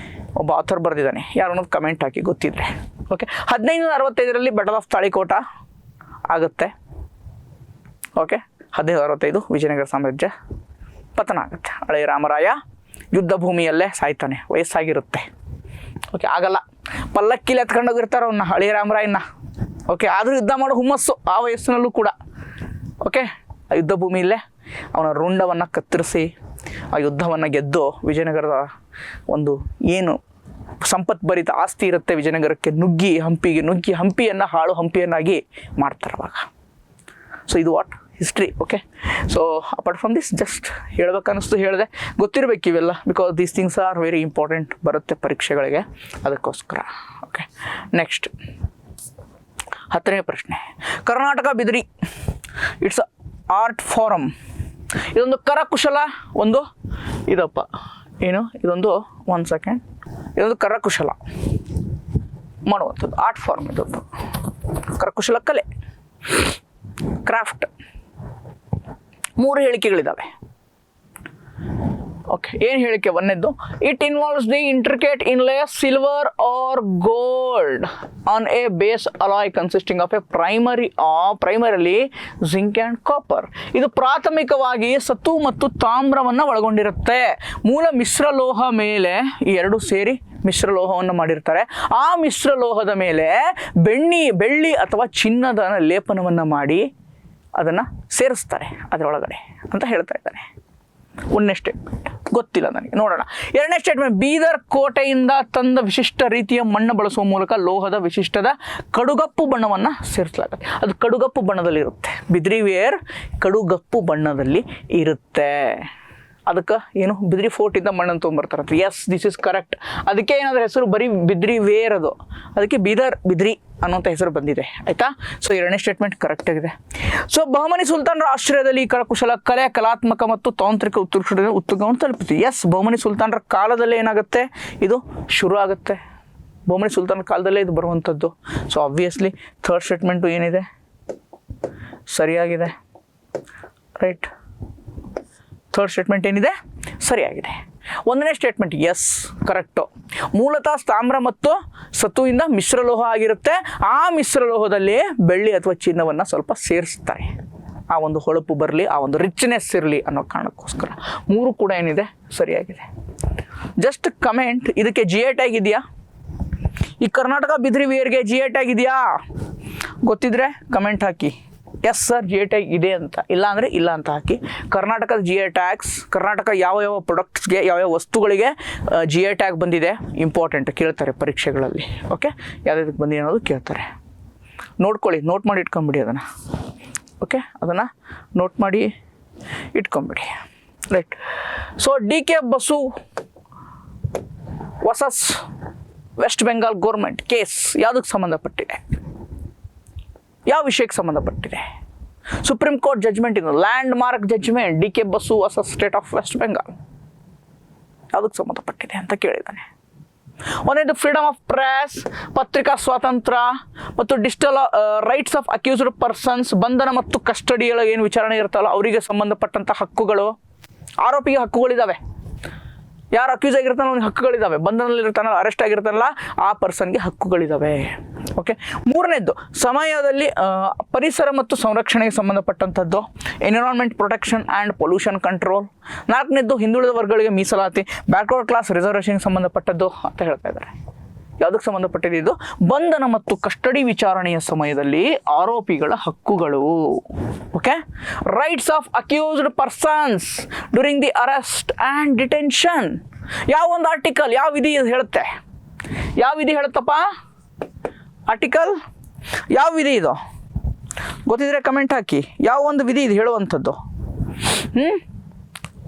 [SPEAKER 1] ಒಬ್ಬ ಆಥರ್ ಬರೆದಿದ್ದಾನೆ, ಯಾರು ಅನ್ನೋದು ಕಮೆಂಟ್ ಹಾಕಿ ಗೊತ್ತಿದ್ರೆ. ಓಕೆ, 1565ರಲ್ಲಿ ಬ್ಯಾಟಲ್ ಆಫ್ ತಾಳಿಕೋಟ ಆಗುತ್ತೆ. ಓಕೆ, 1565 ವಿಜಯನಗರ ಸಾಮ್ರಾಜ್ಯ ಪತನ ಆಗುತ್ತೆ. ಹಳೆಯ ರಾಮರಾಯ ಯುದ್ಧ ಭೂಮಿಯಲ್ಲೇ ಸಾಯ್ತಾನೆ, ವಯಸ್ಸಾಗಿರುತ್ತೆ. ಓಕೆ, ಆಗಲ್ಲ, ಪಲ್ಲಕ್ಕಿಲಿ ಎತ್ಕೊಂಡೋಗಿರ್ತಾರೆ ಅವನ್ನ, ಹಳೆಯ ರಾಮರಾಯನ. ಓಕೆ, ಆದರೂ ಯುದ್ಧ ಮಾಡೋ ಹುಮ್ಮಸ್ಸು ಆ ವಯಸ್ಸಿನಲ್ಲೂ ಕೂಡ. ಓಕೆ, ಆ ಯುದ್ಧ ಭೂಮಿಯಲ್ಲೇ ಅವನ ರುಂಡವನ್ನು ಕತ್ತರಿಸಿ ಆ ಯುದ್ಧವನ್ನು ಗೆದ್ದು ವಿಜಯನಗರದ ಒಂದು ಏನು ಸಂಪತ್ಭರಿತ ಆಸ್ತಿ ಇರುತ್ತೆ ವಿಜಯನಗರಕ್ಕೆ ಹಂಪಿಗೆ ನುಗ್ಗಿ ಹಂಪಿಯನ್ನು ಹಾಳು ಹಂಪಿಯನ್ನಾಗಿ ಮಾಡ್ತಾರೆ ಅವಾಗ. ಸೊ ಇದು what history. Okay, so apart from this just ಹೇಳ್ಬೇಕನ್ನಿಸ್ತು ಹೇಳಿದೆ. ಗೊತ್ತಿರಬೇಕು ಇವೆಲ್ಲ, because these things are very important, ಬರುತ್ತೆ ಪರೀಕ್ಷೆಗಳಿಗೆ, ಅದಕ್ಕೋಸ್ಕರ. ಓಕೆ, ನೆಕ್ಸ್ಟ್ 10ನೇ ಪ್ರಶ್ನೆ. Karnataka Bidri it's art form. ಇದೊಂದು ಕರಕುಶಲ ಒಂದು ಇದಪ್ಪ ಏನು ಇದೊಂದು 1 ಸೆಕೆಂಡ್, ಇದೊಂದು ಕರಕುಶಲ ಮಾಡುವಂಥದ್ದು ಆರ್ಟ್ ಫಾರ್ಮ್. ಇದೊಂದು ಕರಕುಶಲ ಕಲೆ, ಕ್ರಾಫ್ಟ್. 3 ಹೇಳಿಕೆಗಳಿದ್ದಾವೆ. ಓಕೆ, ಏನು ಹೇಳಿಕೆ? ಒಂದನೇದ್ದು, it involves the intricate inlay silver or gold on a base alloy consisting of a primarily zinc and copper. ಇದು ಪ್ರಾಥಮಿಕವಾಗಿ ಸತು ಮತ್ತು ತಾಮ್ರವನ್ನು ಒಳಗೊಂಡಿರುತ್ತೆ. ಮೂಲ ಮಿಶ್ರಲೋಹ ಮೇಲೆ ಈ 2 ಸೇರಿ ಮಿಶ್ರಲೋಹವನ್ನು ಮಾಡಿರ್ತಾರೆ. ಆ ಮಿಶ್ರಲೋಹದ ಮೇಲೆ ಬೆಳ್ಳಿ ಅಥವಾ ಚಿನ್ನದ ಲೇಪನವನ್ನು ಮಾಡಿ ಅದನ್ನು ಸೇರಿಸ್ತಾರೆ ಅದರೊಳಗಡೆ ಅಂತ ಹೇಳ್ತಾ ಇದ್ದಾನೆ. 1ನೇ ಸ್ಟೇಟ್ಮೆಂಟ್ ಗೊತ್ತಿಲ್ಲ ನನಗೆ, ನೋಡೋಣ. 2ನೇ ಸ್ಟೇಟ್ಮೆಂಟ್, ಬೀದರ್ ಕೋಟೆಯಿಂದ ತಂದ ವಿಶಿಷ್ಟ ರೀತಿಯ ಮಣ್ಣು ಬಳಸುವ ಮೂಲಕ ಲೋಹದ ವಿಶಿಷ್ಟದ ಕಡುಗಪ್ಪು ಬಣ್ಣವನ್ನು ಸೇರಿಸಲಾಗುತ್ತೆ. ಅದು ಕಡುಗಪ್ಪು ಬಣ್ಣದಲ್ಲಿರುತ್ತೆ. ಬಿದ್ರಿ ವೇರ್ ಕಡುಗಪ್ಪು ಬಣ್ಣದಲ್ಲಿ ಇರುತ್ತೆ. ಅದಕ್ಕೆ ಏನು ಬಿದ್ರಿ ಫೋರ್ಟಿಂದ ಮಣ್ಣನ್ನು ತೊಗೊಂಬರ್ತಾರಂತೆ. Yes, this is correct. ಅದಕ್ಕೆ ಏನಾದರೂ ಹೆಸರು ಬರೀ ಬಿದ್ರಿ ವೇರ್, ಅದು ಅದಕ್ಕೆ ಬೀದರ್ ಬಿದ್ರಿ ಅನ್ನೋಂಥ ಹೆಸರು ಬಂದಿದೆ. ಆಯಿತಾ? ಸೊ 2ನೇ ಸ್ಟೇಟ್ಮೆಂಟ್ ಕರೆಕ್ಟ್ ಆಗಿದೆ. ಸೊ ಬಹಮನಿ ಸುಲ್ತಾನರ ಆಶ್ರಯದಲ್ಲಿ ಕರಕುಶಲ ಕಲೆ ಕಲಾತ್ಮಕ ಮತ್ತು ತಾಂತ್ರಿಕ ಉತ್ತುಂಗವನ್ನು ತಲುಪಿತು. ಎಸ್, ಬಹಮನಿ ಸುಲ್ತಾನರ ಕಾಲದಲ್ಲೇ ಏನಾಗುತ್ತೆ, ಇದು ಶುರು ಆಗುತ್ತೆ. ಬಹಮನಿ ಸುಲ್ತಾನರ ಕಾಲದಲ್ಲೇ ಇದು ಬರುವಂಥದ್ದು. ಸೊ ಆಬ್ವಿಯಸ್ಲಿ 3rd ಸ್ಟೇಟ್ಮೆಂಟು ಏನಿದೆ ಸರಿಯಾಗಿದೆ. ರೈಟ್, 3rd ಸ್ಟೇಟ್ಮೆಂಟ್ ಏನಿದೆ ಸರಿಯಾಗಿದೆ. 1ನೇ ಸ್ಟೇಟ್ಮೆಂಟ್ ಎಸ್ ಕರೆಕ್ಟು. ಮೂಲತಃ ತಾಮ್ರ ಮತ್ತು ಸತುವಿಂದ ಮಿಶ್ರಲೋಹ ಆಗಿರುತ್ತೆ. ಆ ಮಿಶ್ರಲೋಹದಲ್ಲಿ ಬೆಳ್ಳಿ ಅಥವಾ ಚಿನ್ನವನ್ನು ಸ್ವಲ್ಪ ಸೇರಿಸ್ತಾರೆ, ಆ ಒಂದು ಹೊಳಪು ಬರಲಿ, ಆ ಒಂದು ರಿಚ್ನೆಸ್ ಇರಲಿ ಅನ್ನೋ ಕಾರಣಕ್ಕೋಸ್ಕರ. 3 ಕೂಡ ಏನಿದೆ ಸರಿಯಾಗಿದೆ. ಜಸ್ಟ್ ಕಮೆಂಟ್, ಇದಕ್ಕೆ GI ಟ್ಯಾಗ್ ಇದೆಯಾ? ಈ ಕರ್ನಾಟಕ ಬಿದ್ರಿ ವೇರ್ಗೆ GI ಟ್ಯಾಗ್ ಇದೆಯಾ? ಗೊತ್ತಿದ್ರೆ ಕಮೆಂಟ್ ಹಾಕಿ. ಎಸ್ ಸರ್, GI ಟ್ಯಾಗ್ ಇದೆ ಅಂತ, ಇಲ್ಲ ಅಂದರೆ ಇಲ್ಲ ಅಂತ ಹಾಕಿ. ಕರ್ನಾಟಕದ GI ಟ್ಯಾಗ್ಸ್, ಕರ್ನಾಟಕ ಯಾವ ಪ್ರಾಡಕ್ಟ್ಸ್ಗೆ ಯಾವ್ಯಾವ ವಸ್ತುಗಳಿಗೆ GI ಟ್ಯಾಗ್ ಬಂದಿದೆ ಇಂಪಾರ್ಟೆಂಟ್ ಕೇಳ್ತಾರೆ ಪರೀಕ್ಷೆಗಳಲ್ಲಿ. ಓಕೆ, ಯಾವುದಕ್ಕೆ ಬಂದಿದೆ ಅನ್ನೋದು ಕೇಳ್ತಾರೆ. ನೋಡ್ಕೊಳ್ಳಿ, ನೋಟ್ ಮಾಡಿ ಇಟ್ಕೊಂಬಿಡಿ ಅದನ್ನು. ಓಕೆ, ಅದನ್ನು ನೋಟ್ ಮಾಡಿ ಇಟ್ಕೊಂಬಿಡಿ. Right. So DK Basu versus West Bengal government case ಯಾವುದಕ್ಕೆ ಸಂಬಂಧಪಟ್ಟಿದೆ? ಯಾವ ವಿಷಯಕ್ಕೆ ಸಂಬಂಧಪಟ್ಟಿದೆ? ಸುಪ್ರೀಂ ಕೋರ್ಟ್ ಜಡ್ಜ್ಮೆಂಟ್ ಇದು, landmark judgment. DK Basu versus state of West Bengal ಯಾವುದಕ್ಕೆ ಸಂಬಂಧಪಟ್ಟಿದೆ ಅಂತ ಕೇಳಿದ್ದಾನೆ. ಒಂದೇದು ಫ್ರೀಡಮ್ ಆಫ್ ಪ್ರೆಸ್, ಪತ್ರಿಕಾ ಸ್ವಾತಂತ್ರ್ಯ ಮತ್ತು digital rights of accused persons, ಬಂಧನ ಮತ್ತು ಕಸ್ಟಡಿಯ ಏನು ವಿಚಾರಣೆ ಇರುತ್ತಲ್ಲ ಅವರಿಗೆ ಸಂಬಂಧಪಟ್ಟಂಥ ಹಕ್ಕುಗಳು. ಆರೋಪಿಗೆ ಹಕ್ಕುಗಳಿದ್ದಾವೆ, ಯಾರು ಅಕ್ಯೂಸ್ ಆಗಿರ್ತಾನೋ ಅವ್ನಿಗೆ ಹಕ್ಕುಗಳಿದ್ದಾವೆ. ಬಂಧನದಲ್ಲಿರ್ತಾನಲ್ಲ, ಅರೆಸ್ಟ್ ಆಗಿರ್ತಾನಲ್ಲ ಆ ಪರ್ಸನ್ಗೆ ಹಕ್ಕುಗಳಿದ್ದಾವೆ. ಓಕೆ, 3ನೇದ್ದು ಸಮಯದಲ್ಲಿ ಪರಿಸರ ಮತ್ತು ಸಂರಕ್ಷಣೆಗೆ ಸಂಬಂಧಪಟ್ಟಂಥದ್ದು, environment protection and pollution control. 4ನೇದ್ದು ಹಿಂದುಳಿದ ವರ್ಗಗಳಿಗೆ ಮೀಸಲಾತಿ, ಬ್ಯಾಕ್ವರ್ಡ್ ಕ್ಲಾಸ್ ರಿಸರ್ವೇಷನ್ಗೆ ಸಂಬಂಧಪಟ್ಟದ್ದು ಅಂತ ಹೇಳ್ತಾ ಇದ್ದಾರೆ. ಯಾವುದಕ್ಕೆ ಸಂಬಂಧಪಟ್ಟಿದೆ ಇದು? ಬಂಧನ ಮತ್ತು ಕಸ್ಟಡಿ ವಿಚಾರಣೆಯ ಸಮಯದಲ್ಲಿ ಆರೋಪಿಗಳ ಹಕ್ಕುಗಳು. Okay, rights of accused persons during the arrest and detention. ಯಾವ ಒಂದು ಆರ್ಟಿಕಲ್, ಯಾವ ವಿಧಿ ಹೇಳುತ್ತೆ? ಯಾವ ವಿಧಿ ಹೇಳುತ್ತಪ್ಪ? ಆರ್ಟಿಕಲ್ ಯಾವ ವಿಧಿ ಇದು? ಗೊತ್ತಿದ್ರೆ ಕಮೆಂಟ್ ಹಾಕಿ. ಯಾವ ಒಂದು ವಿಧಿ ಇದು ಹೇಳುವಂಥದ್ದು?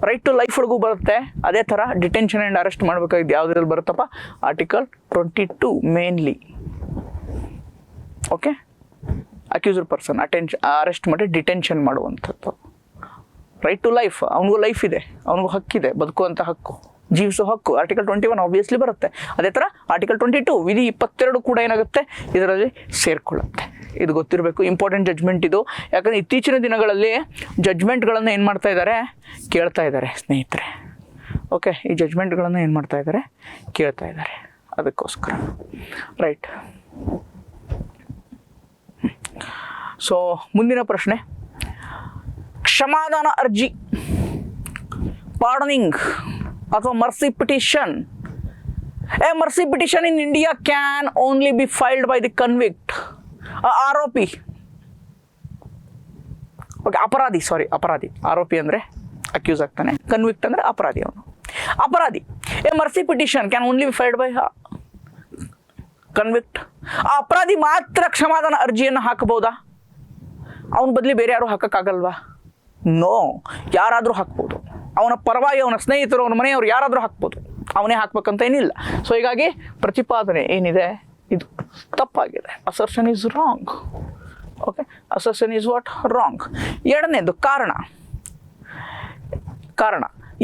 [SPEAKER 1] ರೈಟ್ ಟು ಲೈಫ್ವರೆಗೂ ಬರುತ್ತೆ. ಅದೇ ಥರ ಡಿಟೆನ್ಷನ್ ಆ್ಯಂಡ್ ಅರೆಸ್ಟ್ ಮಾಡಬೇಕಾಗಿದ್ದು ಯಾವುದ್ರಲ್ಲಿ ಬರುತ್ತಪ್ಪ? Article 22 mainly. Okay, accused person arrest ಮಾಡಿ ಡಿಟೆನ್ಷನ್ ಮಾಡುವಂಥದ್ದು. ರೈಟ್ ಟು ಲೈಫ್, ಅವನಿಗೂ ಲೈಫ್ ಇದೆ, ಅವನಿಗೂ ಹಕ್ಕಿದೆ, ಬದುಕುವಂಥ ಹಕ್ಕು, ಜೀವಿಸೋ ಹಕ್ಕು. ಆರ್ಟಿಕಲ್ 21 ಆಬ್ವಿಯಸ್ಲಿ ಬರುತ್ತೆ. ಅದೇ ಥರ ಆರ್ಟಿಕಲ್ 22 ವಿಧಿ 22 ಕೂಡ ಏನಾಗುತ್ತೆ ಇದರಲ್ಲಿ ಸೇರಿಕೊಳ್ಳುತ್ತೆ. ಇದು ಗೊತ್ತಿರಬೇಕು, ಇಂಪಾರ್ಟೆಂಟ್ ಜಡ್ಜ್ಮೆಂಟ್ ಇದು. ಯಾಕಂದರೆ ಇತ್ತೀಚಿನ ದಿನಗಳಲ್ಲಿ ಜಡ್ಜ್ಮೆಂಟ್ಗಳನ್ನು ಏನು ಮಾಡ್ತಾ ಇದ್ದಾರೆ, ಕೇಳ್ತಾ ಇದ್ದಾರೆ ಸ್ನೇಹಿತರೆ. ಓಕೆ, ಈ ಜಡ್ಜ್ಮೆಂಟ್ಗಳನ್ನು ಏನು ಮಾಡ್ತಾ ಇದ್ದಾರೆ, ಕೇಳ್ತಾ ಇದ್ದಾರೆ, ಅದಕ್ಕೋಸ್ಕರ. ರೈಟ್. ಸೊ ಮುಂದಿನ ಪ್ರಶ್ನೆ, ಕ್ಷಮಾದಾನ ಅರ್ಜಿ, ಪಾರ್ಡನಿಂಗ್ ಅಥವಾ mercy petition. A mercy petition in India can only B filed by the convict, ಆರೋಪಿ ಓಕೆ, ಅಪರಾಧಿ. ಆರೋಪಿ ಅಂದರೆ ಅಕ್ಯೂಸ್ ಆಗ್ತಾನೆ, ಕನ್ವಿಕ್ಟ್ ಅಂದರೆ ಅಪರಾಧಿ. ಅವನು ಅಪರಾಧಿ. A mercy petition can only B filed by convict. ಆ ಅಪರಾಧಿ ಮಾತ್ರ ಕ್ಷಮಾದಾನ ಅರ್ಜಿಯನ್ನು ಹಾಕಬಹುದಾ? ಅವನ ಬದಲಿ ಬೇರೆ ಯಾರು ಹಾಕೋಕ್ಕಾಗಲ್ವಾ? ನೋ, ಯಾರಾದರೂ ಹಾಕ್ಬೋದು. ಅವನ ಪರವಾಗಿ ಅವನ ಸ್ನೇಹಿತರು, ಅವನ ಮನೆಯವರು ಯಾರಾದರೂ ಹಾಕ್ಬೋದು. ಅವನೇ ಹಾಕ್ಬೇಕಂತ ಏನಿಲ್ಲ. ಸೊ ಹೀಗಾಗಿ ಪ್ರತಿಪಾದನೆ ಏನಿದೆ ಇದು ತಪ್ಪಾಗಿದೆ. Assertion is wrong. Okay, assertion is what? Wrong. ಎರಡನೇದು ಕಾರಣ.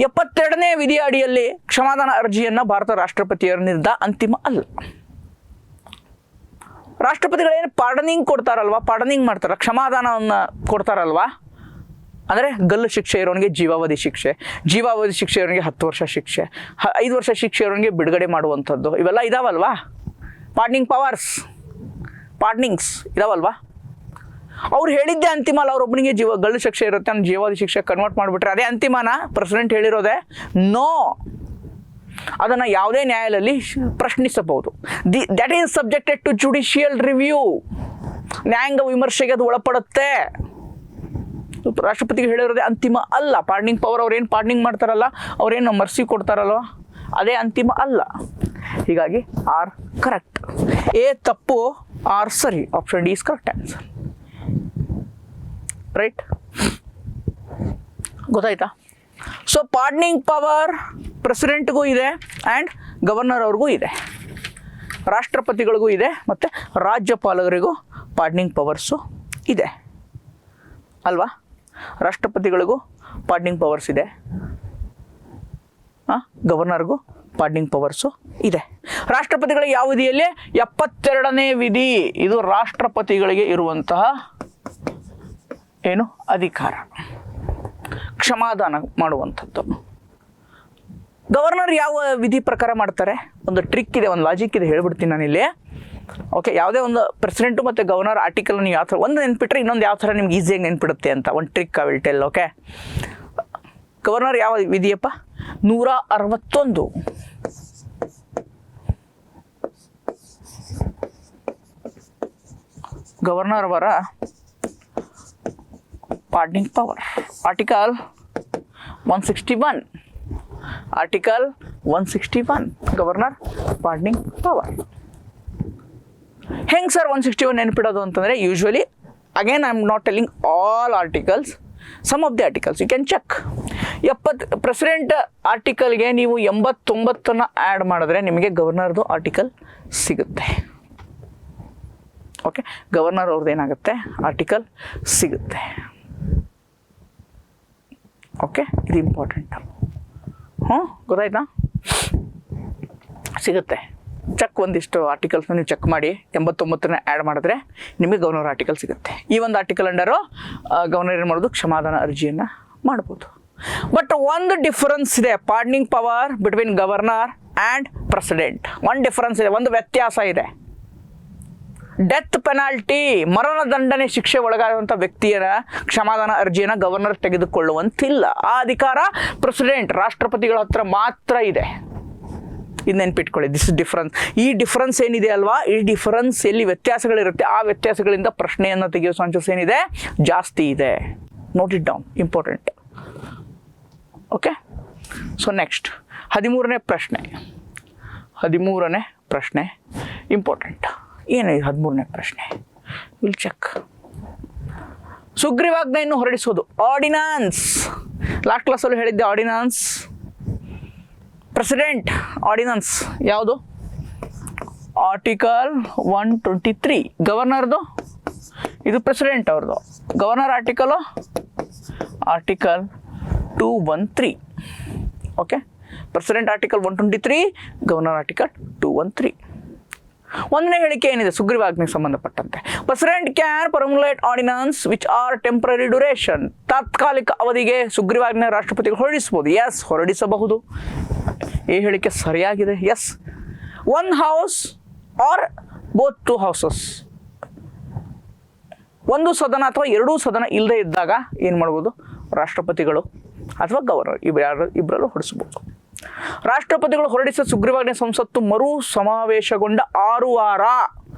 [SPEAKER 1] 72ನೇ ವಿಧಿಯ ಅಡಿಯಲ್ಲಿ ಕ್ಷಮಾದಾನ ಅರ್ಜಿಯನ್ನು ಭಾರತ ರಾಷ್ಟ್ರಪತಿಯರಿಂದ ಅಂತಿಮ ಅಲ್ಲ. ರಾಷ್ಟ್ರಪತಿಗಳೇನು ಪಾರ್ಡನಿಂಗ್ ಕೊಡ್ತಾರಲ್ವಾ, ಪಾರ್ಡನಿಂಗ್ ಮಾಡ್ತಾರ, ಕ್ಷಮಾದಾನವನ್ನು ಕೊಡ್ತಾರಲ್ವಾ, ಅಂದರೆ ಗಲ್ಲು ಶಿಕ್ಷೆ ಇರೋನಿಗೆ ಜೀವಾವಧಿ ಶಿಕ್ಷೆ, ಜೀವಾವಧಿ ಶಿಕ್ಷೆ ಇರೋನಿಗೆ 10 ವರ್ಷ ಶಿಕ್ಷೆ, 5 ವರ್ಷ ಶಿಕ್ಷೆ ಇರೋನಿಗೆ ಬಿಡುಗಡೆ ಮಾಡುವಂಥದ್ದು, ಇವೆಲ್ಲ ಇದಾವಲ್ವಾ? ಪಾರ್ಡನಿಂಗ್ಸ್ ಇದಾವಲ್ವಾ? ಅವ್ರು ಹೇಳಿದ್ದೆ ಅಂತಿಮ ಅಲ್ಲ. ಅವ್ರೊಬ್ಬನಿಗೆ ಗಲ್ಲು ಶಿಕ್ಷೆ ಇರುತ್ತೆ, ಅವ್ನು ಜೀವಾವಧಿ ಶಿಕ್ಷೆ ಕನ್ವರ್ಟ್ ಮಾಡಿಬಿಟ್ರೆ ಅದೇ ಅಂತಿಮನ? ಪ್ರೆಸಿಡೆಂಟ್ ಹೇಳಿರೋದೆ? ನೋ, ಅದನ್ನು ಯಾವುದೇ ನ್ಯಾಯಾಲಯದಲ್ಲಿ ಪ್ರಶ್ನಿಸಬಹುದು. That is subjected to judicial review. ನ್ಯಾಯಾಂಗ ವಿಮರ್ಶೆಗೆ ಅದು ಒಳಪಡುತ್ತೆ. ರಾಷ್ಟ್ರಪತಿಗೆ ಹೇಳಿರೋದೇ ಅಂತಿಮ ಅಲ್ಲ. ಪಾರ್ಡನಿಂಗ್ ಪವರ್, ಅವ್ರೇನು ಪಾರ್ಡನಿಂಗ್ ಮಾಡ್ತಾರಲ್ಲ, ಅವ್ರೇನು ಮರ್ಸಿ ಕೊಡ್ತಾರಲ್ವ, ಅದೇ ಅಂತಿಮ ಅಲ್ಲ. ಹೀಗಾಗಿ ಆರ್ ಕರೆಕ್ಟ್. ಎ ತಪ್ಪು, ಆರ್ ಸರಿ. Option D is correct answer. Right, ಗೊತ್ತಾಯ್ತಾ? ಸೊ ಪಾರ್ಡನಿಂಗ್ ಪವರ್ ಪ್ರೆಸಿಡೆಂಟ್ಗೂ ಇದೆ ಆ್ಯಂಡ್ ಗವರ್ನರ್ ಅವ್ರಿಗೂ ಇದೆ, ರಾಷ್ಟ್ರಪತಿಗಳಿಗೂ ಇದೆ, ಮತ್ತು ರಾಜ್ಯಪಾಲರಿಗೂ ಪಾರ್ಡನಿಂಗ್ ಪವರ್ಸು ಇದೆ ಅಲ್ವಾ? ರಾಷ್ಟ್ರಪತಿಗಳಿಗೂ ಪಾರ್ಡನಿಂಗ್ ಪವರ್ಸ್ ಇದೆ, ಗವರ್ನರ್ಗೂ ಪಾರ್ಡನಿಂಗ್ ಪವರ್ಸು ಇದೆ. ರಾಷ್ಟ್ರಪತಿಗಳಿಗೆ ಯಾವ ವಿಧಿಯಲ್ಲಿ? 72ನೇ ವಿಧಿ. ಇದು ರಾಷ್ಟ್ರಪತಿಗಳಿಗೆ ಇರುವಂತಹ ಏನು ಅಧಿಕಾರ, ಕ್ಷಮಾದಾನ ಮಾಡುವಂಥದ್ದು. ಗವರ್ನರ್ ಯಾವ ವಿಧಿ ಪ್ರಕಾರ ಮಾಡ್ತಾರೆ? ಒಂದು ಟ್ರಿಕ್ ಇದೆ, ಒಂದು ಲಾಜಿಕ್ ಇದೆ, ಹೇಳ್ಬಿಡ್ತೀನಿ ನಾನಿಲ್ಲಿ. ಓಕೆ, ಯಾವುದೇ ಒಂದು ಪ್ರೆಸಿಡೆಂಟು ಮತ್ತು ಗವರ್ನರ್ ಆರ್ಟಿಕಲ್ ನೀವು ಯಾವ ಥರ ಒಂದು ನೆನ್ಪಿಟ್ರೆ ಇನ್ನೊಂದು ಯಾವ ಥರ ನಿಮ್ಗೆ ಈಸಿಯಾಗಿ ನೆನ್ಪಿಡುತ್ತೆ ಅಂತ ಒಂದು trick I will tell. Okay, governor ಯಾವ ವಿಧಿಯಪ್ಪ? 161. ಗವರ್ನರ್ ಅವರ pardoning power article 161. Article 161 governor pardoning power. ಹೆಂಗೆ ಸರ್ 161 ನೆನಪಿಡೋದು ಅಂತಂದರೆ, usually again I am not telling all articles, some of the articles you can check. President ಆರ್ಟಿಕಲ್ಗೆ ನೀವು 89 add ಮಾಡಿದ್ರೆ ನಿಮಗೆ ಗವರ್ನರ್ದು ಆರ್ಟಿಕಲ್ ಸಿಗುತ್ತೆ. ಓಕೆ, ಗವರ್ನರ್ ಅವ್ರದ್ದು ಏನಾಗುತ್ತೆ? ಆರ್ಟಿಕಲ್ ಸಿಗುತ್ತೆ. ಓಕೆ, ಇದು ಇಂಪಾರ್ಟೆಂಟ್. ಗೊತ್ತಾಯ್ತಾ? ಸಿಗುತ್ತೆ. ಚೆಕ್ ಒಂದಿಷ್ಟು ಆರ್ಟಿಕಲ್ಸ್ನ ನೀವು ಚೆಕ್ ಮಾಡಿ, 89ನ ಆ್ಯಡ್ ಮಾಡಿದ್ರೆ ನಿಮಗೆ ಗವರ್ನರ್ ಆರ್ಟಿಕಲ್ ಸಿಗುತ್ತೆ. ಈ ಒಂದು ಆರ್ಟಿಕಲ್ ಅಂಡರು ಗವರ್ನರ್ ಏನು ಮಾಡೋದು? ಕ್ಷಮಾದಾನ ಅರ್ಜಿಯನ್ನು ಮಾಡ್ಬೋದು. ಬಟ್ ಒಂದು ಡಿಫರೆನ್ಸ್ ಇದೆ pardoning power between governor and president. ಒಂದು ಡಿಫರೆನ್ಸ್ ಇದೆ, ಒಂದು ವ್ಯತ್ಯಾಸ ಇದೆ. ಡೆತ್ ಪೆನಾಲ್ಟಿ, ಮರಣದಂಡನೆ ಶಿಕ್ಷೆ ಒಳಗಾಗುವಂಥ ವ್ಯಕ್ತಿಯರ ಕ್ಷಮಾದಾನ ಅರ್ಜಿಯನ್ನು ಗವರ್ನರ್ ತೆಗೆದುಕೊಳ್ಳುವಂತಿಲ್ಲ. ಆ ಅಧಿಕಾರ ಪ್ರೆಸಿಡೆಂಟ್, ರಾಷ್ಟ್ರಪತಿಗಳ ಹತ್ರ ಮಾತ್ರ ಇದೆ. ಇದು ನೆನ್ಪಿಟ್ಕೊಳ್ಳಿ. This is difference. ಈ ಡಿಫರೆನ್ಸ್ ಏನಿದೆ ಅಲ್ವಾ, ಈ ಡಿಫರೆನ್ಸ್ ಎಲ್ಲಿ ವ್ಯತ್ಯಾಸಗಳಿರುತ್ತೆ ಆ ವ್ಯತ್ಯಾಸಗಳಿಂದ ಪ್ರಶ್ನೆಯನ್ನು ತೆಗೆಯೋ ಚಾನ್ಸಸ್ ಏನಿದೆ? ಜಾಸ್ತಿ ಇದೆ. Note it down, important. Okay, so next 13ನೇ ಪ್ರಶ್ನೆ ಇಂಪಾರ್ಟೆಂಟ್. ಏನು 13ನೇ ಪ್ರಶ್ನೆ? Will check. ಸುಗ್ರೀವಾಜ್ಞೆಯನ್ನು ಹೊರಡಿಸೋದು, ಆರ್ಡಿನಾನ್ಸ್. ಲಾಸ್ಟ್ ಕ್ಲಾಸಲ್ಲಿ ಹೇಳಿದ್ದೆ ಆರ್ಡಿನಾನ್ಸ್. ಪ್ರೆಸಿಡೆಂಟ್ ಆರ್ಡಿನಾನ್ಸ್ ಯಾವುದು? ಆರ್ಟಿಕಲ್ 123. ಗವರ್ನರ್ದು ಇದು ಪ್ರೆಸಿಡೆಂಟ್ ಅವ್ರದ್ದು. Governor article 213. Okay, president article 123, governor article 213. ಒಂದನೇ ಹೇಳಿಕೆ ಏನಿದೆ ಸುಗ್ರೀವಾಜ್ಞೆಗೆ ಸಂಬಂಧಪಟ್ಟಂತೆ? President can promulgate ordinance which are temporary duration. ತಾತ್ಕಾಲಿಕ ಅವಧಿಗೆ ಸುಗ್ರೀವಾಜ್ಞೆ ರಾಷ್ಟ್ರಪತಿಗಳು ಹೊರಡಿಸಬಹುದು. ಎಸ್, ಹೊರಡಿಸಬಹುದು. ಈ ಹೇಳಿಕೆ ಸರಿಯಾಗಿದೆ. Yes, one house or both 2 houses, ಒಂದು ಸದನ ಅಥವಾ 2 ಸದನ ಇಲ್ಲದೆ ಇದ್ದಾಗ ಏನು ಮಾಡ್ಬೋದು? ರಾಷ್ಟ್ರಪತಿಗಳು ಅಥವಾ ಗವರ್ನರ್ ಇಬ್ಬರಲ್ಲೂ ಹೊರಡಿಸಬಹುದು. ರಾಷ್ಟ್ರಪತಿಗಳು ಹೊರಡಿಸಿದ ಸುಗ್ರೀವಾಜ್ಞೆ ಸಂಸತ್ತು ಮರು ಸಮಾವೇಶಗೊಂಡ 6 ವಾರ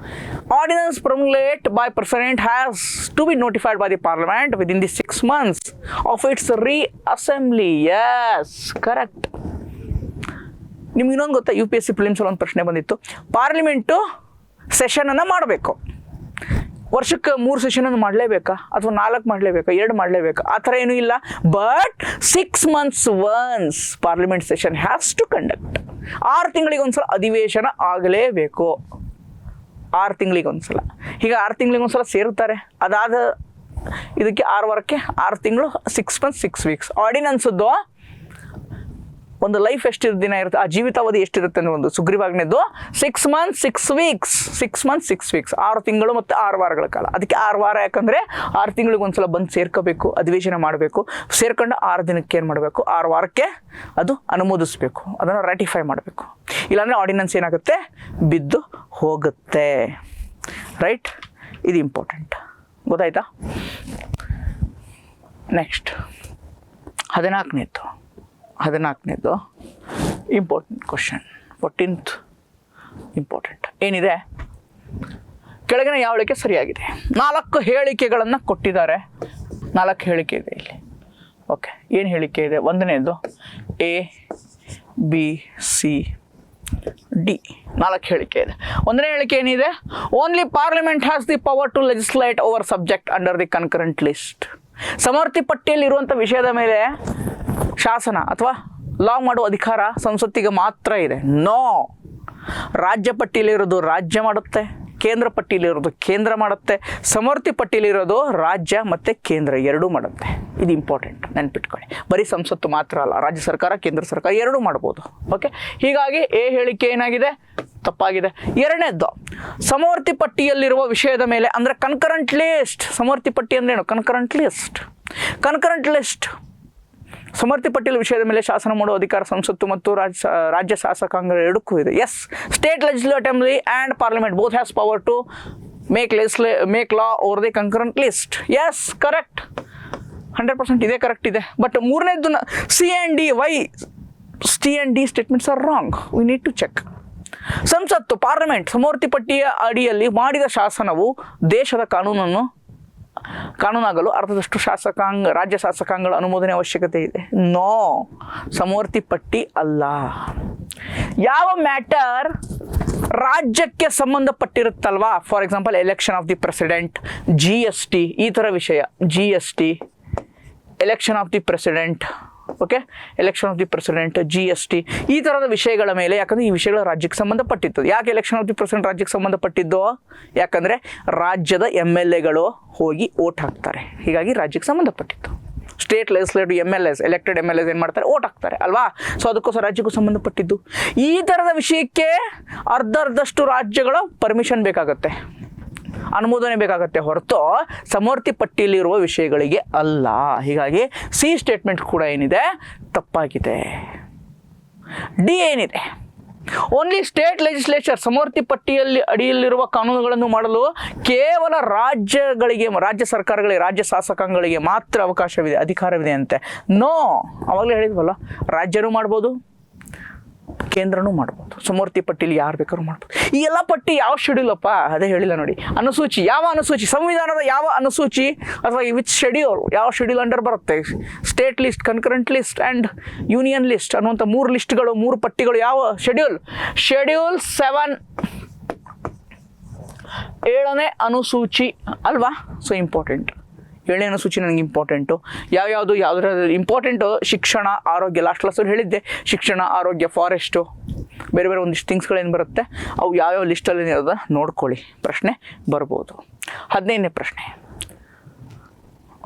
[SPEAKER 1] Ordinance promulgated by President has to be notified by the Parliament within the 6 months of its re-assembly. Yes, correct. ನಿಮ್ಗೆ ಇನ್ನೊಂದು ಗೊತ್ತಾ, UPSC ಪ್ರಿಲಿಮ್ಸ್ ಒಂದು ಪ್ರಶ್ನೆ ಬಂದಿತ್ತು. ಪಾರ್ಲಿಮೆಂಟು ಸೆಷನನ್ನು ಮಾಡಬೇಕು, ವರ್ಷಕ್ಕೆ 3 ಸೆಷನನ್ನು ಮಾಡಲೇಬೇಕಾ ಅಥವಾ 4 ಮಾಡಲೇಬೇಕಾ, 2 ಮಾಡಲೇಬೇಕಾ, ಆ ಥರ ಏನೂ ಇಲ್ಲ. But 6 months once parliament session has to conduct. 6 ತಿಂಗಳಿಗೆ ಒಂದ್ಸಲ ಅಧಿವೇಶನ ಆಗಲೇಬೇಕು. 6 ತಿಂಗಳಿಗೆ ಒಂದ್ಸಲ. ಈಗ 6 ತಿಂಗಳಿಗೆ ಒಂದ್ಸಲ ಸೇರುತ್ತಾರೆ. ಅದಾದ ಇದಕ್ಕೆ 6 ವಾರಕ್ಕೆ 6 ತಿಂಗಳು, 6 months 6 weeks. ಆರ್ಡಿನೆನ್ಸದ್ದು ಒಂದು ಲೈಫ್ ಎಷ್ಟು ದಿನ ಇರುತ್ತೆ, ಆ ಜೀವಿತಾವಧಿ ಎಷ್ಟಿರುತ್ತೆ ಅಂದರೆ ಒಂದು ಸುಗ್ರೀವಾಜ್ಞೆದ್ದು 6 months 6 weeks. 6 months 6 weeks, 6 ತಿಂಗಳು ಮತ್ತು 6 ವಾರಗಳ ಕಾಲ. ಅದಕ್ಕೆ 6 ವಾರ, ಯಾಕಂದರೆ 6 ತಿಂಗಳಿಗೆ ಒಂದ್ಸಲ ಬಂದು ಸೇರ್ಕೋಬೇಕು, ಅಧಿವೇಶನ ಮಾಡಬೇಕು. ಸೇರ್ಕೊಂಡು 6 ದಿನಕ್ಕೆ ಏನು ಮಾಡಬೇಕು, 6 ವಾರಕ್ಕೆ ಅದು ಅನುಮೋದಿಸಬೇಕು, ಅದನ್ನು ರಾಟಿಫೈ ಮಾಡಬೇಕು. ಇಲ್ಲಾಂದರೆ ಆರ್ಡಿನೆನ್ಸ್ ಏನಾಗುತ್ತೆ, ಬಿದ್ದು ಹೋಗುತ್ತೆ. ರೈಟ್, ಇದು ಇಂಪಾರ್ಟೆಂಟ್. ಗೊತ್ತಾಯ್ತಾ? ನೆಕ್ಸ್ಟ್ 14ನೇದು ಇಂಪಾರ್ಟೆಂಟ್ ಕ್ವಶನ್. 14th ಇಂಪಾರ್ಟೆಂಟ್ ಏನಿದೆ, ಕೆಳಗಿನ ಯಾವ ಹೇಳಿಕೆ ಸರಿಯಾಗಿದೆ? 4 ಹೇಳಿಕೆಗಳನ್ನು ಕೊಟ್ಟಿದ್ದಾರೆ. 4 ಹೇಳಿಕೆ ಇದೆ ಇಲ್ಲಿ. ಓಕೆ, ಏನು ಹೇಳಿಕೆ ಇದೆ? 1ನೇದು A B C D. 4 ಹೇಳಿಕೆ ಇದೆ. 1ನೇ ಹೇಳಿಕೆ ಏನಿದೆ? Only parliament has the power to legislate over subject under the concurrent list. ಸಮವರ್ತಿ ಪಟ್ಟಿಯಲ್ಲಿರುವಂಥ ವಿಷಯದ ಮೇಲೆ ಶಾಸನ ಅಥವಾ ಲಾ ಮಾಡುವ ಅಧಿಕಾರ ಸಂಸತ್ತಿಗೆ ಮಾತ್ರ ಇದೆ. ನೋ, ರಾಜ್ಯ ಪಟ್ಟಿಯಲ್ಲಿರೋದು ರಾಜ್ಯ ಮಾಡುತ್ತೆ, ಕೇಂದ್ರ ಪಟ್ಟಿಯಲ್ಲಿರೋದು ಕೇಂದ್ರ ಮಾಡುತ್ತೆ, ಸಮವರ್ತಿ ಪಟ್ಟಿಯಲ್ಲಿರೋದು ರಾಜ್ಯ ಮತ್ತು ಕೇಂದ್ರ ಎರಡೂ ಮಾಡುತ್ತೆ. ಇದು ಇಂಪಾರ್ಟೆಂಟ್, ನೆನ್ಪಿಟ್ಕೊಳ್ಳಿ. ಬರೀ ಸಂಸತ್ತು ಮಾತ್ರ ಅಲ್ಲ, ರಾಜ್ಯ ಸರ್ಕಾರ ಕೇಂದ್ರ ಸರ್ಕಾರ ಎರಡೂ ಮಾಡ್ಬೋದು. ಓಕೆ, ಹೀಗಾಗಿ ಎ ಹೇಳಿಕೆ ಏನಾಗಿದೆ? ತಪ್ಪಾಗಿದೆ. 2ನೇದ್ದು, ಸಮವರ್ತಿ ಪಟ್ಟಿಯಲ್ಲಿರುವ ವಿಷಯದ ಮೇಲೆ ಅಂದರೆ ಕನ್ಕರೆಂಟ್ ಲಿಸ್ಟ್. ಸಮವರ್ತಿ ಪಟ್ಟಿ ಅಂದ್ರೇನು? Concurrent list. ಸಮವರ್ತಿ ಪಟ್ಟಿಯ ವಿಷಯದ ಮೇಲೆ ಶಾಸನ ಮಾಡುವ ಅಧಿಕಾರ ಸಂಸತ್ತು ಮತ್ತು ರಾಜ್ಯ ಶಾಸಕಾಂಗ ಎರಡಕ್ಕೂ ಇದೆ. Yes, state legislative assembly and parliament both has power to make law over the concurrent list. Yes, correct, 100% ಇದೇ ಕರೆಕ್ಟ್ ಇದೆ. ಬಟ್ 3ನೇದು C and D, why C and D statements are wrong? We need to check. ಸಂಸತ್ತು, parliament ಸಮವರ್ತಿ ಪಟ್ಟಿಯ ಅಡಿಯಲ್ಲಿ ಮಾಡಿದ ಶಾಸನವು ದೇಶದ ಕಾನೂನಾಗಲು ಅರ್ಧದಷ್ಟು ರಾಜ್ಯ ಶಾಸಕಾಂಗಗಳ ಅನುಮೋದನೆ ಅವಶ್ಯಕತೆ ಇದೆ. ನೋ, ಸಮವರ್ತಿ ಪಟ್ಟಿ ಅಲ್ಲ. ಯಾವ ಮ್ಯಾಟರ್ ರಾಜ್ಯಕ್ಕೆ ಸಂಬಂಧಪಟ್ಟಿರುತ್ತಲ್ವಾ, for example election of the president, GST, ಈ ಥರ ವಿಷಯ, GST, election of the president, okay, election of the president, GST, ಈ ಥರದ ವಿಷಯಗಳ ಮೇಲೆ, ಯಾಕಂದರೆ ಈ ವಿಷಯಗಳು ರಾಜ್ಯಕ್ಕೆ ಸಂಬಂಧಪಟ್ಟಿತ್ತು. ಯಾಕೆ ಎಲೆಕ್ಷನ್ ಆಫ್ ದಿ ಪ್ರೆಸಿಡೆಂಟ್ ರಾಜ್ಯಕ್ಕೆ ಸಂಬಂಧಪಟ್ಟಿದ್ದು? ಯಾಕಂದರೆ ರಾಜ್ಯದ MLAಗಳು ಹೋಗಿ ಓಟ್ ಹಾಕ್ತಾರೆ, ಹೀಗಾಗಿ ರಾಜ್ಯಕ್ಕೆ ಸಂಬಂಧಪಟ್ಟಿತ್ತು. ಸ್ಟೇಟ್ ಲೆಜಿಸ್ಲೇಟಿವ್ ಎಲೆಕ್ಟೆಡ್ MLAs ಏನು ಮಾಡ್ತಾರೆ? ಓಟ್ ಹಾಕ್ತಾರೆ ಅಲ್ವಾ? ಸೊ ಅದಕ್ಕೋಸ್ಕರ ರಾಜ್ಯಕ್ಕೂ ಸಂಬಂಧಪಟ್ಟಿದ್ದು. ಈ ಥರದ ವಿಷಯಕ್ಕೆ ಅರ್ಧದಷ್ಟು ರಾಜ್ಯಗಳ ಪರ್ಮಿಷನ್ ಬೇಕಾಗತ್ತೆ, ಅನುಮೋದನೆ ಬೇಕಾಗತ್ತೆ, ಹೊರತು ಸಮವರ್ತಿ ಪಟ್ಟಿಯಲ್ಲಿರುವ ವಿಷಯಗಳಿಗೆ ಅಲ್ಲ. ಹೀಗಾಗಿ C ಸ್ಟೇಟ್ಮೆಂಟ್ ಕೂಡ ಏನಿದೆ? ತಪ್ಪಾಗಿದೆ. D ಏನಿದೆ? ಓನ್ಲಿ ಸ್ಟೇಟ್ ಲೆಜಿಸ್ಲೇಚರ್, ಸಮವರ್ತಿ ಪಟ್ಟಿಯಲ್ಲಿ ಅಡಿಯಲ್ಲಿರುವ ಕಾನೂನುಗಳನ್ನು ಮಾಡಲು ಕೇವಲ ರಾಜ್ಯ ಸರ್ಕಾರಗಳಿಗೆ, ರಾಜ್ಯ ಶಾಸಕಾಂಗಗಳಿಗೆ ಮಾತ್ರ ಅವಕಾಶವಿದೆ, ಅಧಿಕಾರವಿದೆ ಅಂತೆ. ನೋ, ಅವಾಗಲೇ ಹೇಳಿದ್ವಲ್ಲ, ರಾಜ್ಯನೂ ಮಾಡ್ಬೋದು, ಕೇಂದ್ರನೂ ಮಾಡ್ಬೋದು. ಸಮವರ್ತಿ ಪಟ್ಟಿಲಿ ಯಾರು ಬೇಕಾದ್ರೂ ಮಾಡ್ಬೋದು. ಈ ಎಲ್ಲ ಪಟ್ಟಿ ಯಾವ ಶೆಡ್ಯೂಲ್ ಅಪ್ಪ? ಅದೇ ಹೇಳಿಲ್ಲ ನೋಡಿ. ಅನುಸೂಚಿ, ಯಾವ ಅನುಸೂಚಿ? ಸಂವಿಧಾನದ ಯಾವ ಅನುಸೂಚಿ ಅಥವಾ ವಿಚ್ ಶೆಡ್ಯೂಲ್, ಯಾವ ಶೆಡ್ಯೂಲ್ ಅಂಡರ್ ಬರುತ್ತೆ? State list, concurrent list and union list ಅನ್ನುವಂಥ 3 ಲಿಸ್ಟ್ಗಳು, 3 ಪಟ್ಟಿಗಳು ಯಾವ ಶೆಡ್ಯೂಲ್? ಶೆಡ್ಯೂಲ್ 7, 7ನೇ ಅನುಸೂಚಿ ಅಲ್ವಾ? So important. 7ನೇ ಅನುಸೂಚಿ ನನಗೆ ಇಂಪಾರ್ಟೆಂಟು. ಯಾವುದ್ರ ಇಂಪಾರ್ಟೆಂಟು? ಶಿಕ್ಷಣ, ಆರೋಗ್ಯ. ಲಾಸ್ಟ್ ಕ್ಲಾಸಲ್ಲಿ ಹೇಳಿದ್ದೆ, ಶಿಕ್ಷಣ, ಆರೋಗ್ಯ, ಫಾರೆಸ್ಟು, ಬೇರೆ ಬೇರೆ ಒಂದಿಷ್ಟು ಥಿಂಗ್ಸ್ಗಳೇನು ಬರುತ್ತೆ, ಅವು ಯಾವ್ಯಾವ ಲಿಸ್ಟಲ್ಲಿ ಇರೋದ ನೋಡ್ಕೊಳ್ಳಿ, ಪ್ರಶ್ನೆ ಬರ್ಬೋದು. 15ನೇ ಪ್ರಶ್ನೆ.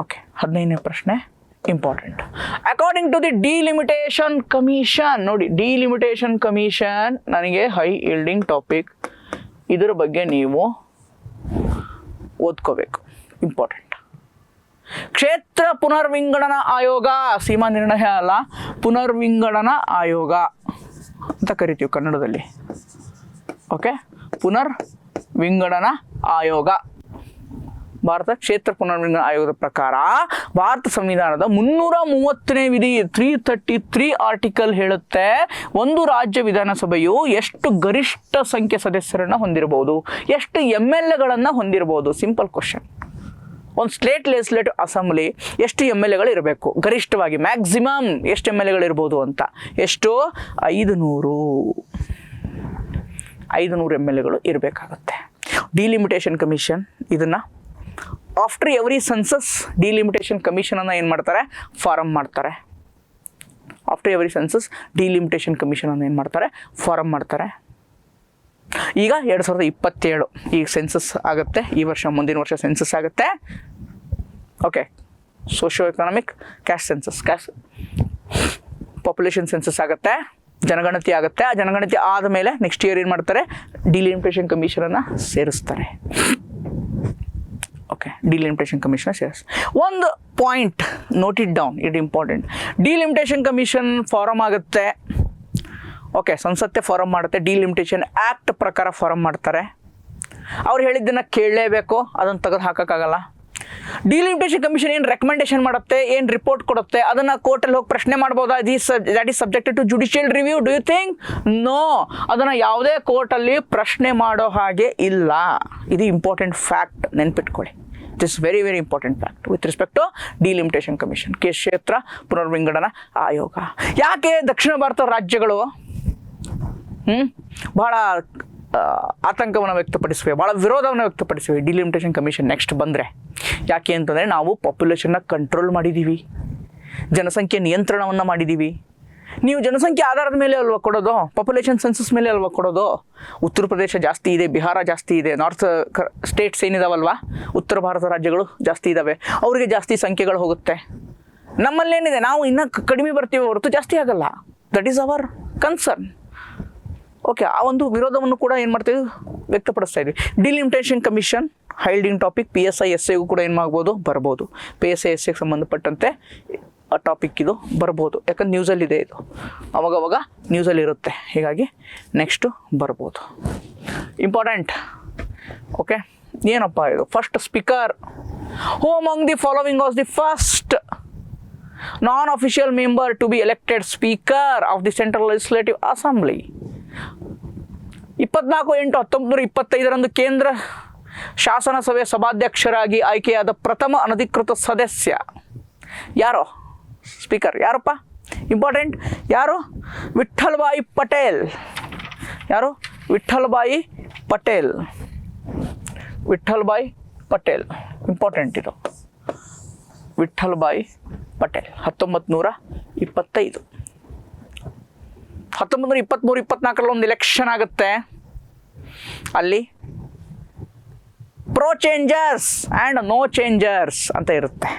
[SPEAKER 1] ಓಕೆ, 15ನೇ ಪ್ರಶ್ನೆ important. According to the delimitation commission, ನೋಡಿ, ಡಿಲಿಮಿಟೇಷನ್ ಕಮಿಷನ್ ನನಗೆ ಹೈ ಈಲ್ಡಿಂಗ್ ಟಾಪಿಕ್, ಇದರ ಬಗ್ಗೆ ನೀವು ಓದ್ಕೋಬೇಕು, ಇಂಪಾರ್ಟೆಂಟ್. ಕ್ಷೇತ್ರ ಪುನರ್ವಿಂಗಡನಾ ಆಯೋಗ, ಸೀಮಾ ನಿರ್ಣಯ ಅಲ್ಲ, ಪುನರ್ವಿಂಗಡನಾ ಆಯೋಗ ಅಂತ ಕರಿತೀವಿ ಕನ್ನಡದಲ್ಲಿ. ಓಕೆ, ಪುನರ್ವಿಂಗಡನಾ ಆಯೋಗ ಭಾರತ ಕ್ಷೇತ್ರ ಪುನರ್ವಿಂಗಡಣಾ ಆಯೋಗದ ಪ್ರಕಾರ ಭಾರತ ಸಂವಿಧಾನದ 330ನೇ ವಿಧಿ 333 ಆರ್ಟಿಕಲ್ ಹೇಳುತ್ತೆ ಒಂದು ರಾಜ್ಯ ವಿಧಾನಸಭೆಯು ಎಷ್ಟು ಗರಿಷ್ಠ ಸಂಖ್ಯೆ ಸದಸ್ಯರನ್ನು ಹೊಂದಿರಬಹುದು, ಎಷ್ಟು MLAಗಳನ್ನು ಹೊಂದಿರಬಹುದು. Simple question. ಒಂದು ಸ್ಟೇಟ್ ಲೆಜಿಸ್ಲೇಟಿವ್ ಅಸೆಂಬ್ಲಿ ಎಷ್ಟು MLAಗಳು ಇರಬೇಕು ಗರಿಷ್ಠವಾಗಿ, ಮ್ಯಾಕ್ಸಿಮಮ್ ಎಷ್ಟು MLAಗಳು ಇರ್ಬೋದು ಅಂತ. ಎಷ್ಟು? 500 MLAಗಳು ಇರಬೇಕಾಗುತ್ತೆ. ಡಿಲಿಮಿಟೇಷನ್ ಕಮಿಷನ್ ಇದನ್ನು ಆಫ್ಟರ್ ಎವ್ರಿ ಸೆನ್ಸಸ್ ಡಿಲಿಮಿಟೇಷನ್ ಕಮಿಷನನ್ನು ಏನು ಮಾಡ್ತಾರೆ? ಫಾರಮ್ ಮಾಡ್ತಾರೆ. ಆಫ್ಟರ್ ಎವ್ರಿ ಸೆನ್ಸಸ್ ಡಿಲಿಮಿಟೇಷನ್ ಕಮಿಷನನ್ನು ಏನು ಮಾಡ್ತಾರೆ? ಫಾರಮ್ ಮಾಡ್ತಾರೆ. ಈಗ 2027 ಈಗ ಸೆನ್ಸಸ್ ಆಗುತ್ತೆ. ಈ ವರ್ಷ ಮುಂದಿನ ವರ್ಷ ಸೆನ್ಸಸ್ ಆಗುತ್ತೆ. Okay, socio economic caste census, caste population census ಆಗುತ್ತೆ, ಜನಗಣತಿ ಆಗುತ್ತೆ. ಆ ಜನಗಣತಿ ಆದಮೇಲೆ ನೆಕ್ಸ್ಟ್ ಇಯರ್ ಏನು ಮಾಡ್ತಾರೆ? ಡಿಲಿಮಿಟೇಷನ್ ಕಮಿಷನನ್ನು ಸೇರಿಸ್ತಾರೆ. ಓಕೆ, ಡಿಲಿಮಿಟೇಷನ್ ಕಮಿಷನ್ ಒಂದು point note it down, it important. Delimitation commission form ಆಗುತ್ತೆ. ಓಕೆ, ಸಂಸತ್ತೆ ಫಾರಮ್ ಮಾಡುತ್ತೆ. ಡಿಲಿಮಿಟೇಷನ್ ಆ್ಯಕ್ಟ್ ಪ್ರಕಾರ ಫಾರಮ್ ಮಾಡ್ತಾರೆ. ಅವ್ರು ಹೇಳಿದ್ದನ್ನು ಕೇಳಲೇಬೇಕು, ಅದನ್ನು ತೆಗೆದು ಹಾಕೋಕ್ಕಾಗಲ್ಲ. ಡಿಲಿಮಿಟೇಷನ್ ಕಮಿಷನ್ ಏನು ರೆಕಮೆಂಡೇಶನ್ ಮಾಡುತ್ತೆ, ಏನು ರಿಪೋರ್ಟ್ ಕೊಡುತ್ತೆ, ಅದನ್ನು ಕೋರ್ಟಲ್ಲಿ ಹೋಗಿ ಪ್ರಶ್ನೆ ಮಾಡ್ಬೋದಾ? That is subjected to judicial review. Do you think? No, ಅದನ್ನು ಯಾವುದೇ ಕೋರ್ಟಲ್ಲಿ ಪ್ರಶ್ನೆ ಮಾಡೋ ಹಾಗೆ ಇಲ್ಲ. ಇದು ಇಂಪಾರ್ಟೆಂಟ್ ಫ್ಯಾಕ್ಟ್, ನೆನ್ಪಿಟ್ಕೊಳ್ಳಿ. This very very important fact with respect to delimitation commission, ಕ್ಷೇತ್ರ ಪುನರ್ವಿಂಗಡಣಾ ಆಯೋಗ. ಯಾಕೆ ದಕ್ಷಿಣ ಭಾರತ ರಾಜ್ಯಗಳು ಬಹಳ ಆತಂಕವನ್ನು ವ್ಯಕ್ತಪಡಿಸಿವೆ, ಭಾಳ ವಿರೋಧವನ್ನು ವ್ಯಕ್ತಪಡಿಸಿವೆ ಡಿಲಿಮಿಟೇಷನ್ ಕಮಿಷನ್ ನೆಕ್ಸ್ಟ್ ಬಂದರೆ? ಯಾಕೆ ಅಂತಂದರೆ ನಾವು ಪಾಪ್ಯುಲೇಷನ್ನ ಕಂಟ್ರೋಲ್ ಮಾಡಿದ್ದೀವಿ, ಜನಸಂಖ್ಯೆ ನಿಯಂತ್ರಣವನ್ನು ಮಾಡಿದ್ದೀವಿ. ನೀವು ಜನಸಂಖ್ಯೆ ಆಧಾರದ ಮೇಲೆ ಅಲ್ವಾ ಕೊಡೋದು, ಪಾಪ್ಯುಲೇಷನ್ ಸೆನ್ಸಸ್ ಮೇಲೆ ಅಲ್ವಾ ಕೊಡೋದು. ಉತ್ತರ ಪ್ರದೇಶ ಜಾಸ್ತಿ ಇದೆ, ಬಿಹಾರ ಜಾಸ್ತಿ ಇದೆ, ನಾರ್ತ್ ಸ್ಟೇಟ್ಸ್ ಏನಿದಾವಲ್ವಾ, ಉತ್ತರ ಭಾರತ ರಾಜ್ಯಗಳು ಜಾಸ್ತಿ ಇದ್ದಾವೆ, ಅವರಿಗೆ ಜಾಸ್ತಿ ಸಂಖ್ಯೆಗಳು ಹೋಗುತ್ತೆ. ನಮ್ಮಲ್ಲೇನಿದೆ, ನಾವು ಇನ್ನೂ ಕಡಿಮೆ ಬರ್ತೀವಿ ಹೊರತು ಜಾಸ್ತಿ ಆಗಲ್ಲ. That is our concern. Okay, ಆ ಒಂದು ವಿರೋಧವನ್ನು ಕೂಡ ಏನು ಮಾಡ್ತೀವಿ? ವ್ಯಕ್ತಪಡಿಸ್ತಾ ಇದ್ವಿ. Delimitation commission high yielding topic PSI SIಗೂ ಕೂಡ ಏನು ಮಾಡ್ಬೋದು? ಬರ್ಬೋದು. PSI SIಗೆ ಸಂಬಂಧಪಟ್ಟಂತೆ ಆ ಟಾಪಿಕ್ ಇದು ಬರ್ಬೋದು, ಯಾಕಂದ್ರೆ ನ್ಯೂಸಲ್ಲಿದೆ ಇದು, ಅವಾಗವಾಗ ನ್ಯೂಸಲ್ಲಿ ಇರುತ್ತೆ. ಹೀಗಾಗಿ ನೆಕ್ಸ್ಟು ಬರ್ಬೋದು. ಇಂಪಾರ್ಟೆಂಟ್. ಓಕೆ, ಏನಪ್ಪ ಇದು? First speaker. Who among the following was the first non-official member to be elected Speaker of the Central Legislative Assembly? 24/8/1925 ಕೇಂದ್ರ ಶಾಸನ ಸಭೆಯ ಸಭಾಧ್ಯಕ್ಷರಾಗಿ ಆಯ್ಕೆಯಾದ ಪ್ರಥಮ ಅನಧಿಕೃತ ಸದಸ್ಯ ಯಾರು? ಸ್ಪೀಕರ್ ಯಾರಪ್ಪ? ಇಂಪಾರ್ಟೆಂಟ್. ಯಾರು? ವಿಠ್ಠಲಭಾಯಿ ಪಟೇಲ್. ಯಾರು? ವಿಠ್ಠಲಭಾಯಿ ಪಟೇಲ್. ವಿಠ್ಠಲಭಾಯಿ ಪಟೇಲ್, ಇಂಪಾರ್ಟೆಂಟ್ ಇದು. ವಿಠ್ಠಲಭಾಯಿ ಪಟೇಲ್ 1925. 1923-24 ಒಂದು ಎಲೆಕ್ಷನ್ ಆಗುತ್ತೆ. ಅಲ್ಲಿ pro changers and no changers ಅಂತ ಇರುತ್ತೆ.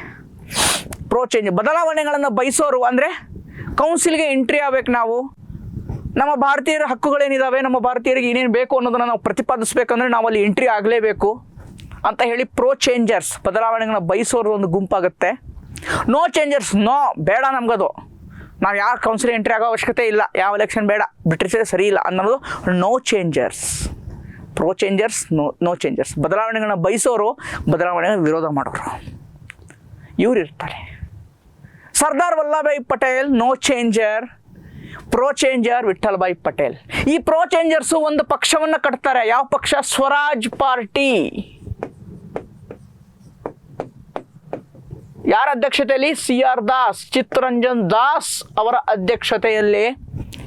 [SPEAKER 1] ಪ್ರೋ ಚೇಂಜ್ ಬದಲಾವಣೆಗಳನ್ನು ಬಯಸೋರು ಅಂದರೆ ಕೌನ್ಸಿಲ್ಗೆ ಎಂಟ್ರಿ ಆಗಬೇಕು. ನಾವು ನಮ್ಮ ಭಾರತೀಯರ ಹಕ್ಕುಗಳೇನಿದ್ದಾವೆ, ನಮ್ಮ ಭಾರತೀಯರಿಗೆ ಏನೇನು ಬೇಕು ಅನ್ನೋದನ್ನು ನಾವು ಪ್ರತಿಪಾದಿಸಬೇಕಂದ್ರೆ ನಾವು ಅಲ್ಲಿ ಎಂಟ್ರಿ ಆಗಲೇಬೇಕು ಅಂತ ಹೇಳಿ ಪ್ರೋ ಚೇಂಜರ್ಸ್ ಬದಲಾವಣೆಗಳನ್ನ ಬಯಸೋರು ಒಂದು ಗುಂಪಾಗುತ್ತೆ. ನೋ ಚೇಂಜರ್ಸ್, ನೋ ಬೇಡ ನಮಗದು, ನಾವು ಯಾವ ಕೌನ್ಸಿಲ್ ಎಂಟ್ರಿ ಆಗೋ ಅವಶ್ಯಕತೆ ಇಲ್ಲ, ಯಾವ ಎಲೆಕ್ಷನ್ ಬೇಡ, ಬ್ರಿಟಿಷರೇ ಸರಿ ಇಲ್ಲ ಅನ್ನೋದು no changers. Pro changers, no changers. ಬದಲಾವಣೆಗಳನ್ನ ಬಯಸೋರು, ಬದಲಾವಣೆಗಳನ್ನ ವಿರೋಧ ಮಾಡೋರು ಇವ್ರು ಇರ್ತಾರೆ. Sardar Vallabhbhai Patel no changer, pro changer Vithalbhai Patel. ಈ ಪ್ರೋ ಚೇಂಜರ್ಸು ಒಂದು ಪಕ್ಷವನ್ನು ಕಟ್ತಾರೆ. ಯಾವ ಪಕ್ಷ? ಸ್ವರಾಜ್ ಪಾರ್ಟಿ. ಯಾರ ಅಧ್ಯಕ್ಷತೆಯಲ್ಲಿ? CR ದಾಸ್, ಚಿತ್ತರಂಜನ್ ದಾಸ್ ಅವರ ಅಧ್ಯಕ್ಷತೆಯಲ್ಲಿ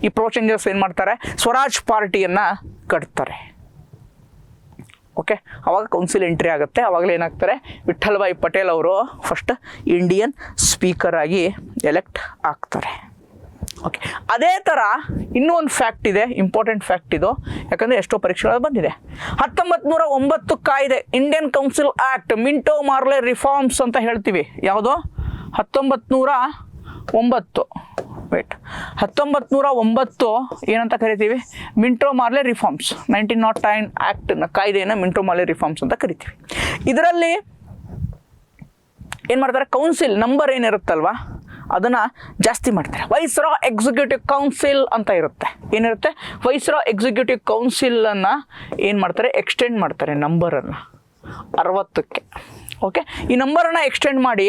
[SPEAKER 1] ಈ ಪ್ರೋ ಚೇಂಜರ್ಸ್ ಏನು ಮಾಡ್ತಾರೆ? ಸ್ವರಾಜ್ ಪಾರ್ಟಿಯನ್ನು ಕಟ್ತಾರೆ. ಓಕೆ, ಅವಾಗ ಕೌನ್ಸಿಲ್ ಎಂಟ್ರಿ ಆಗುತ್ತೆ. ಅವಾಗಲೇ ಏನಾಗ್ತಾರೆ? ವಿಠ್ಠಲಭಾಯಿ ಪಟೇಲ್ ಅವರು ಫಸ್ಟ್ ಇಂಡಿಯನ್ ಸ್ಪೀಕರ್ ಆಗಿ ಎಲೆಕ್ಟ್ ಆಗ್ತಾರೆ. ಓಕೆ, ಅದೇ ಥರ ಇನ್ನೂ ಒಂದು ಫ್ಯಾಕ್ಟ್ ಇದೆ, ಇಂಪಾರ್ಟೆಂಟ್ ಫ್ಯಾಕ್ಟ್ ಇದು, ಯಾಕಂದರೆ ಎಷ್ಟೋ ಪರೀಕ್ಷೆಗಳು ಬಂದಿದೆ. 1909 ಕಾಯ್ದೆ, Indian council act, Minto Morley reforms ಅಂತ ಹೇಳ್ತೀವಿ. ಯಾವುದೋ 1909 ಏನಂತ ಕರಿತೀವಿ? Minto Morley reforms. 1909 ಆ್ಯಕ್ಟ್ನ ಕಾಯ್ದೆಯನ್ನು ಮಿಂಟೋ ಮಾರ್ಲೆ ರಿಫಾರ್ಮ್ಸ್ ಅಂತ ಕರಿತೀವಿ. ಇದರಲ್ಲಿ ಏನು ಮಾಡ್ತಾರೆ? ಕೌನ್ಸಿಲ್ ನಂಬರ್ ಏನಿರುತ್ತಲ್ವ ಅದನ್ನು ಜಾಸ್ತಿ ಮಾಡ್ತಾರೆ. ವೈಸ್ರಾ ಎಕ್ಸಿಕ್ಯೂಟಿವ್ ಕೌನ್ಸಿಲ್ ಅಂತ ಇರುತ್ತೆ. ಏನಿರುತ್ತೆ? ವೈಸ್ರಾ ಎಕ್ಸಿಕ್ಯೂಟಿವ್ ಕೌನ್ಸಿಲನ್ನು ಏನು ಮಾಡ್ತಾರೆ? ಎಕ್ಸ್ಟೆಂಡ್ ಮಾಡ್ತಾರೆ ನಂಬರನ್ನು 60ಕ್ಕೆ. ಓಕೆ, ಈ ನಂಬರನ್ನು ಎಕ್ಸ್ಟೆಂಡ್ ಮಾಡಿ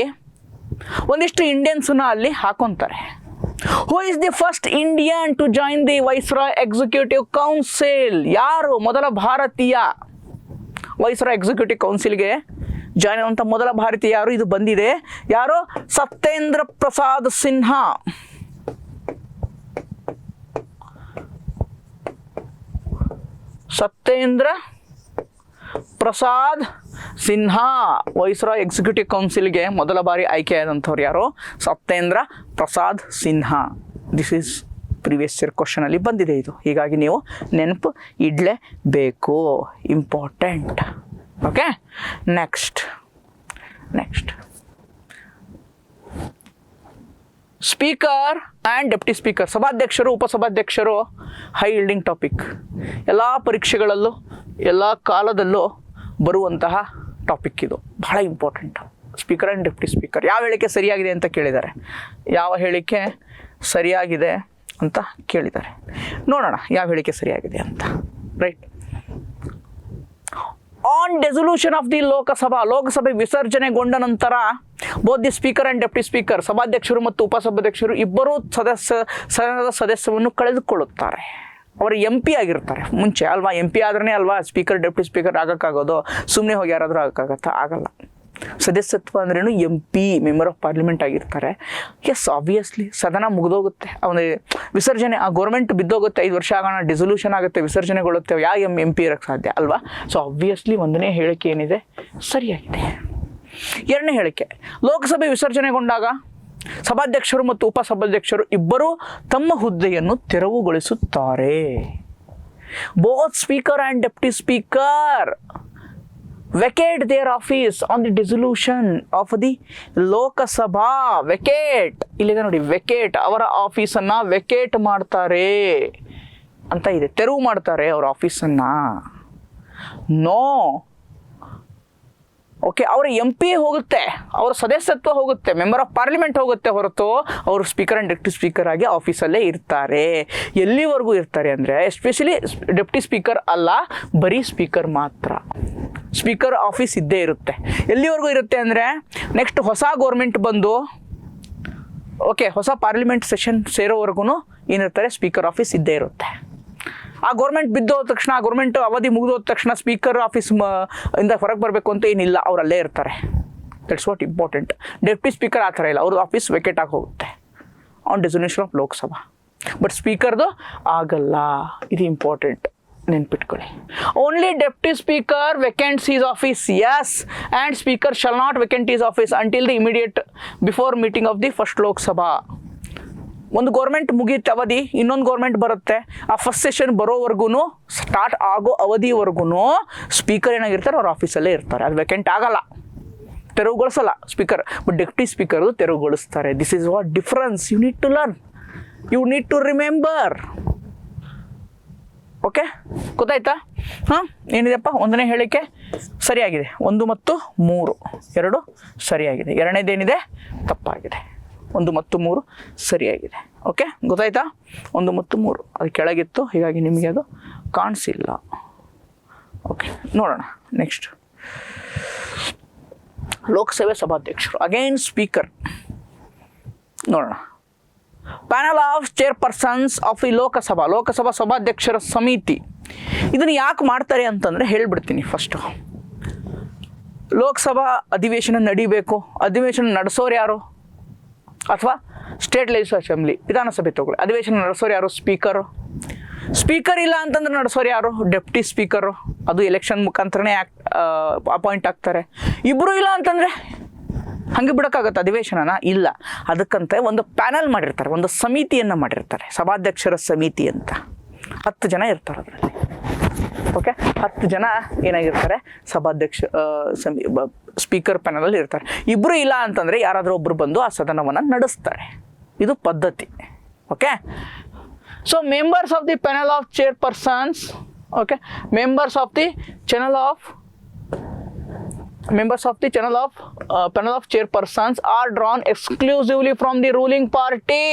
[SPEAKER 1] ಒಂದಿಷ್ಟು ಇಂಡಿಯನ್ಸನ್ನ ಅಲ್ಲಿ ಹಾಕೊತಾರೆ. Who is the first Indian to join the viceroy executive council? ಯಾರು ಮೊದಲ ಭಾರತೀಯ ವೈಸ್ರಾಯ್ ಎಕ್ಸಿಕ್ಯೂಟಿವ್ ಕೌನ್ಸಿಲ್ಗೆ ಜಾಯಿನ್ ಆದಂಥ ಮೊದಲ ಭಾರತೀಯ ಯಾರು? ಇದು ಬಂದಿದೆ. ಯಾರು? ಸತ್ಯೇಂದ್ರ ಪ್ರಸಾದ್ ಸಿನ್ಹಾ. ಸತ್ಯೇಂದ್ರ ಪ್ರಸಾದ್ ಸಿನ್ಹಾ ವೈಸ್ರಾಯ್ ಎಕ್ಸಿಕ್ಯೂಟಿವ್ ಕೌನ್ಸಿಲ್ಗೆ ಮೊದಲ ಬಾರಿ ಆಯ್ಕೆಯಾದಂಥವ್ರು ಯಾರು? Satyendra Prasad Sinha. This is previous year ಕ್ವಶನಲ್ಲಿ ಬಂದಿದೆ ಇದು, ಹೀಗಾಗಿ ನೀವು ನೆನಪು ಇಡಲೇಬೇಕು, important. Okay, next speaker and deputy speaker, ಸಭಾಧ್ಯಕ್ಷರು ಉಪಸಭಾಧ್ಯಕ್ಷರು, ಹೈ ಈಲ್ಡಿಂಗ್ ಟಾಪಿಕ್. ಎಲ್ಲ ಪರೀಕ್ಷೆಗಳಲ್ಲೂ ಎಲ್ಲ ಕಾಲದಲ್ಲೂ ಬರುವಂತಹ ಟಾಪಿಕ್ ಇದು, ಬಹಳ important. Speaker and deputy speaker. ಯಾವ ಹೇಳಿಕೆ ಸರಿಯಾಗಿದೆ ಅಂತ ಕೇಳಿದ್ದಾರೆ, ಯಾವ ಹೇಳಿಕೆ ಸರಿಯಾಗಿದೆ ಅಂತ ಕೇಳಿದ್ದಾರೆ. ನೋಡೋಣ ಯಾವ ಹೇಳಿಕೆ ಸರಿಯಾಗಿದೆ ಅಂತ. Right. On dissolution of the Lok Sabha, ಲೋಕಸಭೆ ವಿಸರ್ಜನೆಗೊಂಡ ನಂತರ both the speaker and deputy speaker, ಸಭಾಧ್ಯಕ್ಷರು ಮತ್ತು ಉಪಸಭಾಧ್ಯಕ್ಷರು ಇಬ್ಬರೂ ಸದನದ ಸದಸ್ಯವನ್ನು ಕಳೆದುಕೊಳ್ಳುತ್ತಾರೆ. ಅವರು MP ಆಗಿರ್ತಾರೆ ಮುಂಚೆ ಅಲ್ವಾ, MP ಆದ್ರೇ ಅಲ್ವಾ ಸ್ಪೀಕರ್ ಡೆಪ್ಟಿ ಸ್ಪೀಕರ್ ಆಗೋಕ್ಕಾಗೋದು. ಸುಮ್ಮನೆ ಹೋಗಿ ಯಾರಾದರೂ ಆಗೋಕ್ಕಾಗತ್ತಾ? ಆಗಲ್ಲ. ಸದಸ್ಯತ್ವ ಅಂದ್ರೇನು MP, ಮೆಂಬರ್ ಆಫ್ ಪಾರ್ಲಿಮೆಂಟ್ ಆಗಿರ್ತಾರೆ. ಎಸ್, ಆಬ್ವಿಯಸ್ಲಿ ಸದನ ಮುಗಿದೋಗುತ್ತೆ, ಅವನ ವಿಸರ್ಜನೆ, ಆ ಗೌರ್ಮೆಂಟ್ ಬಿದ್ದೋಗುತ್ತೆ, 5 ವರ್ಷ ಆಗೋಣ, ಡಿಸೊಲ್ಯೂಷನ್ ಆಗುತ್ತೆ, ವಿಸರ್ಜನೆಗೊಳ್ಳುತ್ತೆ, ಯಾವ MP ಇರೋಕ್ಕೆ ಸಾಧ್ಯ ಅಲ್ವಾ? ಸೊ ಆಬ್ವಿಯಸ್ಲಿ ಒಂದನೇ ಹೇಳಿಕೆ ಏನಿದೆ ಸರಿಯಾಗಿದೆ. ಎರಡನೇ ಹೇಳಿಕೆ, ಲೋಕಸಭೆ ವಿಸರ್ಜನೆಗೊಂಡಾಗ ಸಭಾಧ್ಯಕ್ಷರು ಮತ್ತು ಉಪಸಭಾಧ್ಯಕ್ಷರು ಇಬ್ಬರೂ ತಮ್ಮ ಹುದ್ದೆಯನ್ನು ತೆರವುಗೊಳಿಸುತ್ತಾರೆ. Both speaker and deputy speaker vacate their office on the dissolution of the Lok Sabha. Vacate ಇಲ್ಲಿದೆ ನೋಡಿ, ವೆಕೇಟ್, ಅವರ ಆಫೀಸನ್ನು ವೆಕೇಟ್ ಮಾಡ್ತಾರೆ ಅಂತ ಇದೆ, ತೆರವು ಮಾಡ್ತಾರೆ ಅವರ ಆಫೀಸನ್ನು. ನೋ, ಓಕೆ, ಅವರ MP ಹೋಗುತ್ತೆ, ಅವರ ಸದಸ್ಯತ್ವ ಹೋಗುತ್ತೆ, ಮೆಂಬರ್ ಆಫ್ ಪಾರ್ಲಿಮೆಂಟ್ ಹೋಗುತ್ತೆ, ಹೊರತು ಅವರು ಸ್ಪೀಕರ್ ಆ್ಯಂಡ್ ಡೆಪ್ಟಿ ಸ್ಪೀಕರ್ ಆಗಿ ಆಫೀಸಲ್ಲೇ ಇರ್ತಾರೆ. ಎಲ್ಲಿವರೆಗೂ ಇರ್ತಾರೆ ಅಂದರೆ ಎಸ್ಪೆಷಲಿ ಡೆಪ್ಟಿ ಸ್ಪೀಕರ್ ಅಲ್ಲ, ಬರೀ ಸ್ಪೀಕರ್ ಮಾತ್ರ. ಸ್ಪೀಕರ್ ಆಫೀಸ್ ಇದ್ದೇ ಇರುತ್ತೆ. ಎಲ್ಲಿವರೆಗೂ ಇರುತ್ತೆ ಅಂದರೆ ನೆಕ್ಸ್ಟ್ ಹೊಸ ಗೌರ್ಮೆಂಟ್ ಬಂದು, ಓಕೆ, ಹೊಸ ಪಾರ್ಲಿಮೆಂಟ್ ಸೆಷನ್ ಸೇರೋವರೆಗೂ ಏನಿರ್ತಾರೆ, ಸ್ಪೀಕರ್ ಆಫೀಸ್ ಇದ್ದೇ ಇರುತ್ತೆ. ಆ ಗೌರ್ಮೆಂಟ್ ಬಿದ್ದೋದ ತಕ್ಷಣ, ಆ ಗೌರ್ಮೆಂಟ್ ಅವಧಿ ಮುಗಿದೋದ ತಕ್ಷಣ ಸ್ಪೀಕರ್ ಆಫೀಸ್ ಇಂದ ಹೊರಗೆ ಬರಬೇಕು ಅಂತ ಏನಿಲ್ಲ, ಅವರಲ್ಲೇ ಇರ್ತಾರೆ. That's what important. Deputy speaker ಆ ಥರ ಇಲ್ಲ, ಅವ್ರ ಆಫೀಸ್ ವೆಕೇಟ್ ಆಗಿ ಹೋಗುತ್ತೆ on dissolution of Lok Sabha. But ಸ್ಪೀಕರ್ದು ಆಗಲ್ಲ, ಇದು ಇಂಪಾರ್ಟೆಂಟ್, ನೆನ್ಪಿಟ್ಕೊಳ್ಳಿ. Only deputy speaker vacants his office, yes, and speaker shall not vacant his office until the immediate before meeting of the first Lok Sabha. ಒಂದು ಗೌರ್ಮೆಂಟ್ ಮುಗಿಯುತ್ತೆ ಅವಧಿ, ಇನ್ನೊಂದು ಗೌರ್ಮೆಂಟ್ ಬರುತ್ತೆ, ಆ ಫಸ್ಟ್ ಸೆಷನ್ ಬರೋವರೆಗೂ, ಸ್ಟಾರ್ಟ್ ಆಗೋ ಅವಧಿವರೆಗೂ ಸ್ಪೀಕರ್ ಏನಾಗಿರ್ತಾರೆ, ಅವ್ರ ಆಫೀಸಲ್ಲೇ ಇರ್ತಾರೆ. ಅದು ವೆಕೆಂಟ್ ಆಗಲ್ಲ, ತೆರವುಗೊಳಿಸಲ್ಲ ಸ್ಪೀಕರ್. ಬಟ್ ಡೆಪ್ಟಿ ಸ್ಪೀಕರು ತೆರವುಗೊಳಿಸ್ತಾರೆ. This is what difference you need to learn, you need to remember. Okay, ಗೊತ್ತಾಯ್ತಾ? ಹಾಂ, ಏನಿದೆಪ್ಪ, ಒಂದನೇ ಹೇಳಿಕೆ ಸರಿಯಾಗಿದೆ, 1 ಮತ್ತು 3 ಎರಡು ಸರಿಯಾಗಿದೆ. ಎರಡನೇದೇನಿದೆ ತಪ್ಪಾಗಿದೆ, 1 ಮತ್ತು 3 ಸರಿಯಾಗಿದೆ. ಓಕೆ, ಗೊತ್ತಾಯ್ತಾ? 1 ಮತ್ತು 3 ಅದು ಕೆಳಗಿತ್ತು, ಹೀಗಾಗಿ ನಿಮಗೆ ಅದು ಕಾಣಿಸಿಲ್ಲ. ಓಕೆ, ನೋಡೋಣ ನೆಕ್ಸ್ಟ್. ಲೋಕಸಭೆ ಸಭಾಧ್ಯಕ್ಷರು, ಅಗೈನ್ ಸ್ಪೀಕರ್. ನೋಡೋಣ. Panel of chairpersons of the Lok Sabha ಸಭಾಧ್ಯಕ್ಷರ ಸಮಿತಿ. ಇದನ್ನು ಯಾಕೆ ಮಾಡ್ತಾರೆ ಅಂತಂದರೆ ಹೇಳ್ಬಿಡ್ತೀನಿ. ಫಸ್ಟು, ಲೋಕಸಭಾ ಅಧಿವೇಶನ ನಡಿಬೇಕು, ಅಧಿವೇಶನ ನಡೆಸೋರು ಯಾರು? ಅಥವಾ ಸ್ಟೇಟ್ ಲೆಜಿಸ್ಲೇಟಿವ್ ಅಸೆಂಬ್ಲಿ, ವಿಧಾನಸಭೆ ತಗೊಳ್ಳಿ, ಅಧಿವೇಶನ ನಡೆಸೋರು ಯಾರು? ಸ್ಪೀಕರು. ಸ್ಪೀಕರ್ ಇಲ್ಲ ಅಂತಂದ್ರೆ ನಡೆಸೋರು ಯಾರು? Deputy speaker. ಅದು ಎಲೆಕ್ಷನ್ ಮುಖಾಂತರನೇ ಅಪಾಯಿಂಟ್ ಆಗ್ತಾರೆ. ಇಬ್ಬರು ಇಲ್ಲ ಅಂತಂದರೆ ಹಾಗೆ ಬಿಡೋಕ್ಕಾಗತ್ತೆ ಅಧಿವೇಶನನ? ಇಲ್ಲ. ಅದಕ್ಕಂತ ಒಂದು ಪ್ಯಾನಲ್ ಮಾಡಿರ್ತಾರೆ, ಒಂದು ಸಮಿತಿಯನ್ನು ಮಾಡಿರ್ತಾರೆ, ಸಭಾಧ್ಯಕ್ಷರ ಸಮಿತಿ ಅಂತ. 10 ಜನ ಇರ್ತಾರೆ ಅದರಲ್ಲಿ. ಓಕೆ, 10 ಜನ ಏನಾಗಿರ್ತಾರೆ, ಸಭಾಧ್ಯಕ್ಷ ಸ್ಪೀಕರ್ ಪ್ಯಾನಲಲ್ಲಿ ಇರ್ತಾರೆ. ಇಬ್ಬರು ಇಲ್ಲ ಅಂತಂದರೆ ಯಾರಾದರೂ ಒಬ್ಬರು ಬಂದು ಆ ಸದನವನ್ನು ನಡೆಸ್ತಾರೆ. ಇದು ಪದ್ಧತಿ. Okay, so members of the panel of chairpersons, okay, members of the channel of members of the panel of chairpersons are drawn exclusively from the ruling party.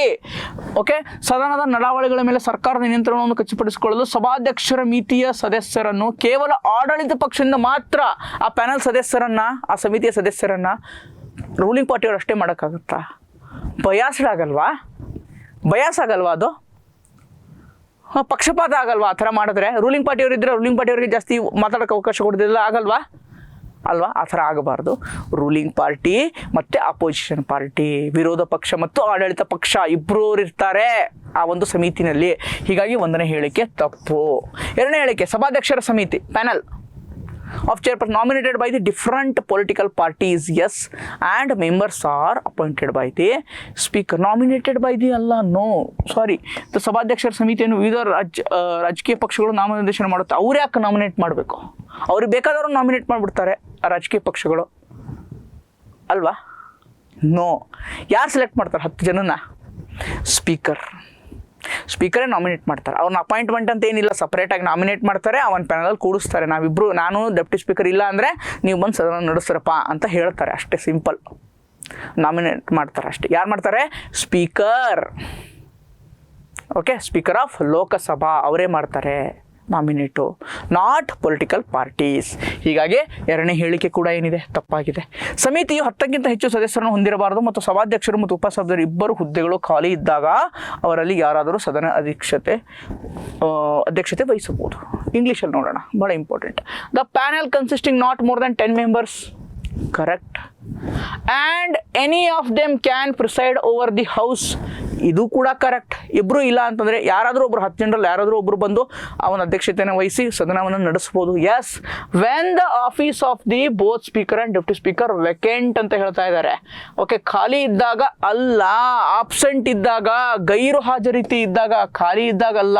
[SPEAKER 1] Okay, ಸದನದ ನಡಾವಳಿಗಳ ಮೇಲೆ ಸರ್ಕಾರದ ನಿಯಂತ್ರಣವನ್ನು ಖಚಿತಪಡಿಸಿಕೊಳ್ಳಲು ಸಭಾಧ್ಯಕ್ಷರ ಮಿತಿಯ ಸದಸ್ಯರನ್ನು ಕೇವಲ ಆಡಳಿತ ಪಕ್ಷದಿಂದ ಮಾತ್ರ ಆ ಪ್ಯಾನಲ್ ಸದಸ್ಯರನ್ನ, ಆ ಸಮಿತಿಯ ಸದಸ್ಯರನ್ನ ರೂಲಿಂಗ್ ಪಾರ್ಟಿಯವರು ಅಷ್ಟೇ ಮಾಡೋಕ್ಕಾಗುತ್ತಾ? ಬಯಾಸ್ಡ್ ಆಗಲ್ವಾ ಅದು? ಪಕ್ಷಪಾತ ಆಗಲ್ವಾ ಆ ಥರ ಮಾಡಿದ್ರೆ? ರೂಲಿಂಗ್ ಪಾರ್ಟಿಯವರು ಇದ್ದರೆ ರೂಲಿಂಗ್ ಪಾರ್ಟಿಯವರಿಗೆ ಜಾಸ್ತಿ ಮಾತಾಡೋಕ್ಕೆ ಅವಕಾಶ ಕೊಡೋದಿಲ್ಲ, ಆಗಲ್ವಾ? ಅಲ್ವಾ? ಆ ಥರ ಆಗಬಾರ್ದು. ರೂಲಿಂಗ್ ಪಾರ್ಟಿ ಮತ್ತು ಅಪೋಸಿಷನ್ ಪಾರ್ಟಿ, ವಿರೋಧ ಪಕ್ಷ ಮತ್ತು ಆಡಳಿತ ಪಕ್ಷ ಇಬ್ಬರು ಇರ್ತಾರೆ ಆ ಒಂದು ಸಮಿತಿನಲ್ಲಿ. ಹೀಗಾಗಿ 1ನೇ ಹೇಳಿಕೆ ತಪ್ಪು. 2ನೇ ಹೇಳಿಕೆ, ಸಭಾಧ್ಯಕ್ಷರ ಸಮಿತಿ panel of chairperson nominated by the different political parties, yes, and members are appointed by the speaker. Nominated by the ಅಲ್ಲ, ನೋ ಸಾರಿ, ಸಭಾಧ್ಯಕ್ಷರ ಸಮಿತಿಯನ್ನು ವಿವಿಧ ರಾಜಕೀಯ ಪಕ್ಷಗಳು ನಾಮನಿರ್ದೇಶನ ಮಾಡುತ್ತೆ. ಅವ್ರು ಯಾಕೆ ನಾಮಿನೇಟ್ ಮಾಡಬೇಕು? ಅವ್ರಿಗೆ ಬೇಕಾದವರು ನಾಮಿನೇಟ್ ಮಾಡಿಬಿಡ್ತಾರೆ ಆ ರಾಜಕೀಯ ಪಕ್ಷಗಳು, ಅಲ್ವಾ? ನೋ. ಯಾರು ಸೆಲೆಕ್ಟ್ ಮಾಡ್ತಾರೆ 10 ಜನನ? ಸ್ಪೀಕರೇ ನಾಮಿನೇಟ್ ಮಾಡ್ತಾರೆ. ಅವ್ರನ್ನ ಅಪಾಯಿಂಟ್ಮೆಂಟ್ ಅಂತ ಏನಿಲ್ಲ, ಸಪ್ರೇಟಾಗಿ ನಾಮಿನೇಟ್ ಮಾಡ್ತಾರೆ, ಅವನ ಪ್ಯಾನಲ್ ಕೂಡಿಸ್ತಾರೆ. ನಾನು ಡೆಪ್ಟಿ ಸ್ಪೀಕರ್ ಇಲ್ಲ ಅಂದರೆ ನೀವು ಬಂದು ಸದನ ನಡೆಸ್ರಪ್ಪ ಅಂತ ಹೇಳ್ತಾರೆ, ಅಷ್ಟೇ ಸಿಂಪಲ್. ನಾಮಿನೇಟ್ ಮಾಡ್ತಾರೆ ಅಷ್ಟೇ. ಯಾರು ಮಾಡ್ತಾರೆ? Speaker. Okay, speaker of Lok Sabha ಅವರೇ ಮಾಡ್ತಾರೆ ನಾಮಿನೇಟು, ನಾಟ್ ಪೊಲಿಟಿಕಲ್ ಪಾರ್ಟೀಸ್. ಹೀಗಾಗಿ 2ನೇ ಹೇಳಿಕೆ ಕೂಡ ಏನಿದೆ ತಪ್ಪಾಗಿದೆ. ಸಮಿತಿಯು 10ಕ್ಕಿಂತ ಹೆಚ್ಚು ಸದಸ್ಯರನ್ನು ಹೊಂದಿರಬಾರದು ಮತ್ತು ಸಭಾಧ್ಯಕ್ಷರು ಮತ್ತು ಉಪಸಭಾಧ್ಯಕ್ಷರು ಇಬ್ಬರು ಹುದ್ದೆಗಳು ಖಾಲಿ ಇದ್ದಾಗ ಅವರಲ್ಲಿ ಯಾರಾದರೂ ಸದನ ಅಧ್ಯಕ್ಷತೆ ವಹಿಸಬಹುದು. ಇಂಗ್ಲೀಷಲ್ಲಿ ನೋಡೋಣ, ಭಾಳ important. The panel consisting not more than 10 members, correct, and any of them can preside over the house, ಇದು ಕೂಡ ಕರೆಕ್ಟ್. ಇಬ್ಬರು ಇಲ್ಲ ಅಂತಂದರೆ ಯಾರಾದರೂ ಒಬ್ಬರು 10 ಜನರಲ್ಲಿ ಯಾರಾದರೂ ಒಬ್ಬರು ಬಂದು ಅವನ ಅಧ್ಯಕ್ಷತೆಯನ್ನು ವಹಿಸಿ ಸದನವನ್ನು ನಡೆಸ್ಬೋದು. Yes, when the office of the both speaker and deputy speaker vacant ಅಂತ ಹೇಳ್ತಾ ಇದ್ದಾರೆ. ಓಕೆ, ಖಾಲಿ ಇದ್ದಾಗ ಅಲ್ಲ, ಆಬ್ಸೆಂಟ್ ಇದ್ದಾಗ, ಗೈರು ಹಾಜರಾತಿ ಇದ್ದಾಗ, ಖಾಲಿ ಇದ್ದಾಗಲ್ಲ.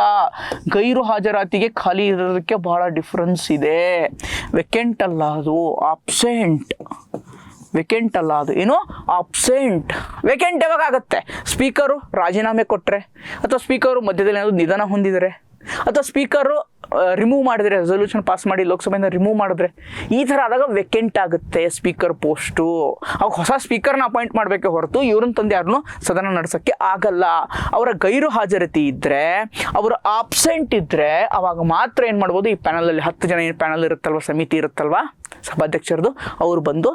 [SPEAKER 1] ಗೈರು ಹಾಜರಾತಿಗೆ ಖಾಲಿ ಇರೋದಕ್ಕೆ ಬಹಳ ಡಿಫ್ರೆನ್ಸ್ ಇದೆ. ವೆಕೆಂಟ್ ಅಲ್ಲ ಅದು, ಆಬ್ಸೆಂಟ್. ವೆಕೆಂಟ್ ಅಲ್ಲ ಅದು, ಏನು? ಆಬ್ಸೆಂಟ್. ವೆಕೆಂಟ್ ಯಾವಾಗ ಆಗುತ್ತೆ? ಸ್ಪೀಕರು ರಾಜೀನಾಮೆ ಕೊಟ್ಟರೆ, ಅಥವಾ ಸ್ಪೀಕರು ಮಧ್ಯದಲ್ಲಿ ಏನಾದರೂ ನಿಧನ ಹೊಂದಿದರೆ, ಅಥವಾ ಸ್ಪೀಕರು ರಿಮೂವ್ ಮಾಡಿದರೆ, ರೆಸೊಲ್ಯೂಷನ್ ಪಾಸ್ ಮಾಡಿ ಲೋಕಸಭೆಯಿಂದ ರಿಮೂವ್ ಮಾಡಿದ್ರೆ, ಈ ಥರ ಆದಾಗ ವೆಕೆಂಟ್ ಆಗುತ್ತೆ ಸ್ಪೀಕರ್ ಪೋಸ್ಟು. ಅವಾಗ ಹೊಸ ಸ್ಪೀಕರ್ನ ಅಪಾಯಿಂಟ್ ಮಾಡಬೇಕೆ ಹೊರತು ಇವ್ರನ್ನ ತಂದು ಯಾರನ್ನೂ ಸದನ ನಡೆಸೋಕ್ಕೆ ಆಗಲ್ಲ. ಅವರ ಗೈರು ಹಾಜರಾತಿ ಇದ್ದರೆ, ಅವರು ಆಬ್ಸೆಂಟ್ ಇದ್ದರೆ, ಅವಾಗ ಮಾತ್ರ ಏನು ಮಾಡ್ಬೋದು? ಈ ಪ್ಯಾನಲಲ್ಲಿ 10 ಜನ ಏನು ಪ್ಯಾನಲ್ ಇರುತ್ತಲ್ವ, ಸಮಿತಿ ಇರುತ್ತಲ್ವ ಸಭಾಧ್ಯಕ್ಷರದು, ಅವರು ಬಂದು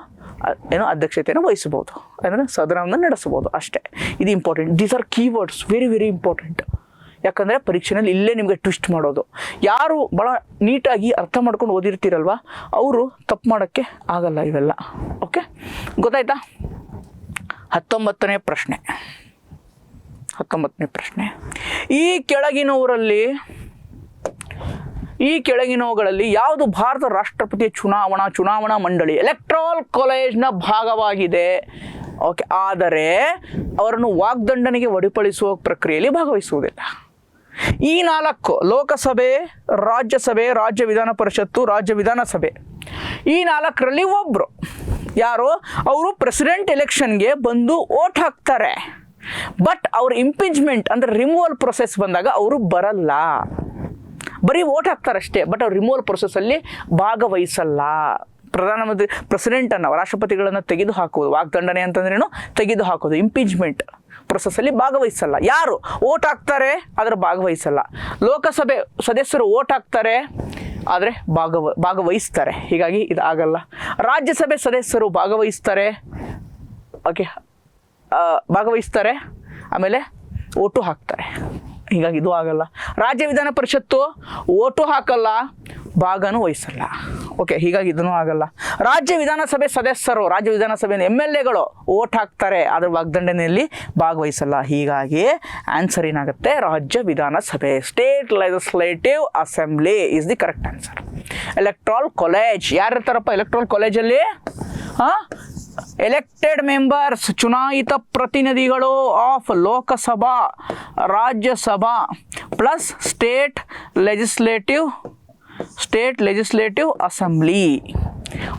[SPEAKER 1] ಅಧ್ಯಕ್ಷತೆಯನ್ನು ವಹಿಸಬಹುದು, ಅಂದರೆ ಸದನವನ್ನು ನಡೆಸಬಹುದು ಅಷ್ಟೇ. ಇದು important. These are keywords, very very important. ಯಾಕಂದರೆ ಪರೀಕ್ಷೆಯಲ್ಲಿ ಇಲ್ಲೇ ನಿಮಗೆ ಟ್ವಿಸ್ಟ್ ಮಾಡೋದು. ಯಾರು ಭಾಳ ನೀಟಾಗಿ ಅರ್ಥ ಮಾಡ್ಕೊಂಡು ಓದಿರ್ತೀರಲ್ವ, ಅವರು ತಪ್ಪು ಮಾಡೋಕ್ಕೆ ಆಗಲ್ಲ ಇವೆಲ್ಲ. ಓಕೆ, ಗೊತ್ತಾಯ್ತಾ? 19ನೇ ಪ್ರಶ್ನೆ. ಈ ಕೆಳಗಿನವುಗಳಲ್ಲಿ ಯಾವುದು ಭಾರತ ರಾಷ್ಟ್ರಪತಿಯ ಚುನಾವಣಾ ಮಂಡಳಿ ಎಲೆಕ್ಟ್ರಲ್ ಕಾಲೇಜ್ನ ಭಾಗವಾಗಿದೆ? ಓಕೆ, ಆದರೆ ಅವರನ್ನು ವಾಗ್ದಂಡನೆಗೆ ಒಳಪಡಿಸುವ ಪ್ರಕ್ರಿಯೆಯಲ್ಲಿ ಭಾಗವಹಿಸುವುದಿಲ್ಲ. ಈ 4 ಲೋಕಸಭೆ, ರಾಜ್ಯಸಭೆ, ರಾಜ್ಯ ವಿಧಾನ ಪರಿಷತ್ತು, ರಾಜ್ಯ ವಿಧಾನಸಭೆ, ಈ 4ರಲ್ಲಿ ಒಬ್ಬರು ಯಾರು? ಅವರು ಪ್ರೆಸಿಡೆಂಟ್ ಎಲೆಕ್ಷನ್ಗೆ ಬಂದು ವೋಟ್ ಹಾಕ್ತಾರೆ. ಬಟ್ ಅವ್ರ ಇಂಪೀಚ್ಮೆಂಟ್ ಅಂದರೆ ರಿಮೂವಲ್ ಪ್ರೊಸೆಸ್ ಬಂದಾಗ ಅವರು ಬರಲ್ಲ, ಬರೀ ವೋಟ್ ಹಾಕ್ತಾರಷ್ಟೇ. ಬಟ್ ಅವ್ರು ರಿಮೂವಲ್ ಪ್ರೊಸೆಸ್ಸಲ್ಲಿ ಭಾಗವಹಿಸಲ್ಲ. ಪ್ರೆಸಿಡೆಂಟನ್ನು, ರಾಷ್ಟ್ರಪತಿಗಳನ್ನು ತೆಗೆದು ಹಾಕೋದು, ವಾಗ್ದಂಡನೆ ಅಂತಂದ್ರೇನು? ತೆಗೆದು ಹಾಕೋದು. ಇಂಪೀಚ್ಮೆಂಟ್ ಪ್ರೊಸೆಸ್ಸಲ್ಲಿ ಭಾಗವಹಿಸಲ್ಲ. ಯಾರು ವೋಟ್ ಹಾಕ್ತಾರೆ ಆದರೆ ಭಾಗವಹಿಸಲ್ಲ. ಲೋಕಸಭೆ ಸದಸ್ಯರು ವೋಟ್ ಹಾಕ್ತಾರೆ ಆದರೆ ಭಾಗವಹಿಸ್ತಾರೆ, ಹೀಗಾಗಿ ಇದು ಆಗಲ್ಲ. ರಾಜ್ಯಸಭೆ ಸದಸ್ಯರು ಭಾಗವಹಿಸ್ತಾರೆ, ಓಕೆ, ಭಾಗವಹಿಸ್ತಾರೆ, ಆಮೇಲೆ ವೋಟು ಹಾಕ್ತಾರೆ, ಹೀಗಾಗಿ ಇದು ಆಗಲ್ಲ. ರಾಜ್ಯ ವಿಧಾನ ಪರಿಷತ್ತು ವೋಟು ಹಾಕಲ್ಲ, ಭಾಗನೂ ವಹಿಸಲ್ಲ. ಓಕೆ, ಹೀಗಾಗಿ ಇದೂ ಆಗಲ್ಲ. ರಾಜ್ಯ ವಿಧಾನಸಭೆ ಸದಸ್ಯರು, ರಾಜ್ಯ ವಿಧಾನಸಭೆ MLAಗಳು ವೋಟ್ ಹಾಕ್ತಾರೆ, ಅದರ ವಾಗ್ದಂಡನೆಯಲ್ಲಿ ಭಾಗವಹಿಸಲ್ಲ. ಹೀಗಾಗಿ ಆನ್ಸರ್ ಏನಾಗುತ್ತೆ? ರಾಜ್ಯ ವಿಧಾನಸಭೆ, state legislative assembly is the correct answer. Electoral college ಯಾರು ಇರ್ತಾರಪ್ಪ ಎಲೆಕ್ಟ್ರಲ್ ಕಾಲೇಜಲ್ಲಿ? ಎಲೆಕ್ಟೆಡ್ ಮೆಂಬರ್ಸ್, ಚುನಾಯಿತ ಪ್ರತಿನಿಧಿಗಳು of Lok Sabha, Rajya Sabha plus state legislative state legislative assembly.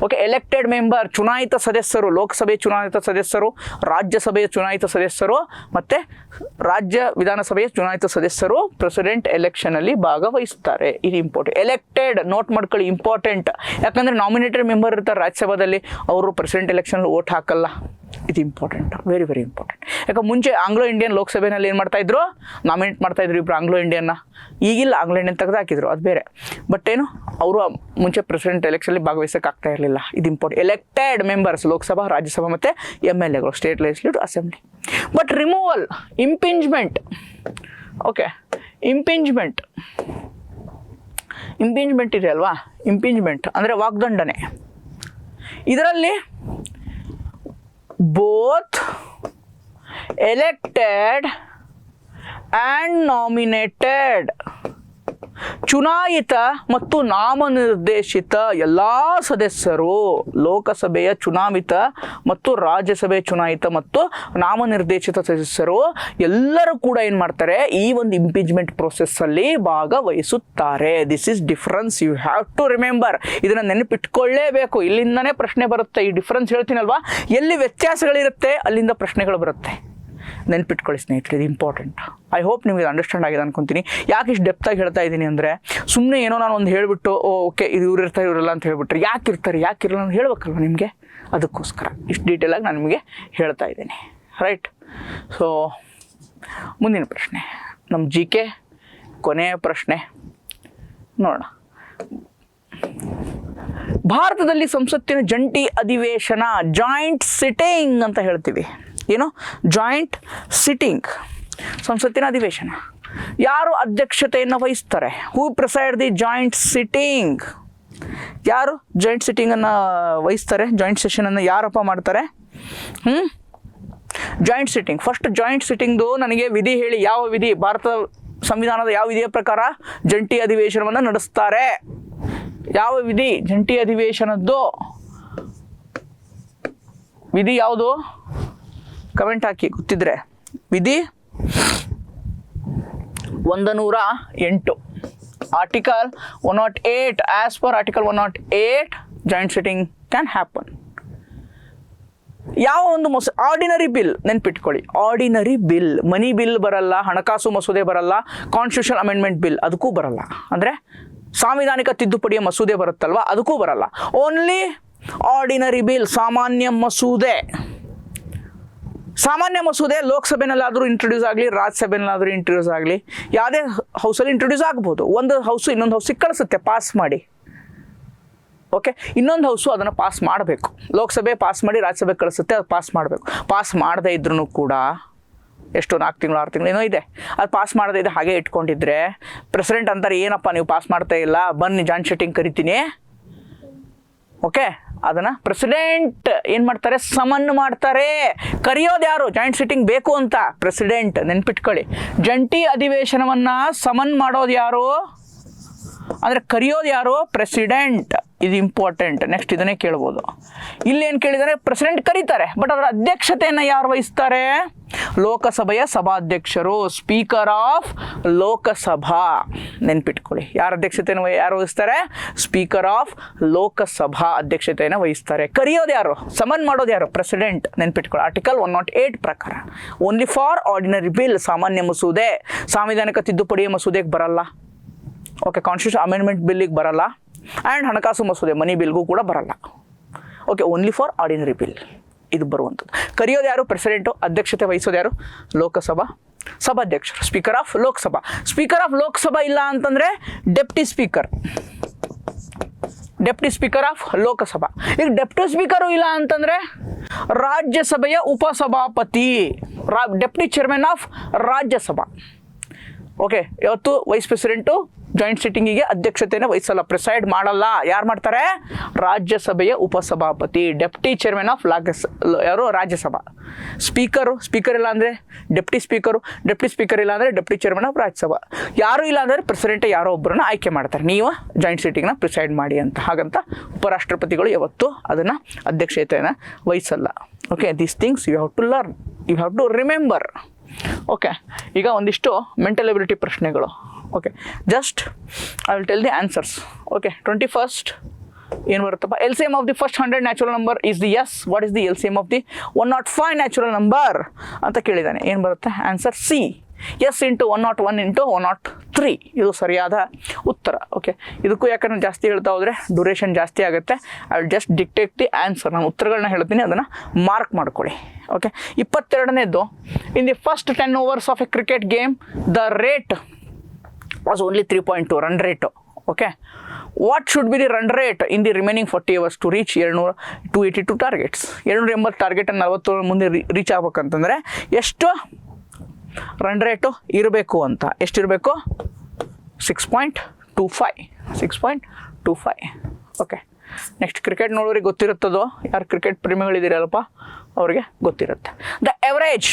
[SPEAKER 1] Okay, elected member ಚುನಾಯಿತ ಸದಸ್ಯರು, ಲೋಕಸಭೆ ಚುನಾಯಿತ ಸದಸ್ಯರು, ರಾಜ್ಯಸಭೆಯ ಚುನಾಯಿತ ಸದಸ್ಯರು ಮತ್ತು ರಾಜ್ಯ ವಿಧಾನಸಭೆಯ ಚುನಾಯಿತ ಸದಸ್ಯರು ಪ್ರೆಸಿಡೆಂಟ್ ಎಲೆಕ್ಷನಲ್ಲಿ ಭಾಗವಹಿಸ್ತಾರೆ. ಇದು ಇಂಪಾರ್ಟೆಂಟ್. ಎಲೆಕ್ಟೆಡ್ ನೋಟ್ ಮಾಡ್ಕೊಳ್ಳಿ, ಇಂಪಾರ್ಟೆಂಟ್. ಯಾಕಂದರೆ ನಾಮಿನೇಟೆಡ್ ಮೆಂಬರ್ ಇರ್ತಾರೆ ರಾಜ್ಯಸಭಾದಲ್ಲಿ, ಅವರು ಪ್ರೆಸಿಡೆಂಟ್ ಎಲೆಕ್ಷನಲ್ಲಿ ವೋಟ್ ಹಾಕಲ್ಲ. ಇದು ಇಂಪಾರ್ಟೆಂಟ್, ವೆರಿ ವೆರಿ ಇಂಪಾರ್ಟೆಂಟ್. ಯಾಕೆ ಮುಂಚೆ ಆಂಗ್ಲೋ ಇಂಡಿಯನ್ ಲೋಕಸಭೆಯಲ್ಲಿ ಏನು ಮಾಡ್ತಾಯಿದ್ರು, ನಾಮಿನೇಟ್ ಮಾಡ್ತಾಯಿದ್ರು ಇಬ್ಬರು ಆಂಗ್ಲೋ ಇಂಡಿಯನ್ನ. ಈಗಿಲ್ಲ, ಆಂಗ್ಲೋ ಇಂಡಿಯನ್ ತೆಗೆದು ಹಾಕಿದ್ರು, ಅದು ಬೇರೆ. ಬಟ್ ಏನು, ಅವರು ಮುಂಚೆ ಪ್ರೆಸಿಡೆಂಟ್ ಎಲೆಕ್ಷನಲ್ಲಿ ಭಾಗವಹಿಸೋಕೆ ಆಗ್ತಾ ಇರಲಿಲ್ಲ. ಇದು important. Elected members Lok Sabha, Rajya Sabha ಮತ್ತು MLAಗಳು, state legislative assembly. But removal, impeachment. Okay, impeachment ಇದೆ ಅಲ್ವಾ? ಇಂಪೀಚ್ಮೆಂಟ್ ಅಂದರೆ ವಾಗ್ದಂಡನೆ. ಇದರಲ್ಲಿ both elected and nominated, ಚುನಾಯಿತ ಮತ್ತು ನಾಮನಿರ್ದೇಶಿತ ಎಲ್ಲ ಸದಸ್ಯರು, ಲೋಕಸಭೆಯ ಚುನಾಯಿತ ಮತ್ತು ರಾಜ್ಯಸಭೆಯ ಚುನಾಯಿತ ಮತ್ತು ನಾಮನಿರ್ದೇಶಿತ ಸದಸ್ಯರು ಎಲ್ಲರೂ ಕೂಡ ಏನು ಮಾಡ್ತಾರೆ, ಈ ಒಂದು ಇಂಪೀಚ್ಮೆಂಟ್ ಪ್ರೊಸೆಸ್ಸಲ್ಲಿ ಭಾಗವಹಿಸುತ್ತಾರೆ. This is difference, you have to remember. ಇದನ್ನು ನೆನಪಿಟ್ಕೊಳ್ಳೇಬೇಕು. ಇಲ್ಲಿಂದನೇ ಪ್ರಶ್ನೆ ಬರುತ್ತೆ. ಈ ಡಿಫ್ರೆನ್ಸ್ ಹೇಳ್ತೀನಲ್ವಾ, ಎಲ್ಲಿ ವ್ಯತ್ಯಾಸಗಳಿರುತ್ತೆ ಅಲ್ಲಿಂದ ಪ್ರಶ್ನೆಗಳು ಬರುತ್ತೆ. ನೆನ್ಪಿಟ್ಕೊಳ್ಳಿ ಸ್ನೇಹಿತರೆ, ಇದು ಇಂಪಾರ್ಟೆಂಟ್. ಐ ಹೋಪ್ ನಿಮಗೆ ಅಂಡರ್ಸ್ಟ್ಯಾಂಡ್ ಆಗಿದೆ ಅನ್ಕೊತೀನಿ. ಯಾಕೆ ಇಷ್ಟು ಡೆಪ್ತಾಗಿ ಹೇಳ್ತಾ ಇದ್ದೀನಿ ಅಂದರೆ, ಸುಮ್ಮನೆ ಏನೋ ನಾನು ಒಂದು ಹೇಳಿಬಿಟ್ಟು ಓಕೆ ಇದು ಇವ್ರು ಇರ್ತಾರೆ ಇವರೆಲ್ಲ ಅಂತ ಹೇಳ್ಬಿಟ್ರೆ ಯಾಕಿರಲ್ಲ ಅಂತ ಹೇಳ್ಬೇಕಲ್ವ ನಿಮಗೆ, ಅದಕ್ಕೋಸ್ಕರ ಇಷ್ಟು ಡೀಟೇಲಾಗಿ ನಾನು ನಿಮಗೆ ಹೇಳ್ತಾ ಇದ್ದೀನಿ. ರೈಟ್. ಸೊ ಮುಂದಿನ ಪ್ರಶ್ನೆ, ನಮ್ಮ GK ಕೊನೆಯ ಪ್ರಶ್ನೆ ನೋಡೋಣ. ಭಾರತದಲ್ಲಿ ಸಂಸತ್ತಿನ ಜಂಟಿ ಅಧಿವೇಶನ, ಜಾಯಿಂಟ್ ಸಿಟ್ಟಿಂಗ್ ಅಂತ ಹೇಳ್ತೀವಿ. ಏನು? ಜಾಯಿಂಟ್ ಸಿಟ್ಟಿಂಗ್, ಸಂಸತ್ತಿನ ಅಧಿವೇಶನ. ಯಾರು ಅಧ್ಯಕ್ಷತೆಯನ್ನು ವಹಿಸ್ತಾರೆ? ಹೂ ಪ್ರಿಸೈಡ್ ದಿ ಜಾಯಿಂಟ್ ಸಿಟ್ಟಿಂಗ್? ಯಾರು ಜಾಯಿಂಟ್ ಸಿಟ್ಟಿಂಗನ್ನು ವಹಿಸ್ತಾರೆ? ಜಾಯಿಂಟ್ ಸೆಷನನ್ನು ಯಾರಪ್ಪ ಮಾಡ್ತಾರೆ? Joint sitting. ಫಸ್ಟ್ ಜಾಯಿಂಟ್ ಸಿಟ್ಟಿಂಗ್ದು ನನಗೆ ವಿಧಿ ಹೇಳಿ. ಯಾವ ವಿಧಿ? ಭಾರತ ಸಂವಿಧಾನದ ಯಾವ ವಿಧಿಯ ಪ್ರಕಾರ ಜಂಟಿ ಅಧಿವೇಶನವನ್ನು ನಡೆಸ್ತಾರೆ? ಯಾವ ವಿಧಿ ಜಂಟಿ ಅಧಿವೇಶನದ್ದು ವಿಧಿ ಯಾವುದು? ಕಮೆಂಟ್ ಹಾಕಿ ಗೊತ್ತಿದ್ರೆ. ವಿಧಿ 108, article 108. As per article 108 joint sitting can happen. ಯಾವ ಒಂದು ಆರ್ಡಿನರಿ ಬಿಲ್ ನೆನ್ಪಿಟ್ಕೊಳ್ಳಿ. ಆರ್ಡಿನರಿ ಬಿಲ್, ಮನಿ ಬಿಲ್ ಬರಲ್ಲ, ಹಣಕಾಸು ಮಸೂದೆ ಬರಲ್ಲ, ಕಾನ್ಸ್ಟಿಟ್ಯೂಷನ್ ಅಮೆಂಡ್ಮೆಂಟ್ ಬಿಲ್ ಅದಕ್ಕೂ ಬರಲ್ಲ. ಅಂದರೆ ಸಾಂವಿಧಾನಿಕ ತಿದ್ದುಪಡಿಯ ಮಸೂದೆ ಬರುತ್ತಲ್ವ, ಅದಕ್ಕೂ ಬರಲ್ಲ. ಓನ್ಲಿ ಆರ್ಡಿನರಿ ಬಿಲ್, ಸಾಮಾನ್ಯ ಮಸೂದೆ. ಸಾಮಾನ್ಯ ಮಸೂದೆ ಲೋಕಸಭೆನಲ್ಲಾದರೂ ಇಂಟ್ರೊಡ್ಯೂಸ್ ಆಗಲಿ, ರಾಜ್ಯಸಭೆನಲ್ಲಾದರೂ ಇಂಟ್ರೊಡ್ಯೂಸ್ ಆಗಲಿ, ಯಾವುದೇ ಹೌಸಲ್ಲಿ ಇಂಟ್ರೊಡ್ಯೂಸ್ ಆಗ್ಬೋದು. ಒಂದು ಹೌಸು ಇನ್ನೊಂದು ಹೌಸಿಗೆ ಕಳಿಸುತ್ತೆ ಪಾಸ್ ಮಾಡಿ. ಓಕೆ, ಇನ್ನೊಂದು ಹೌಸು ಅದನ್ನು ಪಾಸ್ ಮಾಡಬೇಕು. ಲೋಕಸಭೆ ಪಾಸ್ ಮಾಡಿ ರಾಜ್ಯಸಭೆ ಕಳಿಸುತ್ತೆ, ಅದು ಪಾಸ್ ಮಾಡಬೇಕು. ಪಾಸ್ ಮಾಡದೇ ಇದ್ರೂ ಕೂಡ ಎಷ್ಟು 4 ತಿಂಗಳು 6 ತಿಂಗಳು ಏನೋ ಇದೆ, ಅದು ಪಾಸ್ ಮಾಡದೇ ಇದೆ ಹಾಗೆ ಇಟ್ಕೊಂಡಿದ್ರೆ ಪ್ರೆಸಿಡೆಂಟ್ ಅಂತಾರೆ, ಏನಪ್ಪ ನೀವು ಪಾಸ್ ಮಾಡ್ತಾ ಇಲ್ಲ, ಬನ್ನಿ ಜಾಯಿಂಟ್ ಸಿಟ್ಟಿಂಗ್ ಕರಿತೀನಿ. ಓಕೆ, ಅದನ್ನು ಪ್ರೆಸಿಡೆಂಟ್ ಏನು ಮಾಡ್ತಾರೆ? ಸಮನ್ ಮಾಡ್ತಾರೆ. ಕರೆಯೋದು ಯಾರು? ಜಾಯಿಂಟ್ ಸಿಟ್ಟಿಂಗ್ ಬೇಕು ಅಂತ ಪ್ರೆಸಿಡೆಂಟ್. ನೆನ್ಪಿಟ್ಕೊಳ್ಳಿ, ಜಂಟಿ ಅಧಿವೇಶನವನ್ನು ಸಮನ್ ಮಾಡೋದು ಯಾರು ಅಂದರೆ ಕರೆಯೋದು ಯಾರು? ಪ್ರೆಸಿಡೆಂಟ್. ಇದು ಇಂಪಾರ್ಟೆಂಟ್. ನೆಕ್ಸ್ಟ್ ಇದನ್ನೇ ಕೇಳ್ಬೋದು. ಇಲ್ಲೇನು ಕೇಳಿದರೆ ಪ್ರೆಸಿಡೆಂಟ್ ಕರೀತಾರೆ, ಬಟ್ ಅದರ ಅಧ್ಯಕ್ಷತೆಯನ್ನು ಯಾರು ವಹಿಸ್ತಾರೆ? ಲೋಕಸಭೆಯ ಸಭಾಧ್ಯಕ್ಷರು, ಸ್ಪೀಕರ್ ಆಫ್ ಲೋಕಸಭಾ. ನೆನ್ಪಿಟ್ಕೊಳ್ಳಿ, ಯಾರ ಅಧ್ಯಕ್ಷತೆಯನ್ನು ಯಾರು ವಹಿಸ್ತಾರೆ? ಸ್ಪೀಕರ್ ಆಫ್ ಲೋಕಸಭಾ ಅಧ್ಯಕ್ಷತೆಯನ್ನು ವಹಿಸ್ತಾರೆ. ಕರೆಯೋದು ಯಾರು? ಸಮನ್ ಮಾಡೋದು ಯಾರು? ಪ್ರೆಸಿಡೆಂಟ್. ನೆನ್ಪಿಟ್ಕೊಳ್ಳಿ, ಆರ್ಟಿಕಲ್ 108 ಪ್ರಕಾರ. ಓನ್ಲಿ ಫಾರ್ ಆರ್ಡಿನರಿ ಬಿಲ್, ಸಾಮಾನ್ಯ ಮಸೂದೆ, ಸಾಂವಿಧಾನಿಕ ತಿದ್ದುಪಡಿಯ ಮಸೂದೆಗೆ ಬರಲ್ಲ. ಓಕೆ, ಕಾನ್ಸ್ಟಿಟ್ಯೂಷನ್ ಅಮೆಂಡ್ಮೆಂಟ್ ಬಿಲ್ಲಿಗೆ ಬರಲ್ಲ. ಆ್ಯಂಡ್ ಹಣಕಾಸು ಮಸೂದೆ ಮನಿ ಬಿಲ್ಗೂ ಕೂಡ ಬರಲ್ಲ. Okay, only for ordinary bill ಇದು ಬರುವಂಥದ್ದು. ಕರೆಯೋದು ಯಾರು? ಪ್ರೆಸಿಡೆಂಟು. ಅಧ್ಯಕ್ಷತೆ ವಹಿಸೋದು ಯಾರು? ಲೋಕಸಭಾ ಸಭಾಧ್ಯಕ್ಷರು, speaker of Lok Sabha. Speaker of Lok Sabha ಇಲ್ಲ ಅಂತಂದರೆ deputy speaker, deputy speaker of Lok Sabha. ಈಗ ಡೆಪ್ಟಿ ಸ್ಪೀಕರು ಇಲ್ಲ ಅಂತಂದರೆ ರಾಜ್ಯಸಭೆಯ ಉಪಸಭಾಪತಿ, deputy chairman of Rajya Sabha. Okay, ಇವತ್ತು ವೈಸ್ ಪ್ರೆಸಿಡೆಂಟು ಜಾಯಿಂಟ್ ಸಿಟ್ಟಿಂಗಿಗೆ ಅಧ್ಯಕ್ಷತೆಯನ್ನು ವಹಿಸಲ್ಲ, ಪ್ರಿಸೈಡ್ ಮಾಡಲ್ಲ. ಯಾರು ಮಾಡ್ತಾರೆ? ರಾಜ್ಯಸಭೆಯ ಉಪಸಭಾಪತಿ, ಡೆಪ್ಟಿ ಚೇರ್ಮನ್ ಆಫ್ ಯಾರು? ರಾಜ್ಯಸಭಾ. ಸ್ಪೀಕರ್ ಇಲ್ಲ ಅಂದರೆ ಡೆಪ್ಟಿ ಸ್ಪೀಕರು, ಡೆಪ್ಟಿ ಸ್ಪೀಕರ್ ಇಲ್ಲ ಅಂದರೆ ಡೆಪ್ಟಿ ಚೇರ್ಮನ್ ಆಫ್ ರಾಜ್ಯಸಭಾ. ಯಾರೂ ಇಲ್ಲ ಅಂದರೆ ಪ್ರೆಸಿಡೆಂಟ್ ಯಾರೋ ಒಬ್ಬರನ್ನ ಆಯ್ಕೆ ಮಾಡ್ತಾರೆ, ನೀವು ಜಾಯಿಂಟ್ ಸಿಟ್ಟಿಂಗ್ನ ಪ್ರಿಸೈಡ್ ಮಾಡಿ ಅಂತ. ಹಾಗಂತ ಉಪರಾಷ್ಟ್ರಪತಿಗಳು ಯಾವತ್ತೂ ಅದನ್ನು ಅಧ್ಯಕ್ಷತೆಯನ್ನು ವಹಿಸಲ್ಲ. Okay, these things you have to learn, you have to remember. Okay, ಈಗ ಒಂದಿಷ್ಟು ಮೆಂಟಲ್ ಎಬಿಲಿಟಿ ಪ್ರಶ್ನೆಗಳು. Okay, just I will tell the answers. Okay 21st ಏನು ಬರುತ್ತಪ್ಪ, L C M of the first 100 natural number is the S. What is the L C M of the 105 natural number ಅಂತ ಕೇಳಿದ್ದಾನೆ. ಏನು ಬರುತ್ತೆ answer C, S into 101 into 103. ಇದು ಸರಿಯಾದ ಉತ್ತರ. Okay, ಇದಕ್ಕೂ ಯಾಕಂದ್ರೆ ಜಾಸ್ತಿ ಹೇಳ್ತಾ ಹೋದರೆ ಡ್ಯೂರೇಷನ್ ಜಾಸ್ತಿ ಆಗುತ್ತೆ. I will just dictate the answer. ನಾನು ಉತ್ತರಗಳನ್ನ ಹೇಳ್ತೀನಿ, ಅದನ್ನು ಮಾರ್ಕ್ ಮಾಡ್ಕೊಳ್ಳಿ. ಓಕೆ, 22ನೇದು, in the first 10 overs of a cricket game the rate was only 3.2 run rate. Okay, what should be the run rate in the remaining 40 overs to reach 282 targets. 280 ಟಾರ್ಗೆಟನ್ನು 40 ಮುಂದೆ reach ಆಗ್ಬೇಕಂತಂದರೆ ಎಷ್ಟು run rate ಇರಬೇಕು ಅಂತ. ಎಷ್ಟಿರಬೇಕು? 6.25. Okay, next cricket ನೋಡೋರಿಗೆ ಗೊತ್ತಿರುತ್ತದೋ, ಯಾರು cricket ಪ್ರೇಮಿಗಳಿದ್ದೀರಲ್ಲಪ್ಪ ಅವ್ರಿಗೆ ಗೊತ್ತಿರುತ್ತೆ. The average,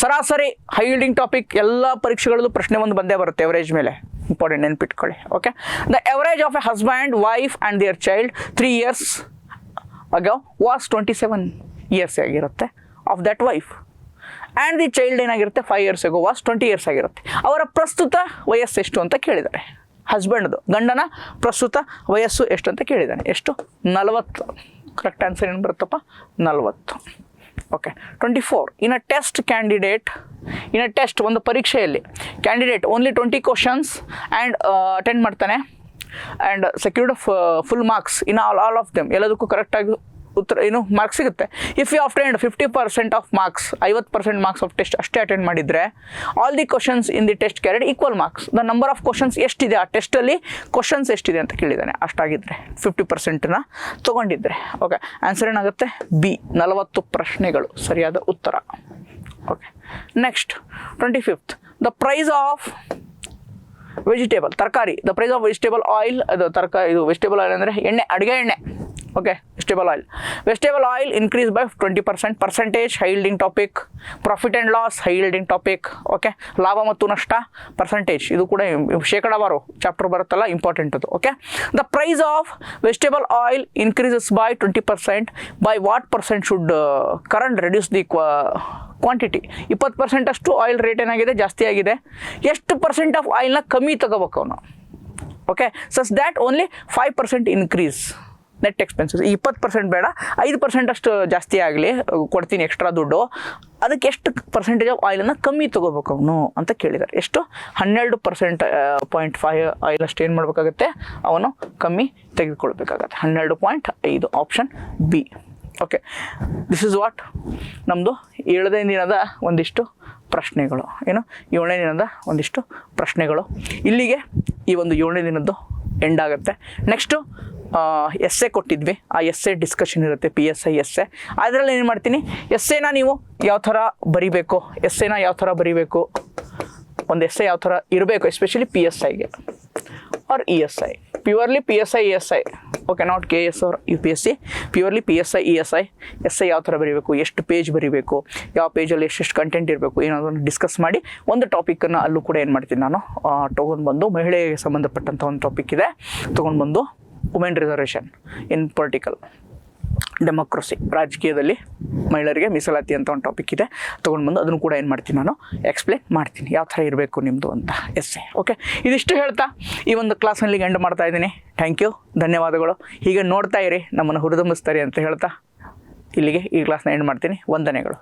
[SPEAKER 1] ಸರಾಸರಿ ಹೈ ಯೀಲ್ಡಿಂಗ್ ಟಾಪಿಕ್, ಎಲ್ಲ ಪರೀಕ್ಷೆಗಳಲ್ಲೂ ಪ್ರಶ್ನೆ ಒಂದು ಬಂದೇ ಬರುತ್ತೆ ಎವರೇಜ್ ಮೇಲೆ, ಇಂಪಾರ್ಟೆಂಟ್ ನೆನ್ಪಿಟ್ಕೊಳ್ಳಿ. Okay, the average of a husband, wife and their child 3 years ago was 27 years ಆಗಿರುತ್ತೆ. Of that wife and the child ಏನಾಗಿರುತ್ತೆ 5 years ago ವಾಸ್ 20 years ಆಗಿರುತ್ತೆ. ಅವರ ಪ್ರಸ್ತುತ ವಯಸ್ಸು ಎಷ್ಟು ಅಂತ ಕೇಳಿದ್ದಾರೆ. ಹಸ್ಬೆಂಡ್ದು, ಗಂಡನ ಪ್ರಸ್ತುತ ವಯಸ್ಸು ಎಷ್ಟು ಅಂತ ಕೇಳಿದ್ದಾನೆ. ಎಷ್ಟು? 40. ಕರೆಕ್ಟ್ ಆನ್ಸರ್ ಏನು ಬರುತ್ತಪ್ಪ? 40. Okay, 24, in a test candidate, in a test ಒಂದು ಪರೀಕ್ಷೆಯಲ್ಲಿ candidate only 20 questions and attend ಮಾಡ್ತಾನೆ and secured full marks in all of them. ಎಲ್ಲದಕ್ಕೂ ಕರೆಕ್ಟಾಗಿ ಉತ್ತರ ಏನು ಮಾರ್ಕ್ಸ್ ಸಿಗುತ್ತೆ. If you attend 50% of marks, 50% marks of test ಅಷ್ಟೇ ಅಟೆಂಡ್ ಮಾಡಿದರೆ, all the questions in the test carried equal marks. The number of questions ಎಷ್ಟಿದೆ, ಆ ಟೆಸ್ಟಲ್ಲಿ ಕ್ವಶನ್ಸ್ ಎಷ್ಟಿದೆ ಅಂತ ಕೇಳಿದ್ದಾನೆ. ಅಷ್ಟಾಗಿದ್ದರೆ 50%ನ ತೊಗೊಂಡಿದ್ರೆ. ಓಕೆ, ಆನ್ಸರ್ ಏನಾಗುತ್ತೆ? ಬಿ, 40 ಪ್ರಶ್ನೆಗಳು ಸರಿಯಾದ ಉತ್ತರ. Okay, next 25th, the price of vegetable, ತರಕಾರಿ, the price of vegetable oil. ಅದು ತರಕಾರಿ, ಇದು ವೆಜಿಟೇಬಲ್ ಆಯಿಲ್ ಅಂದರೆ ಎಣ್ಣೆ, ಅಡುಗೆ ಎಣ್ಣೆ. Okay, vegetable oil increase by 20%. Percentage high yielding topic. Profit and loss high yielding topic. Okay, ಲಾಭ ಮತ್ತು ನಷ್ಟ ಪರ್ಸೆಂಟೇಜ್, ಇದು ಕೂಡ ಶೇಕಡಾವಾರು ಚಾಪ್ಟರ್ ಬರುತ್ತಲ್ಲ, ಇಂಪಾರ್ಟೆಂಟ್ ಅದು. Okay, the price of vegetable oil increases by 20%. By what percent should current reduce the quantity. 20% ಅಷ್ಟು oil rate ಏನಾಗಿದೆ, ಜಾಸ್ತಿ ಆಗಿದೆ. ಎಷ್ಟು ಪರ್ಸೆಂಟ್ ಆಫ್ ಆಯಿಲ್ನ ಕಮ್ಮಿ ತಗೋಬೇಕು ಅವನು. Okay, ಸಸ್ that only 5% increase net expenses. 20% ಬೇಡ, 5% ಅಷ್ಟು ಜಾಸ್ತಿ ಆಗಲಿ, ಕೊಡ್ತೀನಿ ಎಕ್ಸ್ಟ್ರಾ ದುಡ್ಡು. ಅದಕ್ಕೆ ಎಷ್ಟು ಪರ್ಸೆಂಟೇಜ್ ಆಫ್ ಆಯಿಲನ್ನು ಕಮ್ಮಿ ತೊಗೋಬೇಕು ಅವನು ಅಂತ ಕೇಳಿದ್ದಾರೆ. ಎಷ್ಟು? 12.5 ಆಯಿಲ್ ಅಷ್ಟು ಏನು ಮಾಡಬೇಕಾಗತ್ತೆ, ಅವನು ಕಮ್ಮಿ ತೆಗೆದುಕೊಳ್ಬೇಕಾಗತ್ತೆ. 12.5, option B. Okay, this is what ನಮ್ಮದು 7ನೇ ದಿನದ ಒಂದಿಷ್ಟು ಪ್ರಶ್ನೆಗಳು. ಏನು 7ನೇ ದಿನದ ಒಂದಿಷ್ಟು ಪ್ರಶ್ನೆಗಳು. ಇಲ್ಲಿಗೆ ಈ ಒಂದು 7ನೇ ದಿನದ್ದು ಎಂಡ್ ಆಗುತ್ತೆ. ನೆಕ್ಸ್ಟು ಎಸ್ಸೆ ಕೊಟ್ಟಿದ್ವಿ, ಆ ಎಸ್ಸೆ ಡಿಸ್ಕಷನ್ ಇರುತ್ತೆ, PSI ಎಸ್ಸೆ. ಅದರಲ್ಲಿ ಏನು ಮಾಡ್ತೀನಿ, ಎಸ್ಸೆನ ನೀವು ಯಾವ ಥರ ಬರಿಬೇಕು, ಒಂದು ಎಸ್ಸೆ ಯಾವ ಥರ ಇರಬೇಕು, ಎಸ್ಪೆಷಲಿ PSIಗೆ or ESI, purely PSI ESI. Okay, not KS or UPSC, purely PSI ESI. Essay ಯಾವ ಥರ ಬರೀಬೇಕು, ಎಷ್ಟು ಪೇಜ್ ಬರೀಬೇಕು, ಯಾವ ಪೇಜಲ್ಲಿ ಎಷ್ಟೆಷ್ಟು ಕಂಟೆಂಟ್ ಇರಬೇಕು, ಏನಾದರೂ ಡಿಸ್ಕಸ್ ಮಾಡಿ ಒಂದು ಟಾಪಿಕನ್ನು ಅಲ್ಲೂ ಕೂಡ ಏನು ಮಾಡ್ತೀನಿ ನಾನು ತೊಗೊಂಡು ಬಂದು, ಮಹಿಳೆಗೆ ಸಂಬಂಧಪಟ್ಟಂಥ ಒಂದು ಟಾಪಿಕ್ ಇದೆ, ತೊಗೊಂಡು ಬಂದು women reservation in political democracy, ರಾಜಕೀಯದಲ್ಲಿ ಮಹಿಳೆಯರಿಗೆ ಮೀಸಲಾತಿ ಅಂತ ಒಂದು ಟಾಪಿಕ್ ಇದೆ, ತೊಗೊಂಡು ಬಂದು ಅದನ್ನು ಕೂಡ ಏನು ಮಾಡ್ತೀನಿ ನಾನು ಎಕ್ಸ್ಪ್ಲೇನ್ ಮಾಡ್ತೀನಿ, ಯಾವ ಥರ ಇರಬೇಕು ನಿಮ್ಮದು ಅಂತ ಎಸ್ಸೆ. ಓಕೆ, ಇದಿಷ್ಟು ಹೇಳ್ತಾ ಈ ಒಂದು ಕ್ಲಾಸ್ನಲ್ಲಿ ಎಂಡ್ ಮಾಡ್ತಾ ಇದ್ದೀನಿ. ಥ್ಯಾಂಕ್ ಯು, ಧನ್ಯವಾದಗಳು. ಹೀಗೆ ನೋಡ್ತಾ ಇರಿ, ನಮ್ಮನ್ನು ಹುರಿದುಂಬಿಸ್ತಾರೆ ಅಂತ ಹೇಳ್ತಾ ಇಲ್ಲಿಗೆ ಈ ಕ್ಲಾಸ್ನ ಎಂಡ್ ಮಾಡ್ತೀನಿ. ವಂದನೆಗಳು.